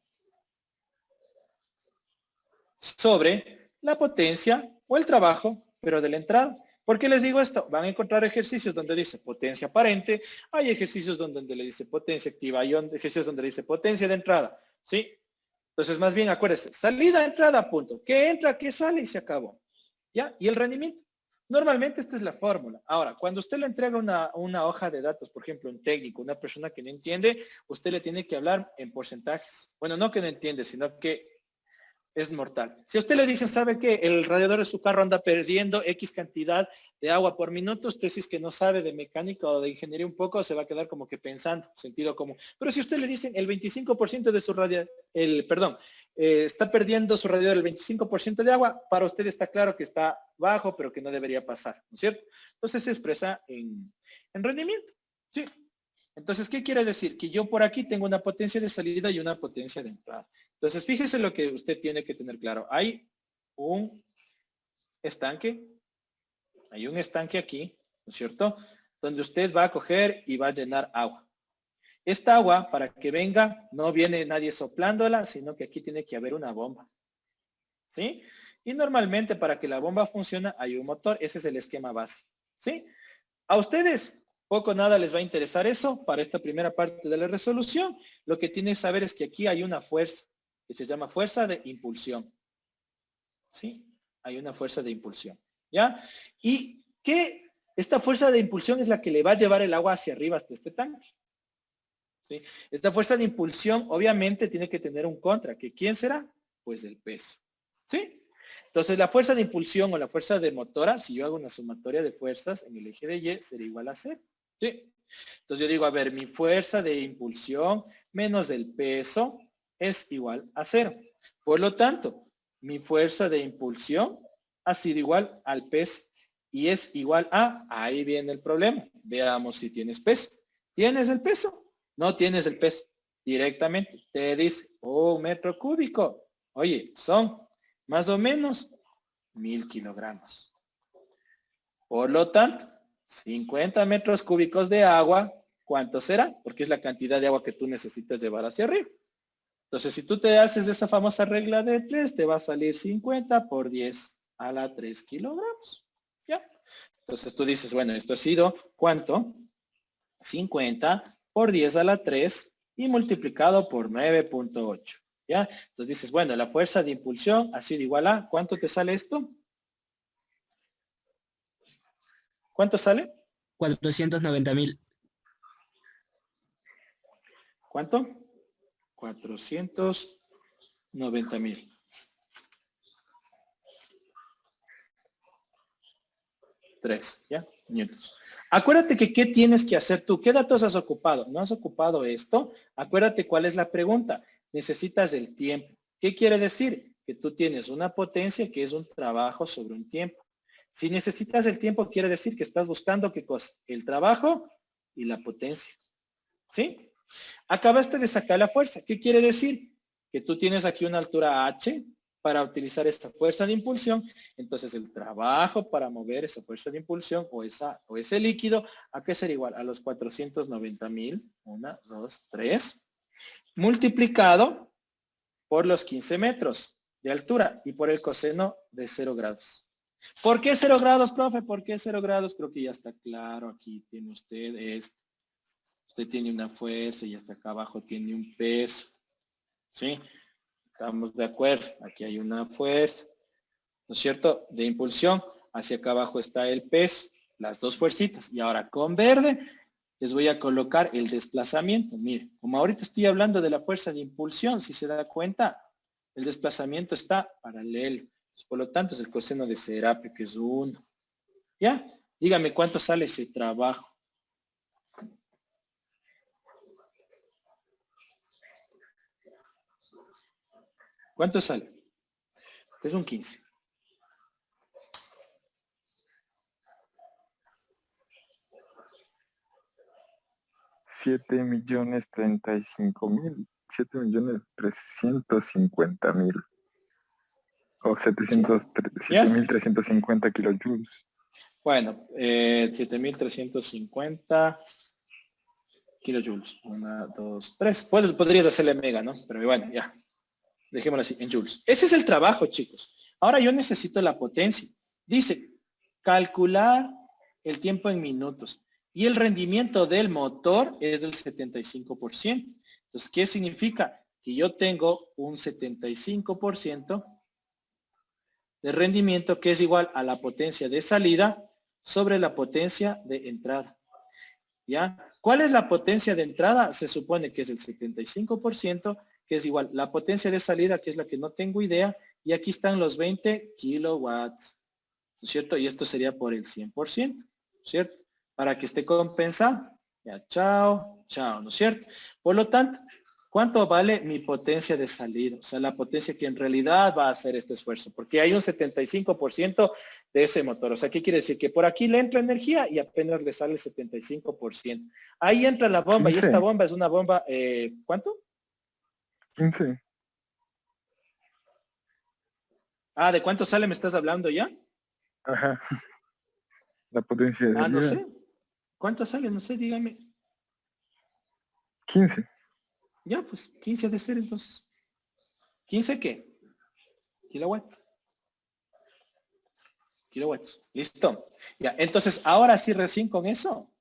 sobre la potencia o el trabajo, pero de la entrada. ¿Por qué les digo esto? Van a encontrar ejercicios donde dice potencia aparente, hay ejercicios donde le dice potencia activa, hay ejercicios donde le dice potencia de entrada, ¿sí? Entonces, más bien, acuérdense, salida, entrada, punto. ¿Qué entra, qué sale y se acabó? ¿Ya? Y el rendimiento. Normalmente esta es la fórmula. Ahora, cuando usted le entrega una hoja de datos, por ejemplo, un técnico, una persona que no entiende, usted le tiene que hablar en porcentajes. Bueno, no que no entiende, sino que es mortal. Si a usted le dicen, ¿sabe qué? El radiador de su carro anda perdiendo X cantidad de agua por minuto, usted si es que no sabe de mecánica o de ingeniería un poco, se va a quedar como que pensando, sentido común. Pero si usted le dicen el 25% de su radiador, está perdiendo su radiador el 25% de agua, para usted está claro que está bajo, pero que no debería pasar, ¿no es cierto? Entonces se expresa en rendimiento, ¿sí? Entonces, ¿qué quiere decir? Que yo por aquí tengo una potencia de salida y una potencia de entrada. Entonces, fíjese lo que usted tiene que tener claro. Hay un estanque aquí, ¿no es cierto? Donde usted va a coger y va a llenar agua. Esta agua, para que venga, no viene nadie soplándola, sino que aquí tiene que haber una bomba. ¿Sí? Y normalmente para que la bomba funcione hay un motor. Ese es el esquema base. ¿Sí? A ustedes poco o nada les va a interesar eso para esta primera parte de la resolución. Lo que tienen que saber es que aquí hay una fuerza que se llama fuerza de impulsión. ¿Sí? Hay una fuerza de impulsión. ¿ya? Y que esta fuerza de impulsión es la que le va a llevar el agua hacia arriba hasta este tanque. ¿Sí? Esta fuerza de impulsión obviamente tiene que tener un contra, que ¿quién será? Pues el peso. ¿Sí? Entonces la fuerza de impulsión o la fuerza de motora, si yo hago una sumatoria de fuerzas en el eje de Y, sería igual a 0. ¿Sí? Entonces yo digo, a ver, mi fuerza de impulsión menos el peso es igual a 0. Por lo tanto, mi fuerza de impulsión ha sido igual al peso y es igual a, ahí viene el problema. Veamos si tienes peso. ¿Tienes el peso? No tienes el peso. Directamente te dice, oh, metro cúbico. Oye, son más o menos 1000 kilogramos. Por lo tanto, 50 metros cúbicos de agua, ¿cuánto será? Porque es la cantidad de agua que tú necesitas llevar hacia arriba. Entonces, si tú te haces esa famosa regla de 3, te va a salir 50 por 10 a la 3 kilogramos. ¿Ya? Entonces tú dices, bueno, esto ha sido, ¿cuánto? 50 por 10 a la 3 y multiplicado por 9.8. ¿Ya? Entonces dices, bueno, la fuerza de impulsión ha sido igual a, ¿cuánto te sale esto? ¿Cuánto sale? 490.000. ¿Cuánto? 490.000. 3, ¿ya? Newtons. Acuérdate que ¿qué tienes que hacer tú? ¿Qué datos has ocupado? ¿No has ocupado esto? Acuérdate cuál es la pregunta. Necesitas el tiempo. ¿Qué quiere decir? Que tú tienes una potencia que es un trabajo sobre un tiempo. Si necesitas el tiempo, quiere decir que estás buscando ¿qué cosa? El trabajo y la potencia. ¿Sí? Acabaste de sacar la fuerza. ¿Qué quiere decir? Que tú tienes aquí una altura h para utilizar esta fuerza de impulsión. Entonces el trabajo para mover esa fuerza de impulsión o ese líquido, ¿a qué será igual? A los 490.000. 1, 2, 3. Multiplicado por los 15 metros de altura y por el coseno de 0 grados. ¿Por qué 0 grados, profe? ¿Por qué 0 grados? Creo que ya está claro. Aquí tiene usted esto. Usted tiene una fuerza y hasta acá abajo tiene un peso. ¿Sí? Estamos de acuerdo. Aquí hay una fuerza, ¿no es cierto? De impulsión. Hacia acá abajo está el peso. Las dos fuercitas. Y ahora con verde les voy a colocar el desplazamiento. Mire, como ahorita estoy hablando de la fuerza de impulsión, si se da cuenta, el desplazamiento está paralelo. Por lo tanto, es el coseno de Serapio, que es 1. ¿Ya? Dígame cuánto sale ese trabajo. ¿Cuánto sale? Es un 15. $7.035.000. 7.350.000. O 7.350 kilojoules. Bueno, 7.350 kilojoules. 1, 2, 3. Podrías hacerle mega, ¿no? Pero bueno, ya. Dejémoslo así, en joules. Ese es el trabajo, chicos. Ahora yo necesito la potencia. Dice, calcular el tiempo en minutos. Y el rendimiento del motor es del 75%. Entonces, ¿qué significa? Que yo tengo un 75% de rendimiento que es igual a la potencia de salida sobre la potencia de entrada. ¿Ya? ¿Cuál es la potencia de entrada? Se supone que es el 75%, que es igual la potencia de salida, que es la que no tengo idea, y aquí están los 20 kilowatts, ¿no es cierto? Y esto sería por el 100%, ¿cierto? Para que esté compensado. Ya, chao, chao, ¿no es cierto? Por lo tanto, ¿cuánto vale mi potencia de salida? O sea, la potencia que en realidad va a hacer este esfuerzo, porque hay un 75% de ese motor. O sea, ¿qué quiere decir? Que por aquí le entra energía y apenas le sale el 75%. Ahí entra la bomba 15. y esta bomba es una bomba, ¿cuánto? 15. Ah, ¿de cuánto sale me estás hablando ya? Ajá. La potencia de no salida. sé. ¿Cuánto sale? No sé, dígame. 15. Ya, pues 15 ha de ser entonces. ¿15 qué? Kilowatts. Kilowatts. Listo. Ya, entonces ahora sí recién con eso,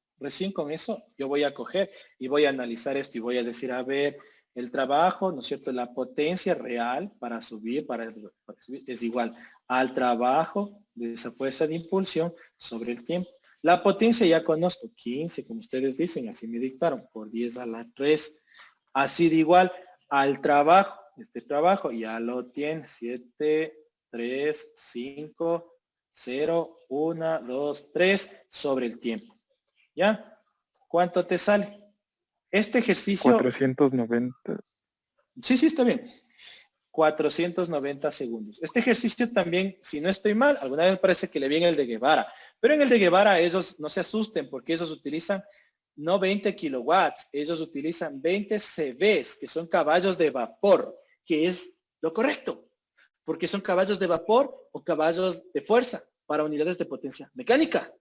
yo voy a coger y voy a analizar esto y voy a decir, a ver, el trabajo, ¿no es cierto? La potencia real para subir es igual al trabajo de esa fuerza de impulsión sobre el tiempo. La potencia ya conozco, 15, como ustedes dicen, así me dictaron, por 10 a la 3. Así de igual al trabajo, este trabajo ya lo tiene, 7, 3, 5, 0, 1, 2, 3, sobre el tiempo. ¿Ya? ¿Cuánto te sale? Este ejercicio... 490. Sí, está bien. 490 segundos. Este ejercicio también, si no estoy mal, alguna vez parece que le viene el de Guevara, pero en el de Guevara ellos no se asusten porque ellos utilizan no 20 kilowatts, ellos utilizan 20 CVs, que son caballos de vapor, que es lo correcto, porque son caballos de vapor o caballos de fuerza para unidades de potencia mecánica.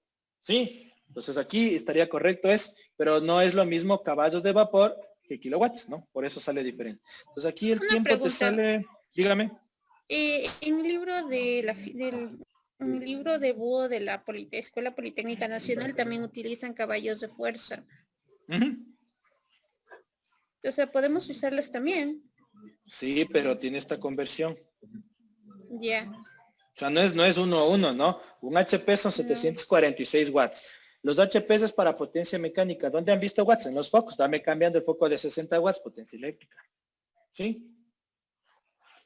¿Sí? Entonces aquí estaría correcto pero no es lo mismo caballos de vapor que kilowatts, ¿no? Por eso sale diferente. Entonces aquí el tiempo te sale, dígame. En el libro en el libro de búho de la Escuela Politécnica Nacional también utilizan caballos de fuerza. O sea, podemos usarlos también. Sí, pero tiene esta conversión. Ya. O sea, no es 1 a 1, ¿no? Un HP son 746 watts. Los HPs es para potencia mecánica. ¿Dónde han visto watts? En los focos. Dame cambiando el foco de 60 watts, potencia eléctrica. ¿Sí?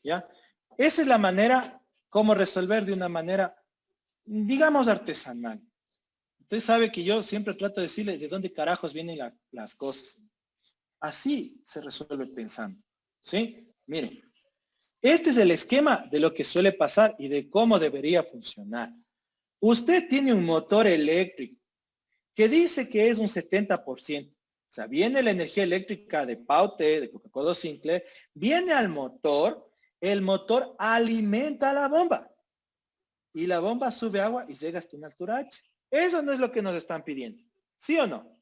¿Ya? Esa es la manera, cómo resolver de una manera, digamos, artesanal. Usted sabe que yo siempre trato de decirle de dónde carajos vienen las cosas. Así se resuelve pensando. ¿Sí? Miren. Este es el esquema de lo que suele pasar y de cómo debería funcionar. Usted tiene un motor eléctrico que dice que es un 70%. O sea, viene la energía eléctrica de Paute, de Coca-Cola Sinclair, viene al motor, el motor alimenta la bomba. Y la bomba sube agua y llega hasta una altura H. Eso no es lo que nos están pidiendo. ¿Sí o no?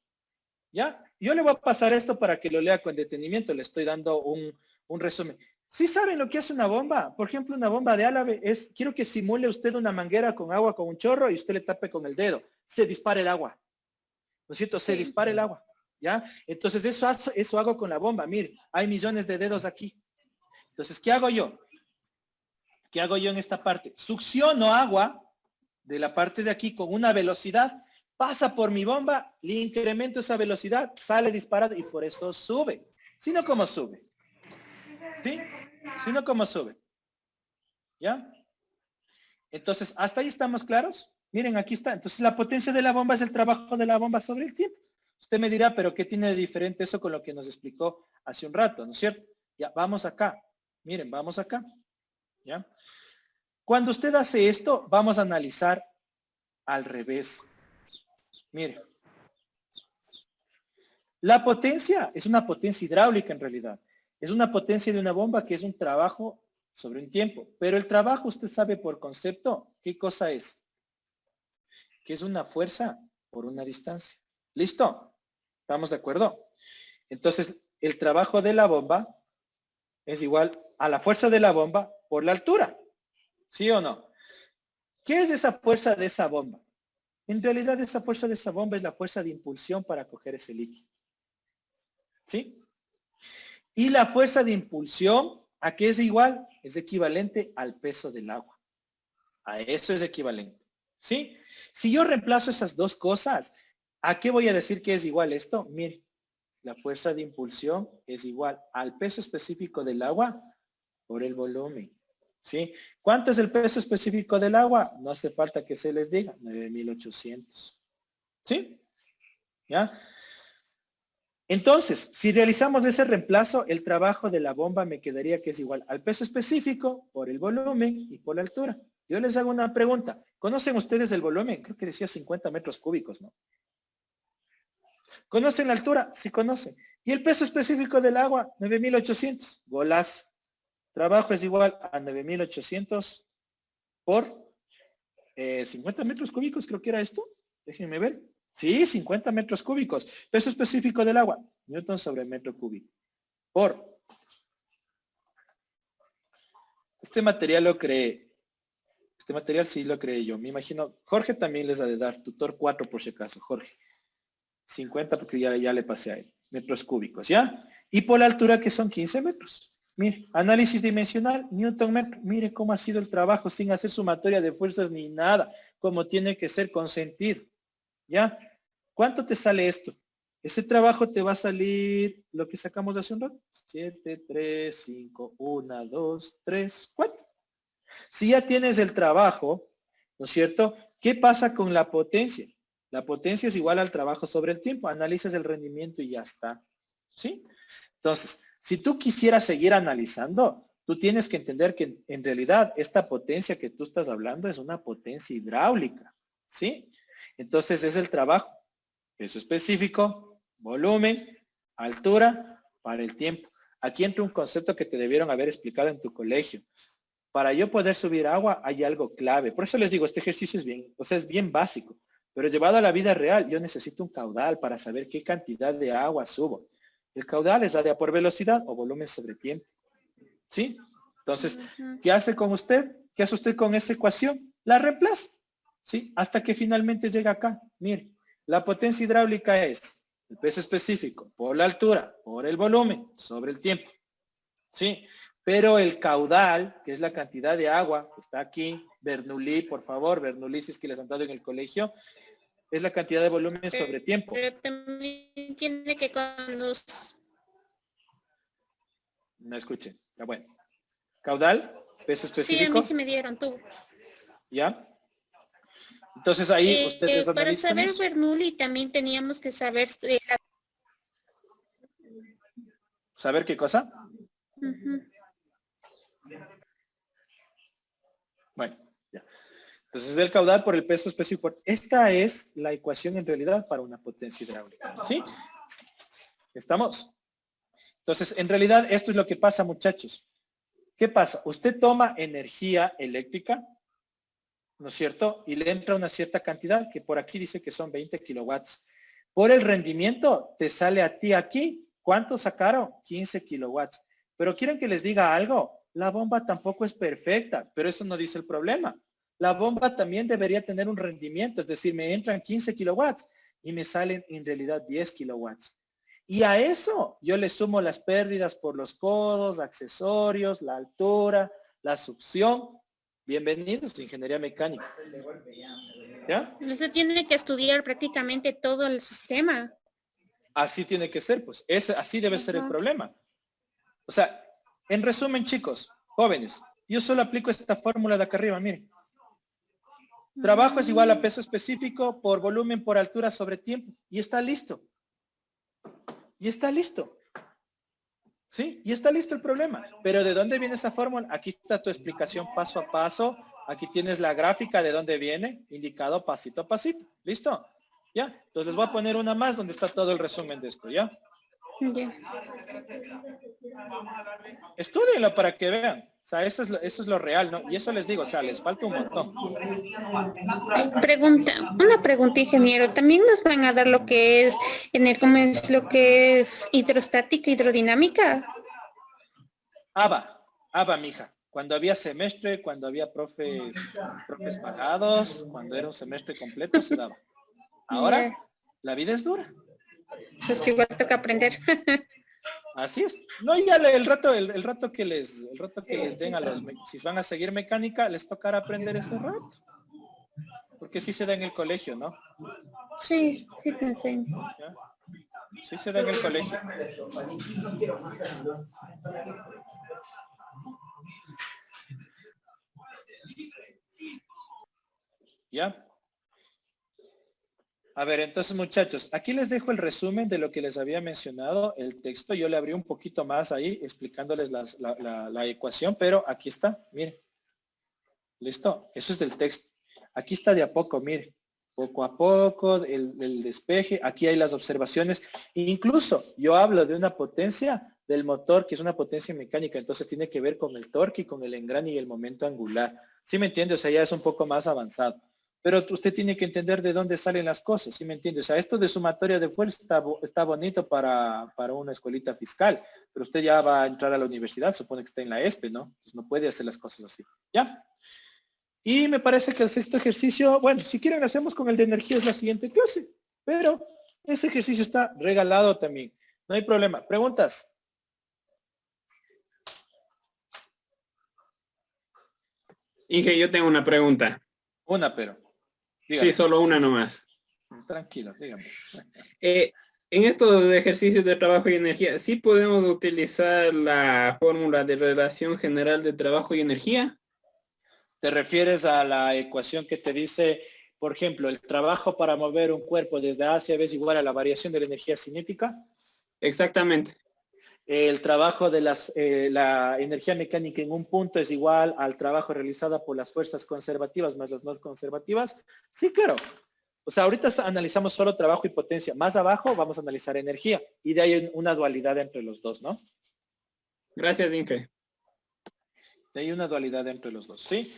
¿Ya? Yo le voy a pasar esto para que lo lea con detenimiento. Le estoy dando un resumen. ¿Sí saben lo que hace una bomba? Por ejemplo, una bomba de Álave es, quiero que simule usted una manguera con agua con un chorro y usted le tape con el dedo. Se dispara el agua. ¿No es cierto? Se dispara el agua. ¿Ya? Entonces eso hago con la bomba. Mire, hay millones de dedos aquí. Entonces, ¿qué hago yo? ¿Qué hago yo en esta parte? Succiono agua de la parte de aquí con una velocidad, pasa por mi bomba, le incremento esa velocidad, sale disparado y por eso sube. Si no, ¿cómo sube? ¿Sí? Si no, ¿cómo sube? ¿Ya? Entonces, ¿hasta ahí estamos claros? Miren, aquí está. Entonces, la potencia de la bomba es el trabajo de la bomba sobre el tiempo. Usted me dirá, ¿pero qué tiene de diferente eso con lo que nos explicó hace un rato? ¿No es cierto? Ya, vamos acá. Miren, vamos acá. ¿Ya? Cuando usted hace esto, vamos a analizar al revés. Mire. La potencia es una potencia hidráulica en realidad. Es una potencia de una bomba que es un trabajo sobre un tiempo. Pero el trabajo, usted sabe por concepto, ¿qué cosa es? Que es una fuerza por una distancia. ¿Listo? ¿Estamos de acuerdo? Entonces, el trabajo de la bomba es igual a la fuerza de la bomba por la altura. ¿Sí o no? ¿Qué es esa fuerza de esa bomba? En realidad, esa fuerza de esa bomba es la fuerza de impulsión para coger ese líquido. ¿Sí? Y la fuerza de impulsión, ¿a qué es igual? Es equivalente al peso del agua. A eso es equivalente. ¿Sí? Si yo reemplazo esas dos cosas, ¿a qué voy a decir que es igual esto? Mire, la fuerza de impulsión es igual al peso específico del agua por el volumen. ¿Sí? ¿Cuánto es el peso específico del agua? No hace falta que se les diga, 9.800. ¿Sí? ¿Ya? Entonces, si realizamos ese reemplazo, el trabajo de la bomba me quedaría que es igual al peso específico por el volumen y por la altura. Yo les hago una pregunta. ¿Conocen ustedes el volumen? Creo que decía 50 metros cúbicos, ¿no? ¿Conocen la altura? Sí conocen. ¿Y el peso específico del agua? 9.800. Golazo. Trabajo es igual a 9.800 por 50 metros cúbicos, creo que era esto. Déjenme ver. Sí, 50 metros cúbicos. Peso específico del agua. Newton sobre metro cúbico. Por. Este material lo creé. Este material sí lo creé yo. Me imagino. Jorge también les ha de dar. Tutor 4 por si acaso. Jorge. 50 porque ya le pasé a él. Metros cúbicos, ¿ya? Y por la altura que son 15 metros. Mire, análisis dimensional, Newton metro. Mire cómo ha sido el trabajo sin hacer sumatoria de fuerzas ni nada, como tiene que ser con sentido. ¿Ya? ¿Cuánto te sale esto? Ese trabajo te va a salir lo que sacamos de hace un rato. 7, 3, 5, 1, 2, 3, 4. Si ya tienes el trabajo, ¿no es cierto? ¿Qué pasa con la potencia? La potencia es igual al trabajo sobre el tiempo. Analizas el rendimiento y ya está. ¿Sí? Entonces, si tú quisieras seguir analizando, tú tienes que entender que en realidad esta potencia que tú estás hablando es una potencia hidráulica. ¿Sí? Entonces es el trabajo. Peso específico, volumen, altura, para el tiempo. Aquí entra un concepto que te debieron haber explicado en tu colegio. Para yo poder subir agua hay algo clave. Por eso les digo, este ejercicio es bien, o sea, es bien básico. Pero llevado a la vida real, yo necesito un caudal para saber qué cantidad de agua subo. El caudal es área por velocidad o volumen sobre tiempo. ¿Sí? Entonces, ¿qué hace con usted? ¿Qué hace usted con esa ecuación? La reemplaza. ¿Sí? Hasta que finalmente llega acá. Mire, la potencia hidráulica es el peso específico por la altura, por el volumen, sobre el tiempo. ¿Sí? Pero el caudal, que es la cantidad de agua, que está aquí, Bernoulli, por favor, Bernoulli, si es que les han dado en el colegio, es la cantidad de volumen sobre tiempo. Pero también tiene que cuando... No escuchen, ya bueno. Caudal, peso específico. Sí, a mí sí me dieron tú. ¿Ya? Entonces ahí ustedes para analizan saber eso. Bernoulli también teníamos que saber... ¿Saber qué cosa? Bueno, ya. Entonces el caudal por el peso específico. Esta es la ecuación en realidad para una potencia hidráulica. ¿Sí? ¿Estamos? Entonces, en realidad esto es lo que pasa, muchachos. ¿Qué pasa? Usted toma energía eléctrica, ¿no es cierto? Y le entra una cierta cantidad, que por aquí dice que son 20 kilowatts. Por el rendimiento, te sale a ti aquí. ¿Cuánto sacaron? 15 kilowatts. Pero quieren que les diga algo. La bomba tampoco es perfecta, pero eso no dice el problema. La bomba también debería tener un rendimiento, es decir, me entran 15 kilowatts y me salen en realidad 10 kilowatts. Y a eso yo le sumo las pérdidas por los codos, accesorios, la altura, la succión. Bienvenidos a Ingeniería Mecánica. ¿Ya? Usted tiene que estudiar prácticamente todo el sistema. Así tiene que ser, pues. Así debe ser el problema. O sea, en resumen, chicos, jóvenes, yo solo aplico esta fórmula de acá arriba, miren. Trabajo es igual a peso específico por volumen por altura sobre tiempo. Y está listo. Y está listo. ¿Sí? Y está listo el problema. Pero ¿de dónde viene esa fórmula? Aquí está tu explicación paso a paso. Aquí tienes la gráfica de dónde viene, indicado pasito a pasito. ¿Listo? ¿Ya? Entonces les voy a poner una más donde está todo el resumen de esto, ¿ya? Ya. Estúdienlo para que vean. O sea, eso es lo real, ¿no? Y eso les digo, o sea, les falta un montón. Una pregunta, ingeniero. ¿También nos van a dar lo que es cómo es lo que es hidrostática, hidrodinámica? ABA, mija. Cuando había semestre, cuando había profes pagados, cuando era un semestre completo, se daba. Ahora, la vida es dura. Pues igual toca aprender. Así es. No, ya el rato que les den a los, si van a seguir mecánica, les tocará aprender ese rato. Porque sí se da en el colegio, ¿no? Sí, sí te enseño. ¿Ya? Sí se da en el colegio. ¿Ya? A ver, entonces muchachos, aquí les dejo el resumen de lo que les había mencionado, el texto. Yo le abrí un poquito más ahí explicándoles la ecuación, pero aquí está, miren. ¿Listo? Eso es del texto. Aquí está de a poco, miren. Poco a poco, el despeje. Aquí hay las observaciones. Incluso yo hablo de una potencia del motor, que es una potencia mecánica. Entonces tiene que ver con el torque y con el engrane y el momento angular. ¿Sí me entiende? O sea, ya es un poco más avanzado. Pero usted tiene que entender de dónde salen las cosas, ¿sí me entiende? O sea, esto de sumatoria de fuerza está bonito para una escuelita fiscal, pero usted ya va a entrar a la universidad, supone que está en la ESPE, ¿no? Pues no puede hacer las cosas así, ¿ya? Y me parece que el sexto ejercicio, bueno, si quieren lo hacemos con el de energía, es la siguiente clase, pero ese ejercicio está regalado también, no hay problema. ¿Preguntas? Inge, yo tengo una pregunta. Una, pero. Dígame. Sí, solo una nomás. Tranquilo, dígame. En estos ejercicios de trabajo y energía, ¿sí podemos utilizar la fórmula de relación general de trabajo y energía? ¿Te refieres a la ecuación que te dice, por ejemplo, el trabajo para mover un cuerpo desde A hacia B es igual a la variación de la energía cinética? Exactamente. El trabajo de la energía mecánica en un punto es igual al trabajo realizado por las fuerzas conservativas más las no conservativas. Sí, claro. O sea, ahorita analizamos solo trabajo y potencia. Más abajo vamos a analizar energía. Y de ahí hay una dualidad entre los dos, ¿no? Gracias, Inge. De ahí una dualidad entre los dos, ¿sí?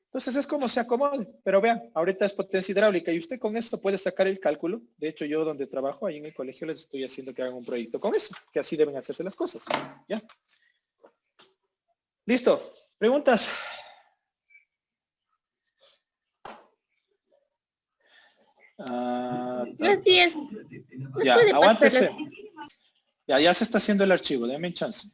Entonces es como se acomode. Pero vean, ahorita es potencia hidráulica y usted con esto puede sacar el cálculo. De hecho, yo donde trabajo, ahí en el colegio, les estoy haciendo que hagan un proyecto con eso, que así deben hacerse las cosas. ¿Ya? Listo. ¿Preguntas? Así es. Ya, Puede aguántese. pasar. Ya se está haciendo el archivo. Denme chance.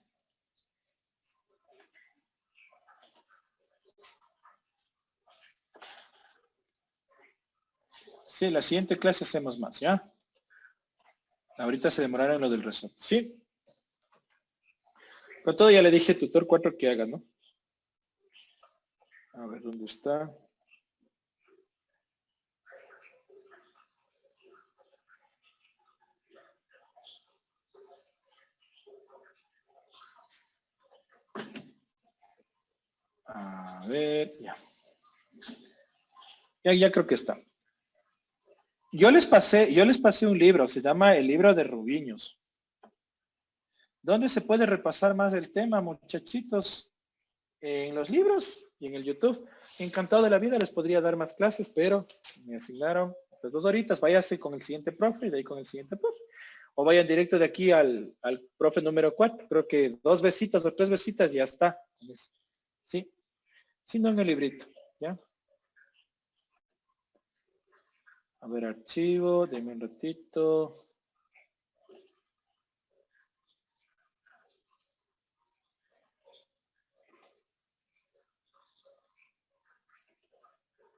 Sí, la siguiente clase hacemos más, ¿ya? Ahorita se demoraron lo del resorte, ¿sí? Con todo ya le dije tutor 4 que haga, ¿no? A ver, ¿dónde está? A ver, ya. Ya creo que está. Yo les pasé un libro, se llama El libro de Rubiños. ¿Dónde se puede repasar más el tema, muchachitos? En los libros y en el YouTube. Encantado de la vida, les podría dar más clases, pero me asignaron estas 2 horitas. Váyase con el siguiente profe y de ahí con el siguiente profe. O vayan directo de aquí al profe número 4. Creo que 2 besitas o 3 besitas y ya está. Sí. Sí, no en el librito. ¿Ya? A ver, archivo, denme un ratito.